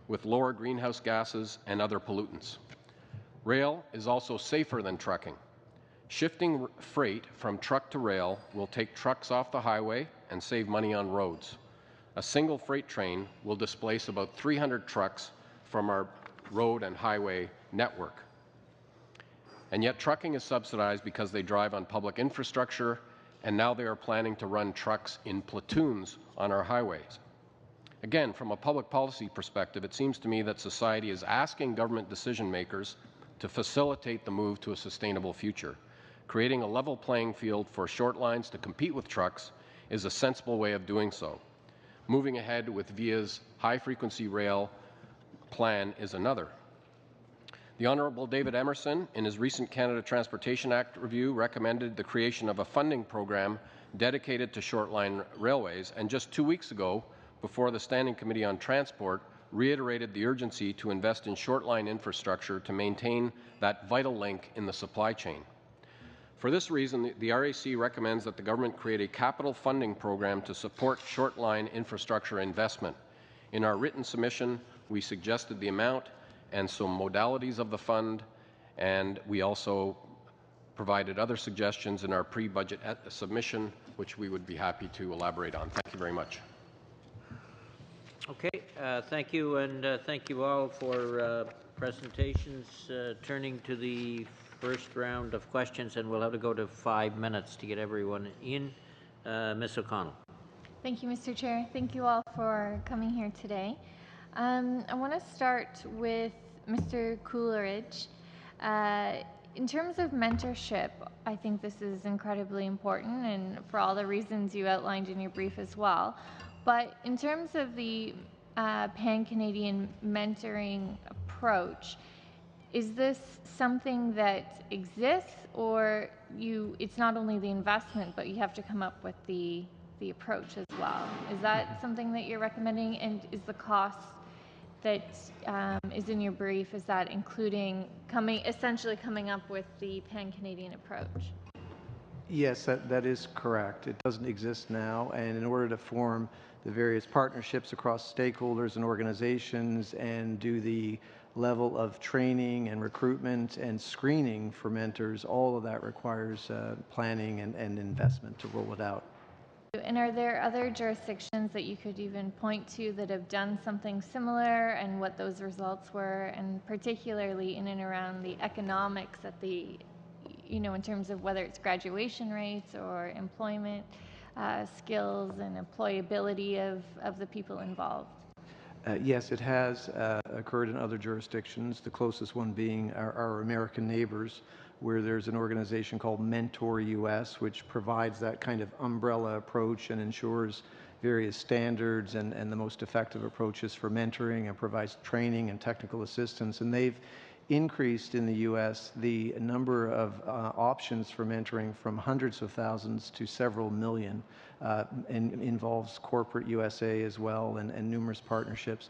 with lower greenhouse gases and other pollutants. Rail is also safer than trucking. Shifting freight from truck to rail will take trucks off the highway and save money on roads. A single freight train will displace about 300 trucks from our road and highway network. And yet trucking is subsidized because they drive on public infrastructure, and now they are planning to run trucks in platoons on our highways. Again, from a public policy perspective, it seems to me that society is asking government decision makers to facilitate the move to a sustainable future. Creating a level playing field for short lines to compete with trucks is a sensible way of doing so. Moving ahead with VIA's high-frequency rail plan is another. The Honourable David Emerson, in his recent Canada Transportation Act review, recommended the creation of a funding program dedicated to short-line railways, and just 2 weeks ago, before the Standing Committee on Transport, reiterated the urgency to invest in short-line infrastructure to maintain that vital link in the supply chain. For this reason, the RAC recommends that the government create a capital funding program to support short-line infrastructure investment. In our written submission, we suggested the amount and some modalities of the fund, and we also provided other suggestions in our pre-budget submission, which we would be happy to elaborate on. Thank you very much. Okay, thank you, and thank you all for presentations. Turning to the first round of questions, and we'll have to go to 5 minutes to get everyone in. Ms. O'Connell. Thank you, Mr. Chair. Thank you all for coming here today. I want to start with Mr. Coleridge. In terms of mentorship, I think this is incredibly important, and for all the reasons you outlined in your brief as well. But in terms of the pan-Canadian mentoring approach, is this something that exists, or it's not only the investment, but you have to come up with the approach as well? Is that something that you're recommending? And is the cost that is in your brief, is that including essentially coming up with the pan-Canadian approach? Yes, that is correct. It doesn't exist now, and in order to form the various partnerships across stakeholders and organizations and do the level of training and recruitment and screening for mentors, all of that requires planning and investment to roll it out. And are there other jurisdictions that you could even point to that have done something similar, and what those results were, and particularly in and around the economics at the, in terms of whether it's graduation rates or employment skills and employability of the people involved? Yes, it has occurred in other jurisdictions, the closest one being our American neighbors, where there's an organization called Mentor US, which provides that kind of umbrella approach and ensures various standards and the most effective approaches for mentoring, and provides training and technical assistance. And they've increased in the U.S. the number of options for mentoring from hundreds of thousands to several million, and involves corporate USA as well, and numerous partnerships.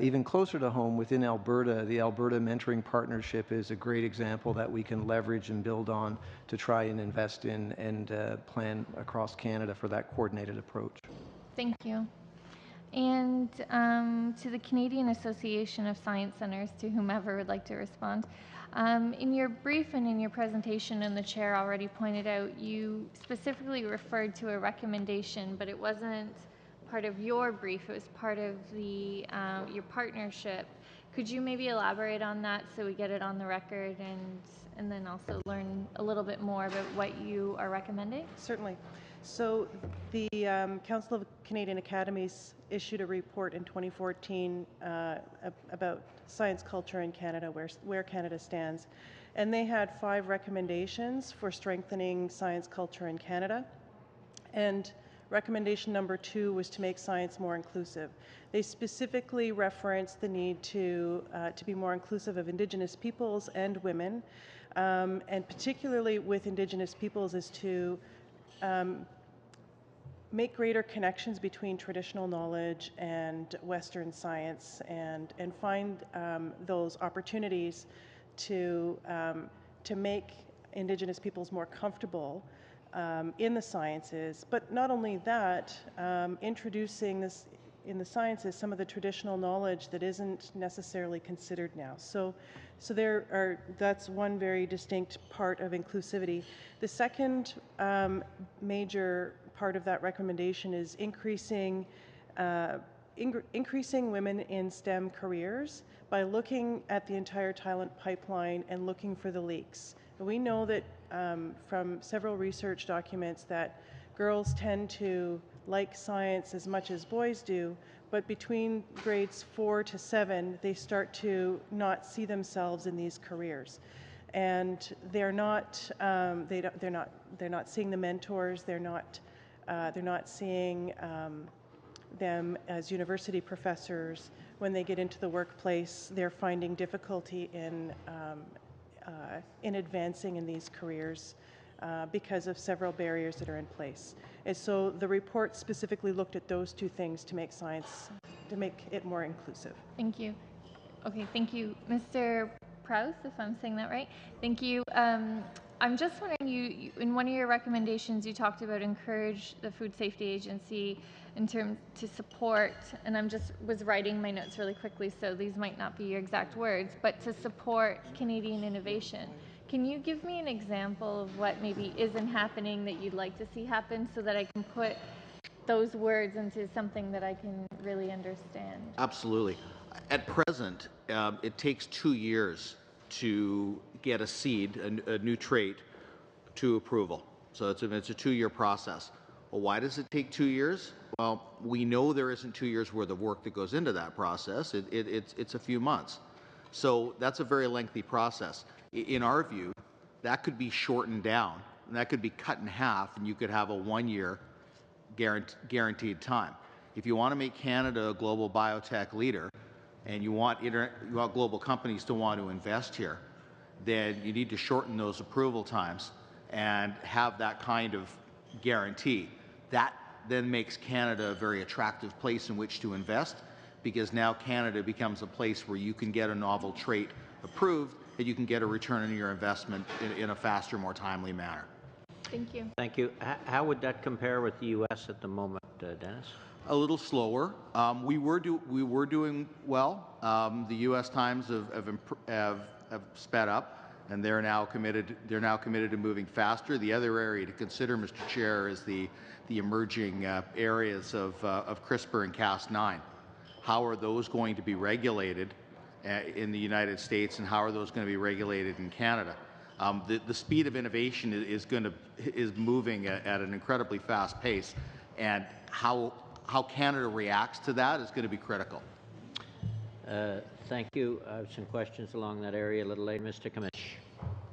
Even closer to home, within Alberta, the Alberta Mentoring Partnership is a great example that we can leverage and build on to try and invest in and plan across Canada for that coordinated approach. Thank you. And to the Canadian Association of Science Centres, to whomever would like to respond. In your brief and in your presentation, and the chair already pointed out, you specifically referred to a recommendation, but it wasn't part of your brief, it was part of the your partnership. Could you maybe elaborate on that so we get it on the record, and then also learn a little bit more about what you are recommending? Certainly. So the Council of Canadian Academies issued a report in 2014 about science culture in Canada, where Canada stands. And they had 5 recommendations for strengthening science culture in Canada. And recommendation number 2 was to make science more inclusive. They specifically referenced the need to be more inclusive of Indigenous peoples and women, and particularly with Indigenous peoples is to make greater connections between traditional knowledge and Western science, and find those opportunities to make Indigenous peoples more comfortable in the sciences. But not only that, introducing this in the sciences, some of the traditional knowledge that isn't necessarily considered now. So that's one very distinct part of inclusivity. The second major part of that recommendation is increasing women in STEM careers by looking at the entire talent pipeline and looking for the leaks. And we know that from several research documents that girls tend to like science as much as boys do, but between grades 4 to 7, they start to not see themselves in these careers, and they're not seeing the mentors. They're not seeing them as university professors. When they get into the workplace, they're finding difficulty in advancing in these careers because of several barriers that are in place. And so the report specifically looked at those two things to make science, to make it more inclusive. Thank you. Okay, thank you. Mr. Prowse, if I'm saying that right. Thank you. I'm just wondering, you in one of your recommendations, you talked about encourage the Food Safety Agency in terms to support, and I'm just was writing my notes really quickly, so these might not be your exact words, but to support Canadian innovation. Can you give me an example of what maybe isn't happening that you'd like to see happen so that I can put those words into something that I can really understand? Absolutely. At present, it takes 2 years to get a seed, a new trait, to approval. So it's a 2-year process. Well, why does it take 2 years? Well, we know there isn't 2 years worth of work that goes into that process. It's a few months. So that's a very lengthy process. In our view, that could be shortened down, and that could be cut in half, and you could have a 1-year guaranteed time. If you want to make Canada a global biotech leader, and you want global companies to want to invest here, then you need to shorten those approval times and have that kind of guarantee. That then makes Canada a very attractive place in which to invest, because now Canada becomes a place where you can get a novel trait approved and you can get a return on your investment in a faster, more timely manner. Thank you. Thank you. How would that compare with the U.S. at the moment, Dennis? A little slower. We were doing well. The U.S. Times have sped up, and they're now committed to moving faster. The other area to consider, Mr. Chair, is the emerging areas of CRISPR and Cas9. How are those going to be regulated in the United States, and how are those going to be regulated in Canada? The speed of innovation is moving at an incredibly fast pace, and how Canada reacts to that is going to be critical. Thank you. I have some questions along that area a little later. Mr. Kamish.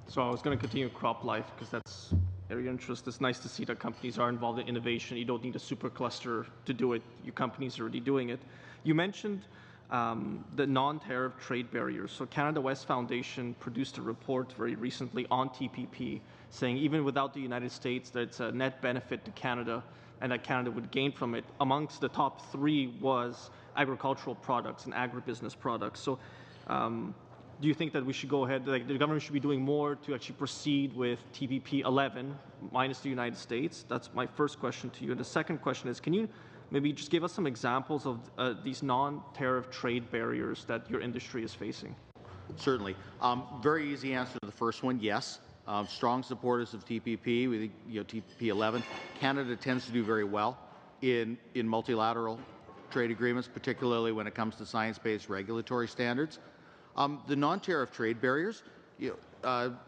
So I was going to continue crop life because that's area of interest. It's nice to see that companies are involved in innovation. You don't need a super cluster to do it. Your companies are already doing it. You mentioned the non-tariff trade barriers. So Canada West Foundation produced a report very recently on TPP, saying even without the United States, that it's a net benefit to Canada and that Canada would gain from it. Amongst the top 3 was agricultural products and agribusiness products. So do you think that we should go ahead, like the government should be doing more to actually proceed with TPP 11 minus the United States? That's my first question to you. And the second question is, can you maybe just give us some examples of these non-tariff trade barriers that your industry is facing? Certainly. Very easy answer to the first one, yes. Strong supporters of TPP. We think TPP 11. Canada tends to do very well in multilateral trade agreements, particularly when it comes to science-based regulatory standards. The non-tariff trade barriers,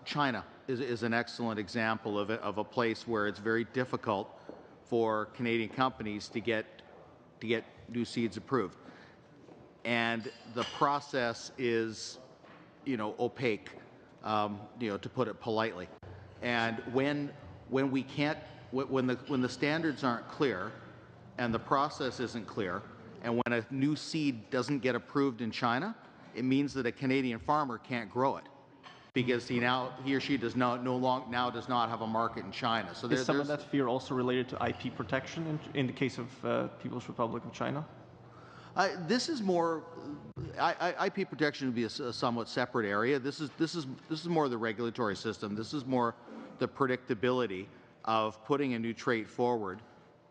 China is an excellent example of a place where it's very difficult for Canadian companies to get new seeds approved, and the process is, opaque, to put it politely. And when the standards aren't clear, and the process isn't clear, and when a new seed doesn't get approved in China, it means that a Canadian farmer can't grow it, because he or she does not have a market in China. So is some of that fear also related to IP protection in the case of People's Republic of China? This is more IP protection would be a somewhat separate area. This is more the regulatory system. This is more the predictability of putting a new trait forward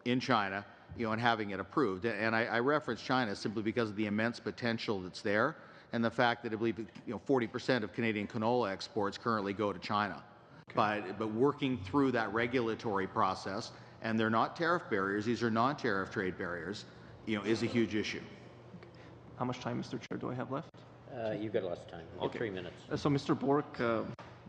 in China, and having it approved. And I reference China simply because of the immense potential that's there, and the fact that I believe 40% of Canadian canola exports currently go to China. Okay. But working through that regulatory process, and they're not tariff barriers, these are non-tariff trade barriers, is a huge issue. Okay. How much time, Mr. Chair, do I have left? You've got lots of time. You've got 3 minutes. So, Mr. Bork,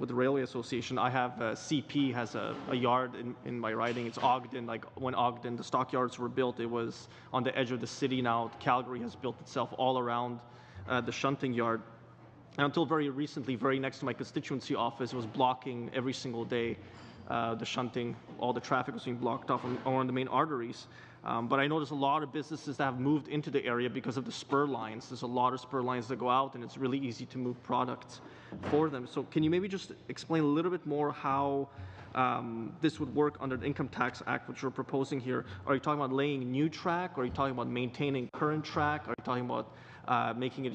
with the Railway Association. I have CP has a yard in my riding. It's Ogden. Like when Ogden, the stockyards were built, it was on the edge of the city. Now Calgary has built itself all around the shunting yard. And until very recently, very next to my constituency office, it was blocking every single day. The shunting, all the traffic was being blocked off on the main arteries. But I know there's a lot of businesses that have moved into the area because of the spur lines. There's a lot of spur lines that go out, and it's really easy to move products for them. So can you maybe just explain a little bit more how this would work under the Income Tax Act, which you're proposing here? Are you talking about laying new track? Are you talking about maintaining current track? Are you talking about making it,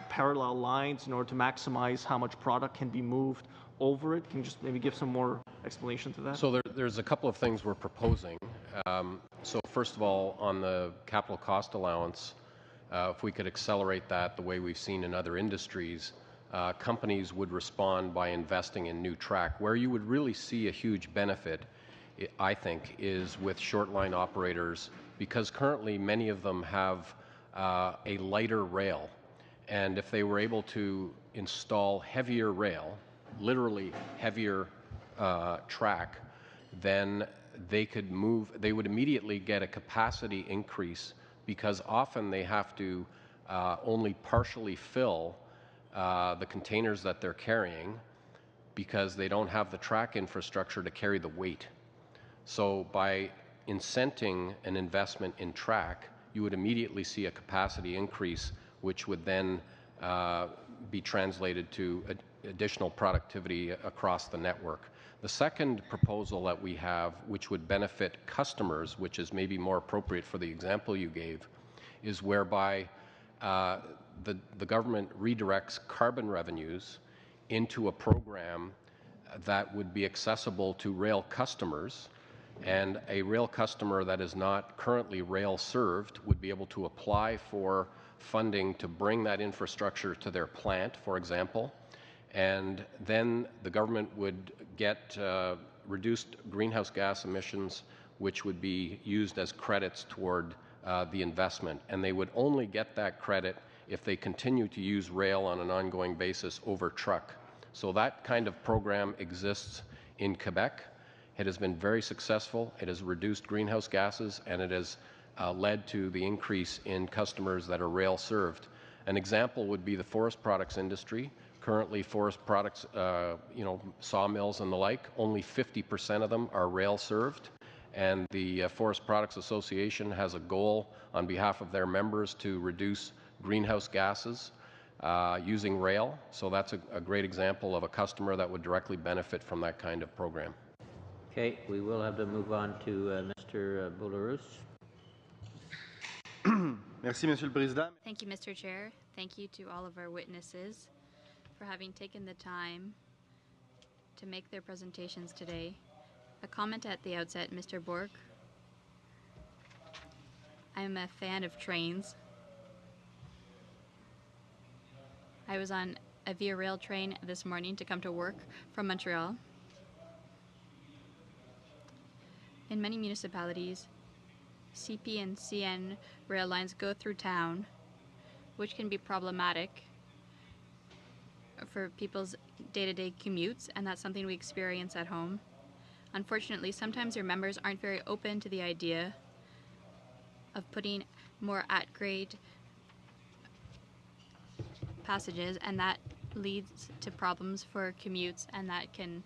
parallel lines in order to maximize how much product can be moved over it? Can you just maybe give some more explanation to that? So there's a couple of things we're proposing. So first of all, on the capital cost allowance, if we could accelerate that the way we've seen in other industries, companies would respond by investing in new track. Where you would really see a huge benefit, I think, is with short line operators, because currently many of them have a lighter rail. And if they were able to install heavier rail, literally heavier track, then they would immediately get a capacity increase, because often they have to only partially fill the containers that they're carrying because they don't have the track infrastructure to carry the weight. So by incenting an investment in track, you would immediately see a capacity increase, which would then be translated to additional productivity across the network. The second proposal that we have, which would benefit customers, which is maybe more appropriate for the example you gave, is whereby the government redirects carbon revenues into a program that would be accessible to rail customers, and a rail customer that is not currently rail served would be able to apply for funding to bring that infrastructure to their plant, for example, and then the government would get reduced greenhouse gas emissions, which would be used as credits toward the investment. And they would only get that credit if they continue to use rail on an ongoing basis over truck. So that kind of program exists in Quebec. It has been very successful. It has reduced greenhouse gases, and it has led to the increase in customers that are rail served. An example would be the forest products industry. Currently, forest products, sawmills and the like, only 50% of them are rail served. And the Forest Products Association has a goal on behalf of their members to reduce greenhouse gases using rail. So that's a great example of a customer that would directly benefit from that kind of program. Okay, we will have to move on to Mr. Boularus. Merci, Monsieur le Président. Thank you, Mr. Chair. Thank you to all of our witnesses for having taken the time to make their presentations today. A comment at the outset, Mr. Bork. I'm a fan of trains. I was on a Via Rail train this morning to come to work from Montreal. In many municipalities, CP and CN rail lines go through town, which can be problematic for people's day-to-day commutes, and that's something we experience at home. Unfortunately, sometimes your members aren't very open to the idea of putting more at-grade passages, and that leads to problems for commutes, and that can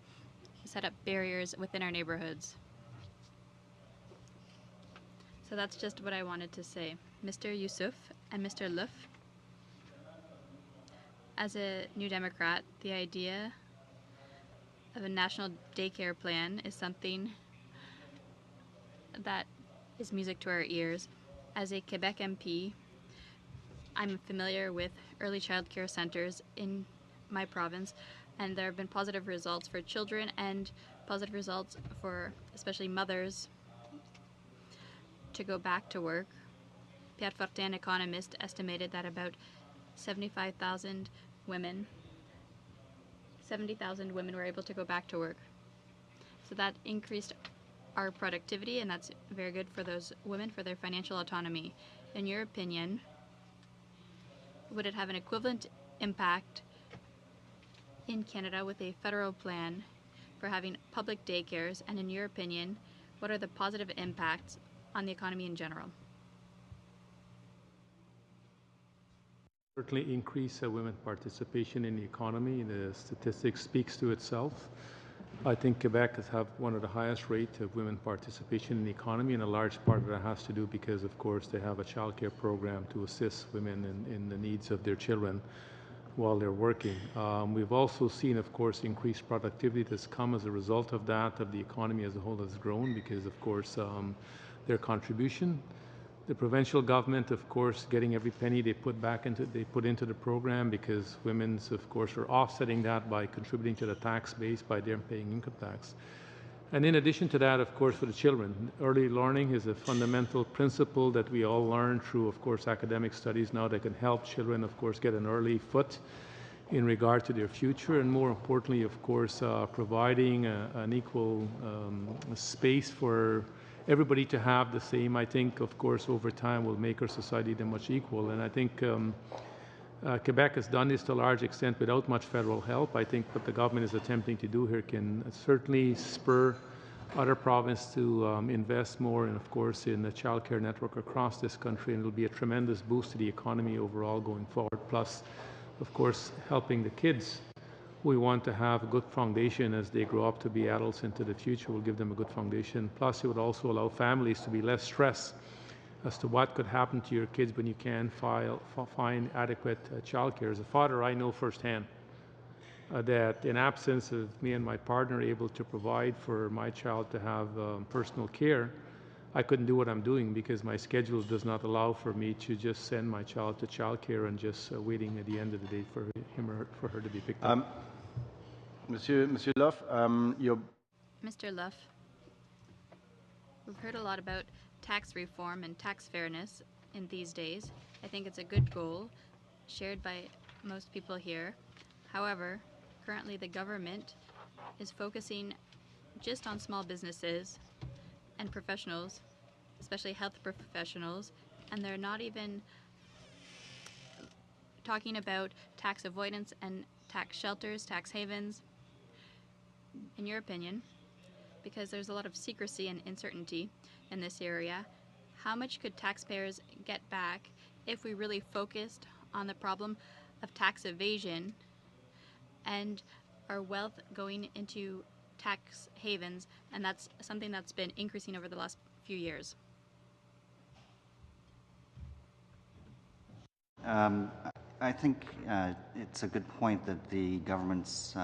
set up barriers within our neighborhoods. So that's just what I wanted to say. Mr. Yusuf and Mr. Luff, as a New Democrat, the idea of a national daycare plan is something that is music to our ears. As a Quebec MP, I'm familiar with early child care centers in my province, and there have been positive results for children and positive results for especially mothers to go back to work. Pierre Fortin, an economist, estimated that about 70,000 women were able to go back to work. So that increased our productivity, and that's very good for those women, for their financial autonomy. In your opinion, would it have an equivalent impact in Canada with a federal plan for having public daycares, and in your opinion, what are the positive impacts on the economy in general? Certainly increase women participation in the economy. The statistics speaks to itself. I think Quebec has have one of the highest rates of women participation in the economy, and a large part of that has to do because, of course, they have a childcare program to assist women in the needs of their children while they're working. We've also seen, of course, increased productivity that's come as a result of that, of the economy as a whole has grown because, of course, their contribution. The provincial government, of course, getting every penny they put into the program because women's, of course, are offsetting that by contributing to the tax base by them paying income tax. And in addition to that, of course, for the children, early learning is a fundamental principle that we all learn through, of course, academic studies now that can help children, of course, get an early foot in regard to their future, and more importantly, of course, providing an equal space for everybody to have the same, I think, of course, over time will make our society then much equal. And I think Quebec has done this to a large extent without much federal help. I think what the government is attempting to do here can certainly spur other provinces to invest more, and of course, in the child care network across this country, and it'll be a tremendous boost to the economy overall going forward. Plus, of course, helping the kids. We want to have a good foundation as they grow up to be adults into the future. We'll give them a good foundation. Plus, it would also allow families to be less stressed as to what could happen to your kids when you can't find adequate childcare. As a father, I know firsthand that in absence of me and my partner able to provide for my child to have personal care, I couldn't do what I'm doing because my schedule does not allow for me to just send my child to childcare and just waiting at the end of the day for him or for her to be picked up. Monsieur Luff, Mr. Luff, we've heard a lot about tax reform and tax fairness in these days. I think it's a good goal shared by most people here. However, currently the government is focusing just on small businesses and professionals, especially health professionals, and they're not even talking about tax avoidance and tax shelters, tax havens. In your opinion, because there's a lot of secrecy and uncertainty in this area, how much could taxpayers get back if we really focused on the problem of tax evasion and our wealth going into tax havens, and that's something that's been increasing over the last few years? I think it's a good point that the government's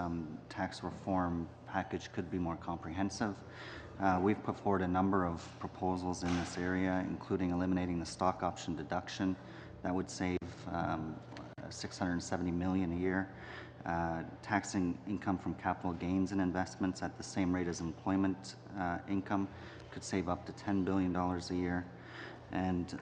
tax reform package could be more comprehensive. We've put forward a number of proposals in this area, including eliminating the stock option deduction. That would save $670 million a year. Taxing income from capital gains and investments at the same rate as employment income could save up to $10 billion a year. And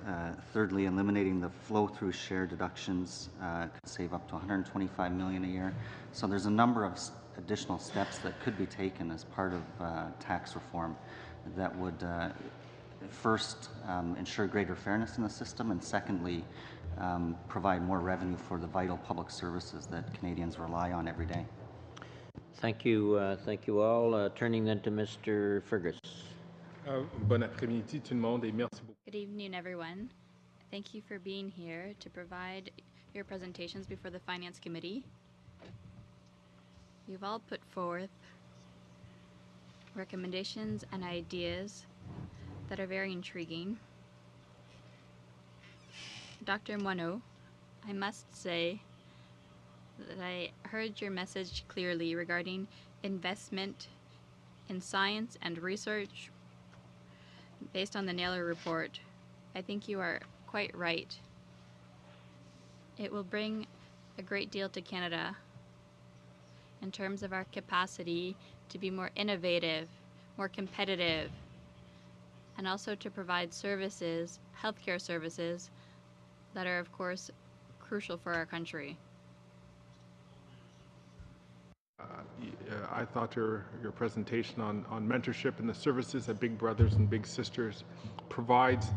thirdly, eliminating the flow-through share deductions could save up to $125 million a year. So there's a number of additional steps that could be taken as part of tax reform that would first ensure greater fairness in the system, and secondly, provide more revenue for the vital public services that Canadians rely on every day. Thank you all. Turning then to Mr. Fergus. Bon après-midi tout le monde et merci beaucoup. Good evening, everyone. Thank you for being here to provide your presentations before the Finance Committee. You've all put forth recommendations and ideas that are very intriguing. Dr. Moineau, I must say that I heard your message clearly regarding investment in science and research based on the Naylor report. I think you are quite right. It will bring a great deal to Canada in terms of our capacity to be more innovative, more competitive, and also to provide services, healthcare services, that are, of course, crucial for our country. I thought your presentation on mentorship and the services that Big Brothers and Big Sisters provides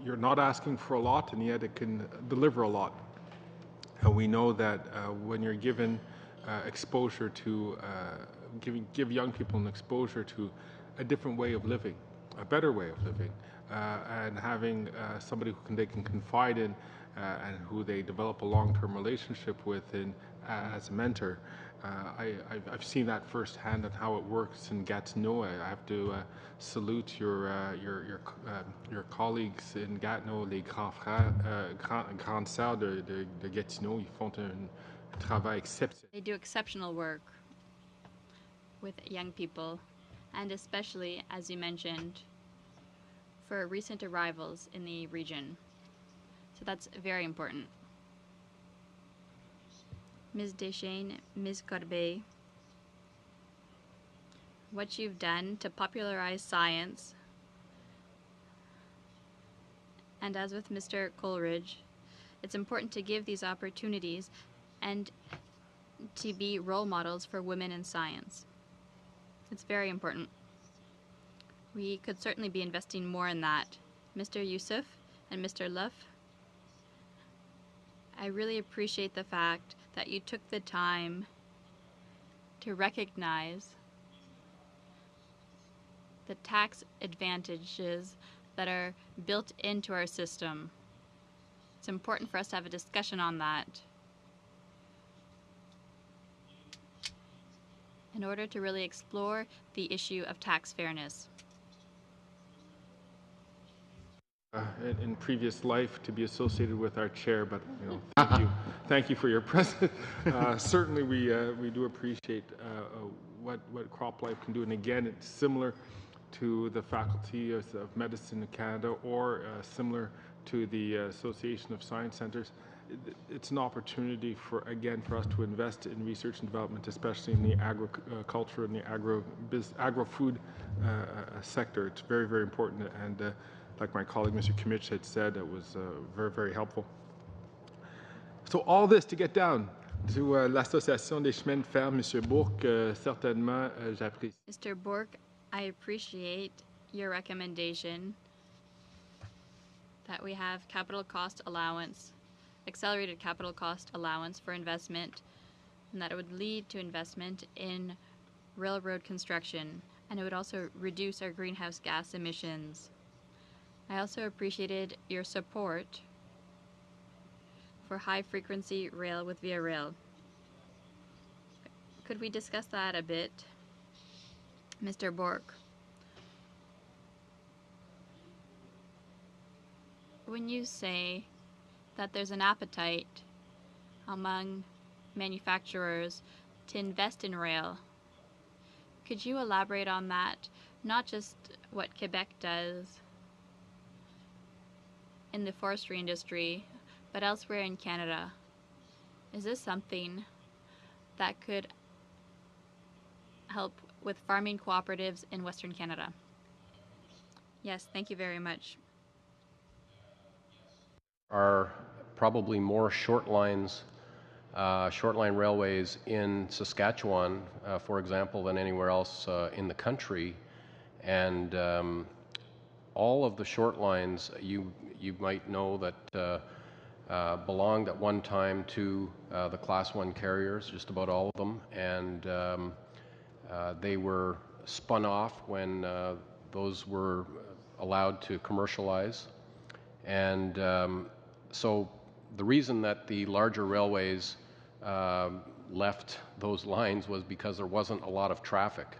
you're not asking for a lot, and yet it can deliver a lot. We know that when you're given exposure to, give young people an exposure to a different way of living, a better way of living, and having somebody who they can confide in and who they develop a long-term relationship with as a mentor. I've seen that firsthand and how it works in Gatineau. I have to salute your colleagues in Gatineau, les grands frères, grandes sœurs de Gatineau. Ils font un travail exceptionnel. They do exceptional work with young people, and especially, as you mentioned, for recent arrivals in the region. So that's very important. Ms. Deschênes, Ms. Corbeil, what you've done to popularize science, and as with Mr. Coleridge, it's important to give these opportunities and to be role models for women in science. It's very important. We could certainly be investing more in that. Mr. Youssef and Mr. Luff, I really appreciate the fact that you took the time to recognize the tax advantages that are built into our system. It's important for us to have a discussion on that in order to really explore the issue of tax fairness. In previous life to be associated with our chair, but thank you for your presence. Certainly, we do appreciate what CropLife can do, and again, it's similar to the Faculty of Medicine in Canada, or similar to the Association of Science Centres. It's an opportunity for us to invest in research and development, especially in the agriculture and the agro-food sector. It's very, very important, and like my colleague Mr. Kimmich had said, it was very, very helpful. So all this to get down to l'Association des chemins de fer, Monsieur Bourque, certainement j'apprécie. Mr. Bourque, I appreciate your recommendation that we have capital cost allowance, accelerated capital cost allowance for investment, and that it would lead to investment in railroad construction, and it would also reduce our greenhouse gas emissions. I also appreciated your support for high-frequency rail with Via Rail. Could we discuss that a bit, Mr. Bourque? When you say that there's an appetite among manufacturers to invest in rail, could you elaborate on that? Not just what Quebec does in the forestry industry, but elsewhere in Canada. Is this something that could help with farming cooperatives in Western Canada? Yes, thank you very much. Are probably more short-line railways in Saskatchewan, for example, than anywhere else in the country, and all of the short lines you might know that belonged at one time to the Class 1 carriers, just about all of them, and they were spun off when those were allowed to commercialize. And so the reason that the larger railways left those lines was because there wasn't a lot of traffic.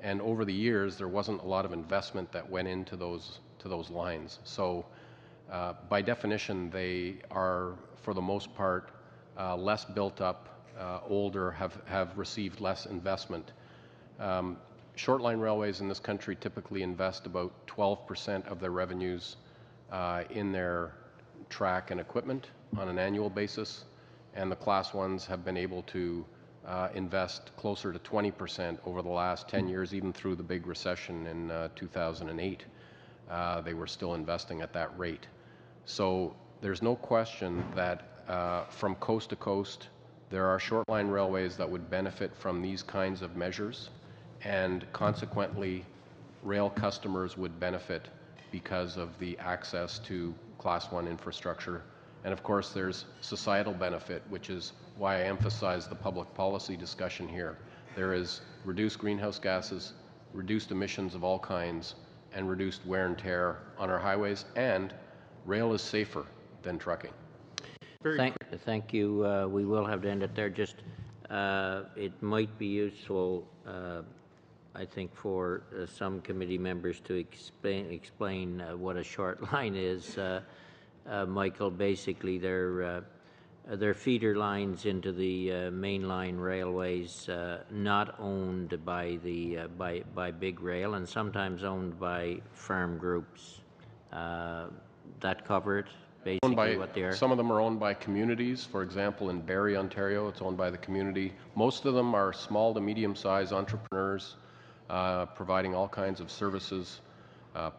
And over the years, there wasn't a lot of investment that went into those lines. So by definition, they are, for the most part, less built up, older, have received less investment. Short-line railways in this country typically invest about 12% of their revenues in their track and equipment on an annual basis, and the Class 1s have been able to invest closer to 20% over the last 10 years, even through the big recession in 2008. They were still investing at that rate. So there's no question that from coast to coast, there are short-line railways that would benefit from these kinds of measures, and consequently, rail customers would benefit because of the access to Class 1 infrastructure And of course, there's societal benefit, which is why I emphasize the public policy discussion here. There is reduced greenhouse gases, reduced emissions of all kinds, and reduced wear and tear on our highways, and rail is safer than trucking. Thank you. We will have to end it there. Just it might be useful, I think, for some committee members to explain what a short line is. Michael, basically they're feeder lines into the mainline railways, not owned by the by Big Rail, and sometimes owned by farm groups. That cover it. Basically, what they are. Some of them are owned by communities. For example, in Barrie, Ontario, it's owned by the community. Most of them are small to medium-sized entrepreneurs providing all kinds of services,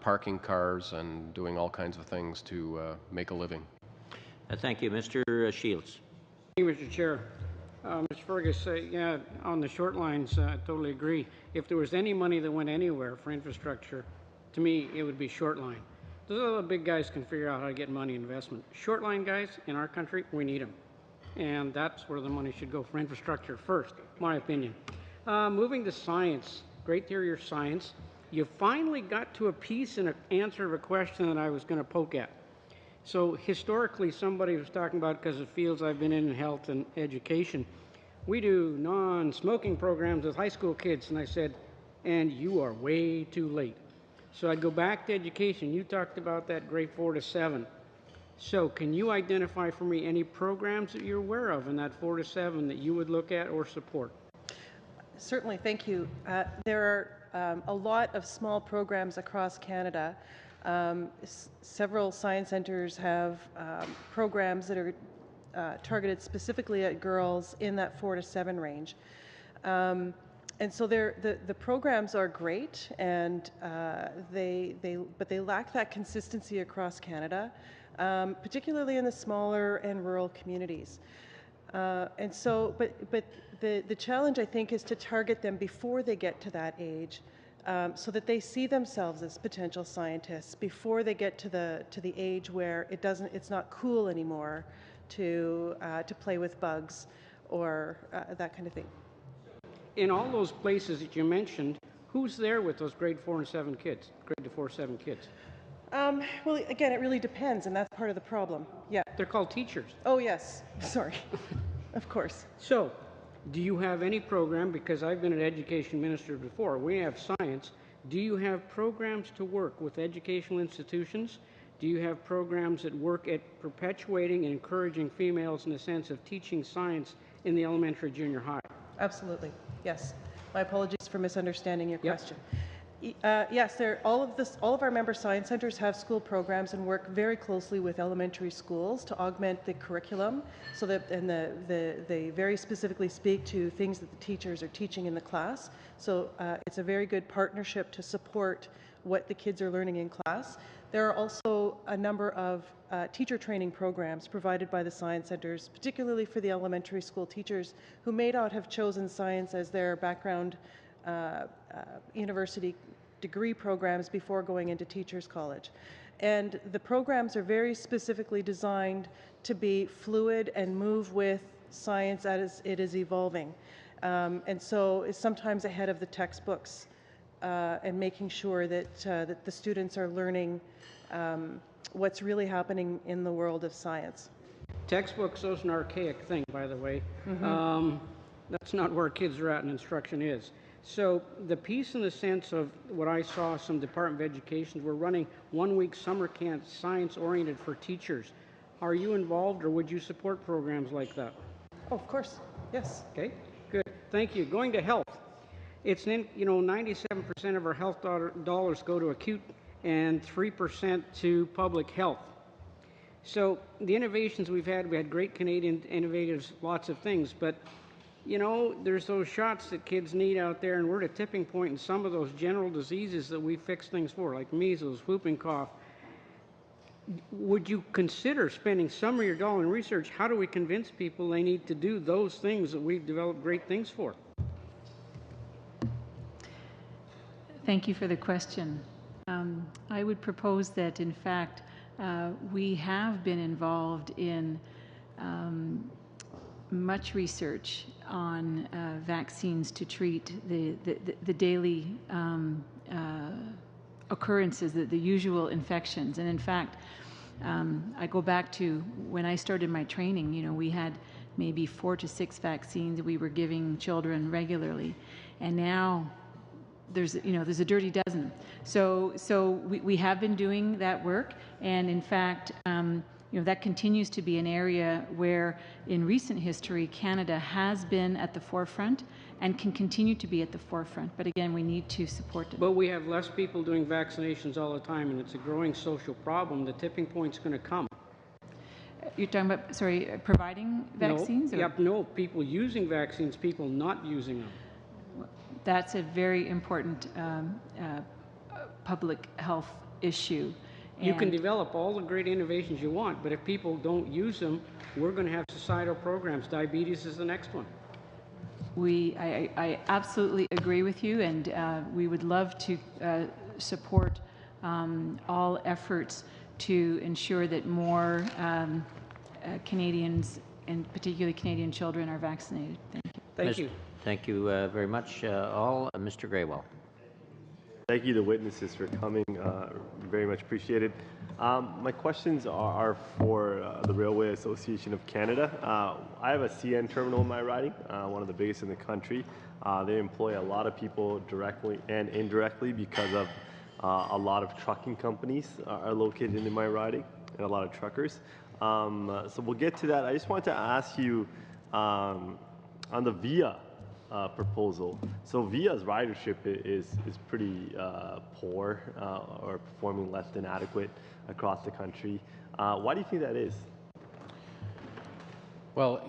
parking cars, and doing all kinds of things to make a living. Thank you. Mr. Shields. Thank you, Mr. Chair. Mr. Fergus, yeah, on the short lines, I totally agree. If there was any money that went anywhere for infrastructure, to me, it would be short line. Those other big guys can figure out how to get money investment. Short line guys in our country, we need them. And that's where the money should go, for infrastructure first, my opinion. Moving to science, great theory of science. You finally got to a piece and an answer of a question that I was going to poke at. So historically, somebody was talking about, because of fields I've been in health and education, we do non-smoking programs with high school kids. And I said, and you are way too late. So I'd go back to education. You talked about that grade 4 to 7. So can you identify for me any programs that you're aware of in that 4 to 7 that you would look at or support? Certainly, thank you. There are a lot of small programs across Canada. Several science centers have programs that are targeted specifically at girls in that 4 to 7 range. And so the programs are great, and but they lack that consistency across Canada, particularly in the smaller and rural communities. And so, but the challenge, I think, is to target them before they get to that age, so that they see themselves as potential scientists before they get to the age where it's not cool anymore to play with bugs or that kind of thing. In all those places that you mentioned, who's there with those grade 4 and 7 kids, grade to 4, 7 kids? Well, again, it really depends, and that's part of the problem. Yeah. They're called teachers. Oh, yes. Sorry. Of course. So, do you have any program, because I've been an education minister before, we have science, do you have programs to work with educational institutions? Do you have programs that work at perpetuating and encouraging females in the sense of teaching science in the elementary, junior high? Absolutely. Yes. My apologies for misunderstanding your question. Yes, all of our member science centers have school programs and work very closely with elementary schools to augment the curriculum, so that they very specifically speak to things that the teachers are teaching in the class. So it's a very good partnership to support what the kids are learning in class. There are also a number of teacher training programs provided by the science centers, particularly for the elementary school teachers who may not have chosen science as their background university degree programs before going into Teachers College. And the programs are very specifically designed to be fluid and move with science as it is evolving. And so it's sometimes ahead of the textbooks, and making sure that the students are learning what's really happening in the world of science. Textbooks, those an archaic thing, by the way. Mm-hmm. That's not where kids are at and instruction is. So the piece in the sense of what I saw some Department of Education were running 1-week summer camps, science-oriented for teachers. Are you involved, or would you support programs like that? Oh, of course. Yes. Okay, good. Thank you. Going to health. It's 97% of our health dollars go to acute and 3% to public health. So the innovations we had great Canadian innovators, lots of things, but there's those shots that kids need out there, and we're at a tipping point in some of those general diseases that we fix things for, like measles, whooping cough. Would you consider spending some of your dollar in research? How do we convince people they need to do those things that we've developed great things for? Thank you for the question. I would propose that, in fact, we have been involved in much research on vaccines to treat the daily occurrences, the usual infections. And in fact, I go back to when I started my training, you know, we had maybe 4 to 6 vaccines we were giving children regularly. And now there's a dirty dozen. So we have been doing that work. And in fact, that continues to be an area where in recent history, Canada has been at the forefront and can continue to be at the forefront. But again, we need to support it. But we have less people doing vaccinations all the time, and it's a growing social problem. The tipping point's going to come. You're talking about, providing vaccines? No, yep, no, people using vaccines, people not using them. That's a very important public health issue. You can develop all the great innovations you want, but if people don't use them, we're going to have societal programs. Diabetes is the next one. I absolutely agree with you, and we would love to support all efforts to ensure that more Canadians, and particularly Canadian children, are vaccinated. Thank you. Thank you. Thank you very much, all. Mr. Graywell. Thank you to witnesses for coming. Very much appreciated. My questions are for the Railway Association of Canada. I have a CN terminal in my riding, one of the biggest in the country. They employ a lot of people directly and indirectly because of a lot of trucking companies are located in my riding and a lot of truckers. So we'll get to that. I just wanted to ask you on the VIA proposal. So VIA's ridership is pretty poor or performing less than adequate across the country. Why do you think that is? Well,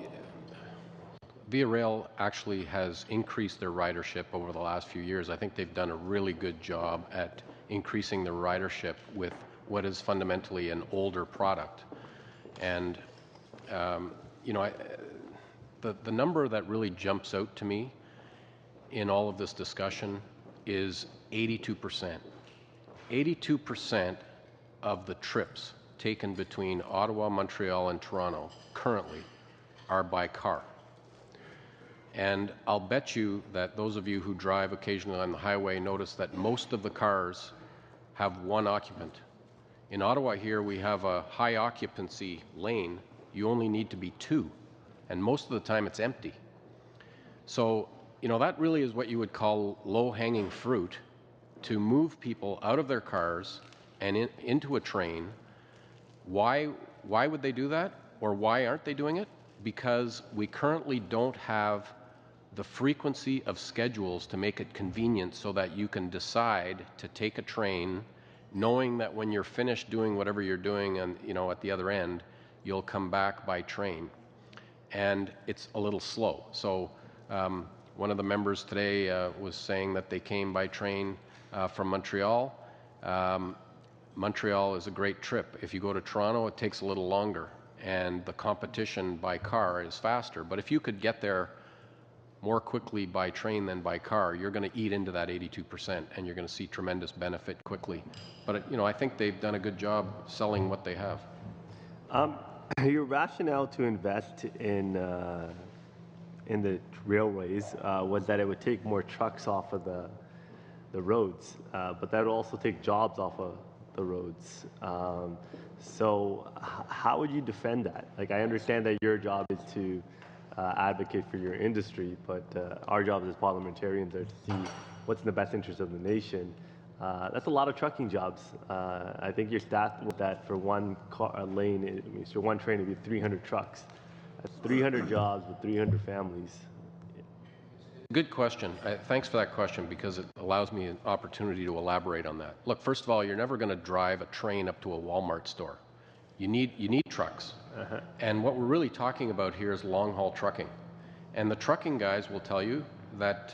Via Rail actually has increased their ridership over the last few years. I think they've done a really good job at increasing the ridership with what is fundamentally an older product. And, the number that really jumps out to me in all of this discussion is 82%. 82% of the trips taken between Ottawa, Montreal, and Toronto currently are by car. And I'll bet you that those of you who drive occasionally on the highway notice that most of the cars have one occupant. In Ottawa here, we have a high occupancy lane. You only need to be 2, and most of the time it's empty. So, that really is what you would call low-hanging fruit, to move people out of their cars and into a train. Why would they do that? Or why aren't they doing it? Because we currently don't have the frequency of schedules to make it convenient so that you can decide to take a train knowing that when you're finished doing whatever you're doing and at the other end, you'll come back by train. And it's a little slow. So one of the members today was saying that they came by train from Montreal. Montreal is a great trip. If you go to Toronto, it takes a little longer, and the competition by car is faster. But if you could get there more quickly by train than by car, you're going to eat into that 82%, and you're going to see tremendous benefit quickly. But I think they've done a good job selling what they have. Your rationale to invest in the railways was that it would take more trucks off of the roads, but that would also take jobs off of the roads. So how would you defend that? Like, I understand that your job is to advocate for your industry, but our jobs as parliamentarians are to see what's in the best interest of the nation. That's a lot of trucking jobs. I think your stat with that for one lane, so one train would be 300 trucks. That's 300 jobs with 300 families. Good question. Thanks for that question, because it allows me an opportunity to elaborate on that. Look, first of all, you're never going to drive a train up to a Walmart store. You need trucks. And what we're really talking about here is long-haul trucking. And the trucking guys will tell you that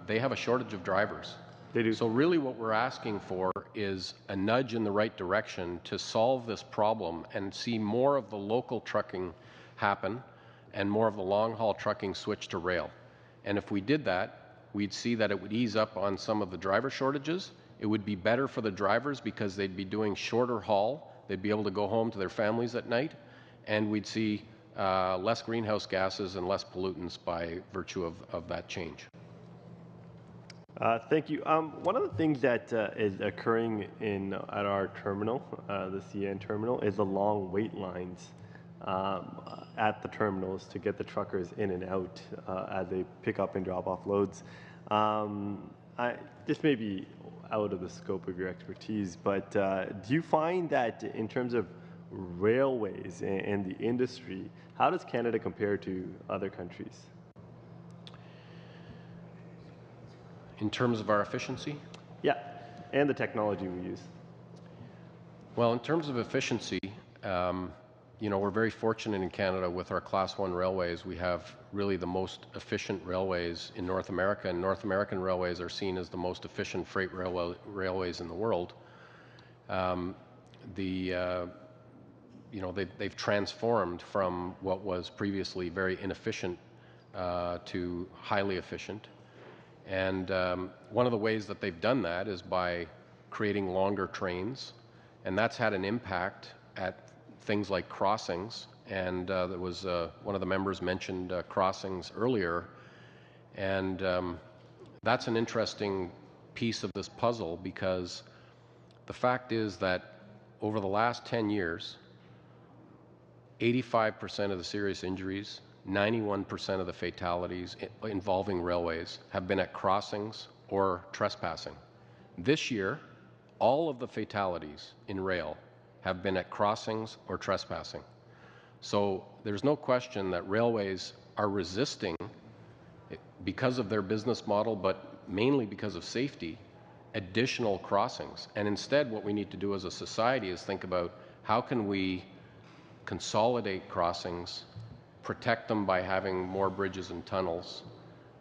they have a shortage of drivers. They do. So really what we're asking for is a nudge in the right direction to solve this problem and see more of the local trucking happen and more of the long-haul trucking switch to rail. And if we did that, we'd see that it would ease up on some of the driver shortages. It would be better for the drivers because they'd be doing shorter haul. They'd be able to go home to their families at night, and we'd see less greenhouse gases and less pollutants by virtue of that change. Thank you. One of the things that is occurring at our terminal, the CN terminal, is the long wait lines at the terminals to get the truckers in and out as they pick up and drop off loads. This may be out of the scope of your expertise, but do you find that in terms of railways and the industry, how does Canada compare to other countries? In terms of our efficiency? Yeah, and the technology we use. Well, in terms of efficiency, we're very fortunate in Canada with our Class 1 railways. We have really the most efficient railways in North America, and North American railways are seen as the most efficient freight railways in the world. They've transformed from what was previously very inefficient to highly efficient. And one of the ways that they've done that is by creating longer trains, and that's had an impact at things like crossings. And there was one of the members mentioned crossings earlier, and that's an interesting piece of this puzzle, because the fact is that over the last 10 years, 85% of the serious injuries, 91% of the fatalities involving railways have been at crossings or trespassing. This year, all of the fatalities in rail have been at crossings or trespassing. So there's no question that railways are resisting, because of their business model, but mainly because of safety, additional crossings. And instead, what we need to do as a society is think about how can we consolidate crossings, protect them by having more bridges and tunnels.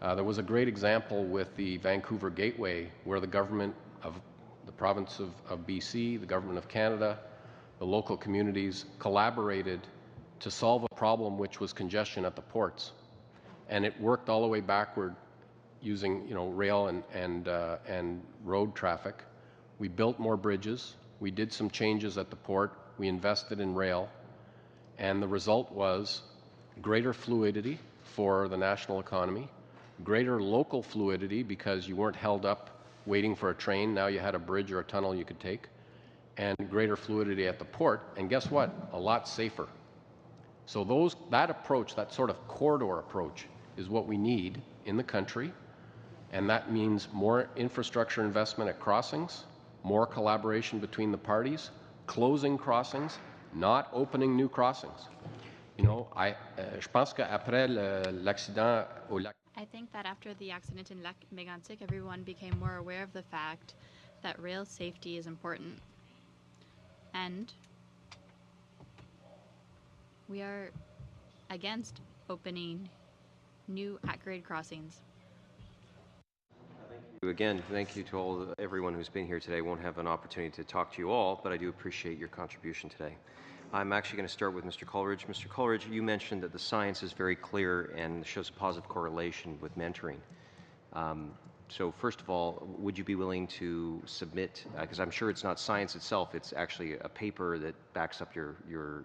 There was a great example with the Vancouver Gateway, where the government of the province of BC, the government of Canada, the local communities collaborated to solve a problem which was congestion at the ports. And it worked all the way backward using rail and road traffic. We built more bridges. We did some changes at the port. We invested in rail. And the result was greater fluidity for the national economy, greater local fluidity because you weren't held up waiting for a train. Now you had a bridge or a tunnel you could take, and greater fluidity at the port. And guess what? A lot safer. So that approach, that sort of corridor approach, is what we need in the country. And that means more infrastructure investment at crossings, more collaboration between the parties, closing crossings, not opening new crossings. I think that after the accident in Lac Mégantic, everyone became more aware of the fact that rail safety is important. And we are against opening new at-grade crossings. Again, thank you to everyone who's been here today. Won't have an opportunity to talk to you all, but I do appreciate your contribution today. I'm actually going to start with Mr. Coleridge. Mr. Coleridge, you mentioned that the science is very clear and shows a positive correlation with mentoring. So first of all, would you be willing to submit, because I'm sure it's not science itself, it's actually a paper that backs up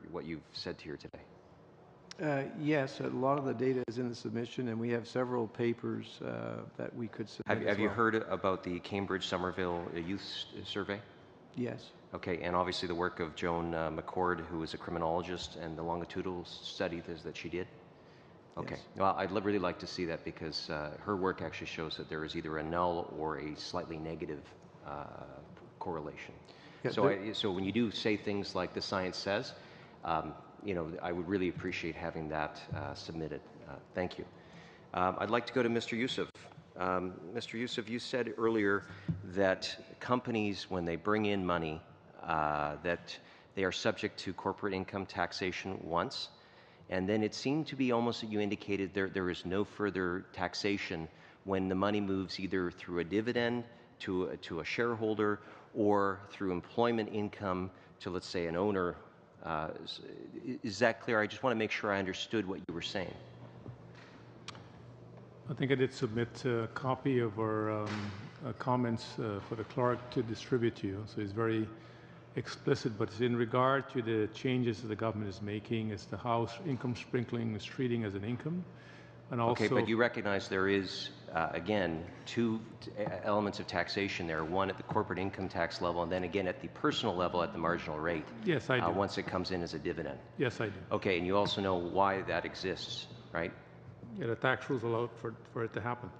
what you've said here today? Yes, a lot of the data is in the submission, and we have several papers that we could submit. Have you heard about the Cambridge Somerville Youth Survey? Yes. Okay, and obviously the work of Joan McCord, who is a criminologist, and the longitudinal study that she did? Okay, yes. Well, I'd really like to see that, because her work actually shows that there is either a null or a slightly negative correlation. Yeah, so when you do say things like the science says, I would really appreciate having that submitted. Thank you. I'd like to go to Mr. Youssef. Mr. Youssef, you said earlier that companies, when they bring in money, that they are subject to corporate income taxation once, and then it seemed to be almost that you indicated there is no further taxation when the money moves either through a dividend to a shareholder or through employment income to, let's say, an owner. Is that clear? I just want to make sure I understood what you were saying. I think I did submit a copy of our comments for the clerk to distribute to you. So it's very explicit, but it's in regard to the changes that the government is making as to how income sprinkling is treating as an income. And also, okay, but you recognize there is, again, two elements of taxation there, one at the corporate income tax level and then again at the personal level at the marginal rate. Yes, I do. Once it comes in as a dividend. Yes, I do. Okay, and you also know why that exists, right? Yeah, the tax rules allow for it to happen.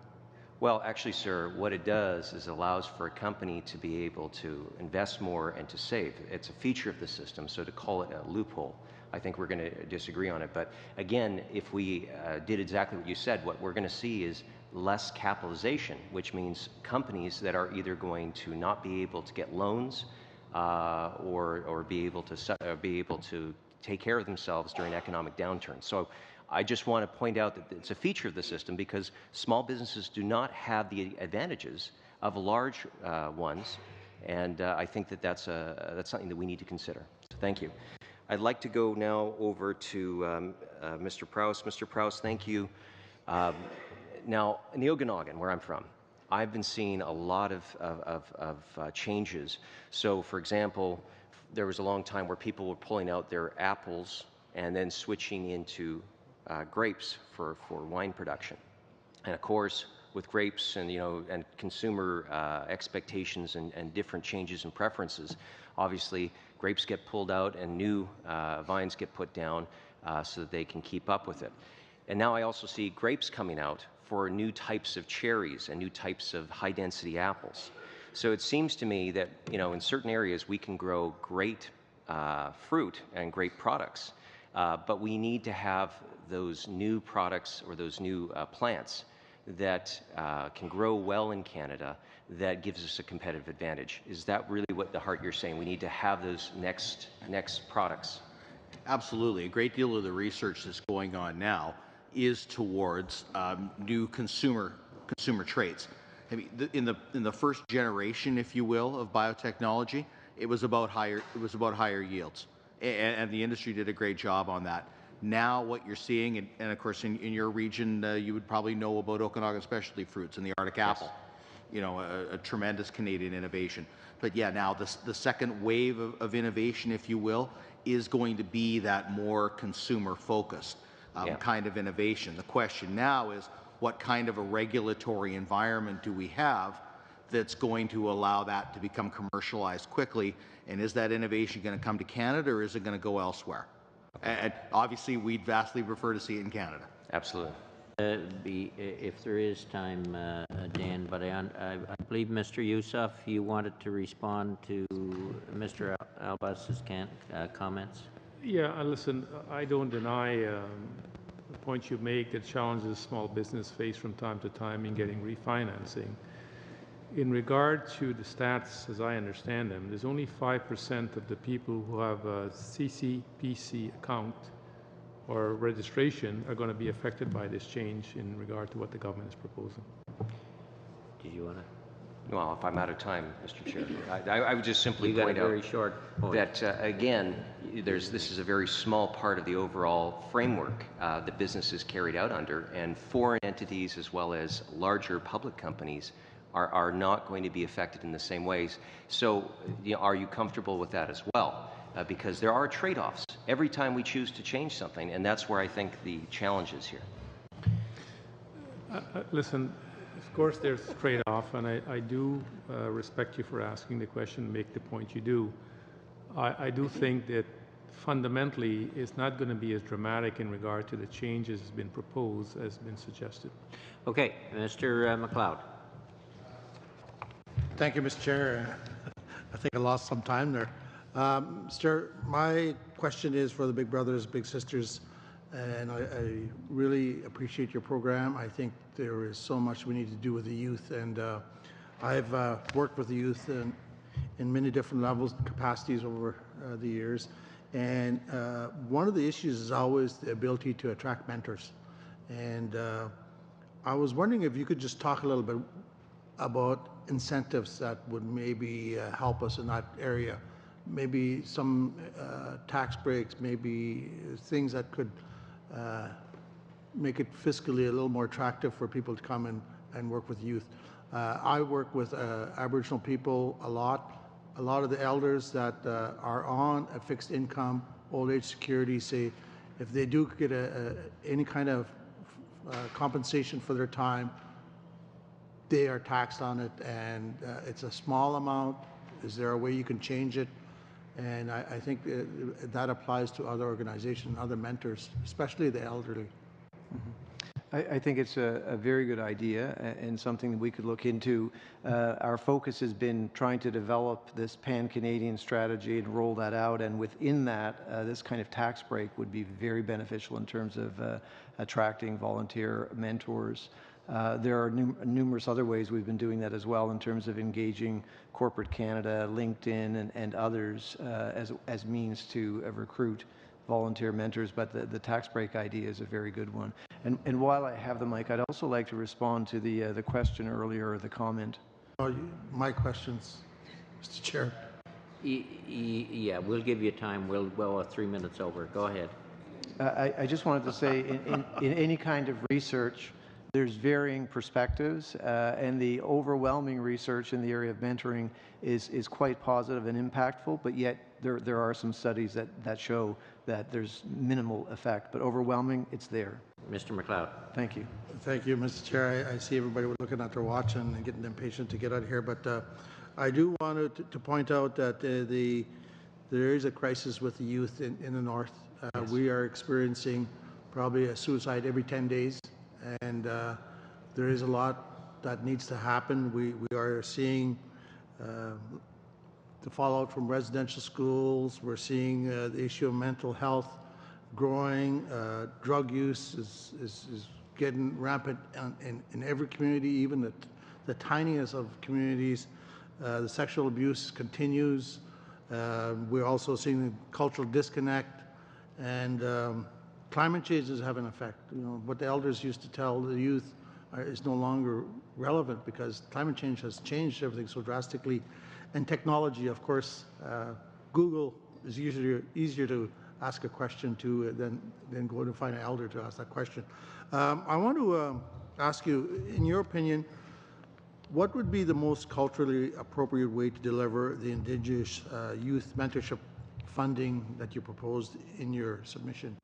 Well, actually, sir, what it does is allows for a company to be able to invest more and to save. It's a feature of the system, so to call it a loophole, I think we're going to disagree on it. But again, if we did exactly what you said, what we're going to see is less capitalization, which means companies that are either going to not be able to get loans or be able to take care of themselves during economic downturns. So I just want to point out that it's a feature of the system because small businesses do not have the advantages of large ones, and I think that that's something that we need to consider. So thank you. I'd like to go now over to Mr. Prowse. Mr. Prowse, thank you. Now, in the Okanagan, where I'm from, I've been seeing a lot of changes. So, for example, there was a long time where people were pulling out their apples and then switching into grapes for wine production. And of course, with grapes and and consumer expectations and different changes in preferences, obviously grapes get pulled out and new vines get put down so that they can keep up with it. And now I also see grapes coming out for new types of cherries and new types of high-density apples. So it seems to me that in certain areas we can grow great fruit and great products, but we need to have those new products or those new plants that can grow well in Canada that gives us a competitive advantage. Is that really what the heart you're saying? We need to have those next products? Absolutely. A great deal of the research that's going on now is towards new consumer traits. I mean, in the first generation, if you will, of biotechnology, it was about higher yields, and the industry did a great job on that. Now, what you're seeing, and of course, in your region, you would probably know about Okanagan Specialty Fruits and the Arctic apple. A tremendous Canadian innovation. But yeah, now the second wave of innovation, if you will, is going to be that more consumer-focused kind of innovation. The question now is, what kind of a regulatory environment do we have that's going to allow that to become commercialized quickly? And is that innovation going to come to Canada, or is it going to go elsewhere? And obviously, we'd vastly prefer to see it in Canada. Absolutely. If there is time, Dan, but I believe Mr. Yusuf, you wanted to respond to Mr. Albas's comments. Yeah, listen, I don't deny the point you make that challenges small business face from time to time in getting refinancing. In regard to the stats, as I understand them, there's only 5% of the people who have a CCPC account or registration are going to be affected by this change in regard to what the government is proposing. Did you want to? Well, if I'm out of time, Mr. Chair, I would just simply point out very short point. That, again, this is a very small part of the overall framework that business is carried out under, and foreign entities as well as larger public companies are not going to be affected in the same ways. So are you comfortable with that as well? Because there are trade-offs every time we choose to change something, and that's where I think the challenge is here. Listen, of course there's trade-off, and I do respect you for asking the question, make the point you do. I do think that fundamentally it's not going to be as dramatic in regard to the changes that's been proposed as been suggested. Okay, Mr. McLeod. Thank you, Mr. Chair. I think I lost some time there. Sir, my question is for the Big Brothers, Big Sisters, and I really appreciate your program. I think there is so much we need to do with the youth, and I've worked with the youth in many different levels and capacities over the years, and one of the issues is always the ability to attract mentors. And I was wondering if you could just talk a little bit about incentives that would maybe help us in that area. Maybe some tax breaks, maybe things that could make it fiscally a little more attractive for people to come and work with youth. I work with Aboriginal people a lot, a lot of the elders that are on a fixed income, old age security, say if they do get any kind of compensation for their time, they are taxed on it, and it's a small amount. Is there a way you can change it? And I think that applies to other organizations, other mentors, especially the elderly. I think it's a very good idea and something that we could look into. Our focus has been trying to develop this pan-Canadian strategy and roll that out, and within that, this kind of tax break would be very beneficial in terms of attracting volunteer mentors. There are numerous other ways we've been doing that as well in terms of engaging Corporate Canada, LinkedIn, and others as means to recruit volunteer mentors, but the tax break idea is a very good one. And while I have the mic, I'd also like to respond to the question earlier, or the comment. My questions, Mr. Chair. Yeah, we'll give you time. We'll 3 minutes over. Go ahead. I just wanted to say, in any kind of research, there's varying perspectives, and the overwhelming research in the area of mentoring is quite positive and impactful, but yet there are some studies that show that there's minimal effect, but overwhelming, it's there. Mr. MacLeod. Thank you. Thank you, Mr. Chair. I see everybody looking at their watch and getting impatient to get out of here, but I do want to point out that there is a crisis with the youth in the north. Yes. We are experiencing probably a suicide every 10 days, and there is a lot that needs to happen. We are seeing the fallout from residential schools. We're seeing the issue of mental health growing. Drug use is getting rampant in every community, even the tiniest of communities. The sexual abuse continues. We're also seeing the cultural disconnect, and climate change is having an effect. You know, what the elders used to tell the youth is no longer relevant because climate change has changed everything so drastically. And technology, of course, Google is easier to ask a question to than go to find an elder to ask that question. I want to ask you, in your opinion, what would be the most culturally appropriate way to deliver the Indigenous youth mentorship funding that you proposed in your submission?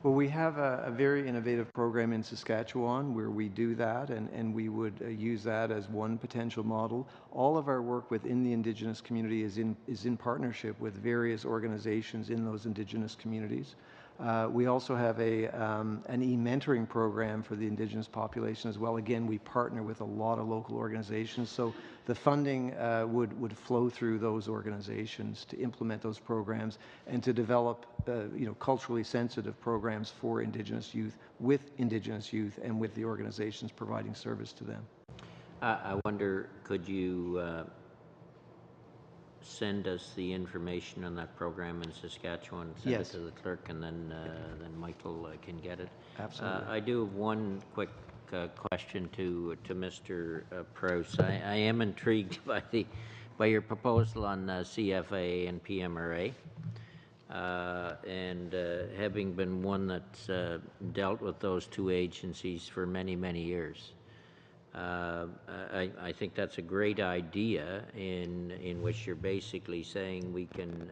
Well, we have a very innovative program in Saskatchewan where we do that, and we would use that as one potential model. All of our work within the Indigenous community is in partnership with various organizations in those Indigenous communities. We also have an e-mentoring program for the Indigenous population as well. Again, we partner with a lot of local organizations, so the funding would flow through those organizations to implement those programs and to develop culturally sensitive programs for Indigenous youth, with Indigenous youth and with the organizations providing service to them. I wonder, could you send us the information on that program in Saskatchewan, send Yes. it to the clerk, and then Michael can get it? Absolutely. I do have one quick question to Mr. Prowse. I am intrigued by your proposal on CFA and PMRA, and having been one that's dealt with those two agencies for many, many years. I think that's a great idea in which you're basically saying we can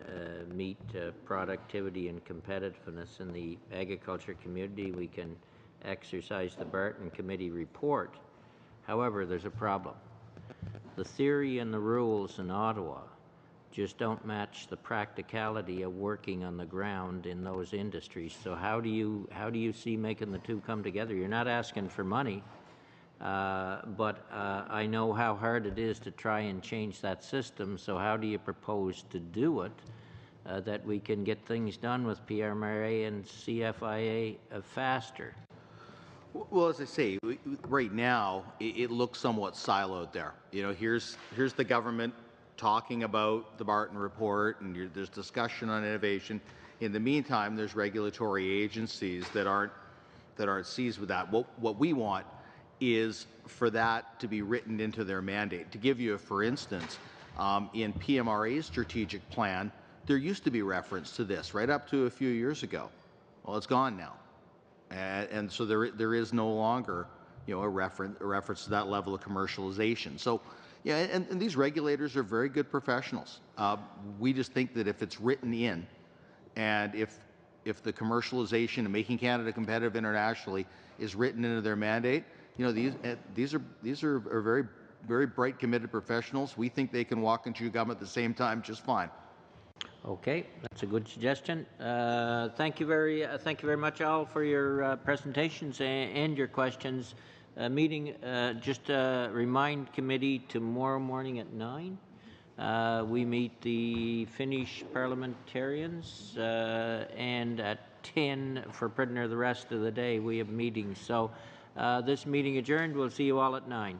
meet productivity and competitiveness in the agriculture community. We can exercise the Barton Committee report. However, there's a problem. The theory and the rules in Ottawa just don't match the practicality of working on the ground in those industries. So how do you see making the two come together? You're not asking for money. But I know how hard it is to try and change that system, so how do you propose to do it that we can get things done with PMRA and CFIA faster? Well, as I say, right now, it looks somewhat siloed there. You know, here's the government talking about the Barton report, and there's discussion on innovation. In the meantime, there's regulatory agencies that aren't seized with that. What we want is for that to be written into their mandate. To give you a for instance, in PMRA's strategic plan, there used to be reference to this right up to a few years ago. Well, it's gone now. And so there is no longer, a reference to that level of commercialization. So, Yeah, and these regulators are very good professionals. We just think that if it's written in, and if the commercialization and making Canada competitive internationally is written into their mandate, these are very, very bright, committed professionals. We think they can walk and chew gum at the same time just fine. Okay, that's a good suggestion. Thank you very much, all, for your presentations and your questions. Just remind committee tomorrow morning at 9. We meet the Finnish parliamentarians, and at 10 for the rest of the day we have meetings. So this meeting adjourned. We'll see you all at 9.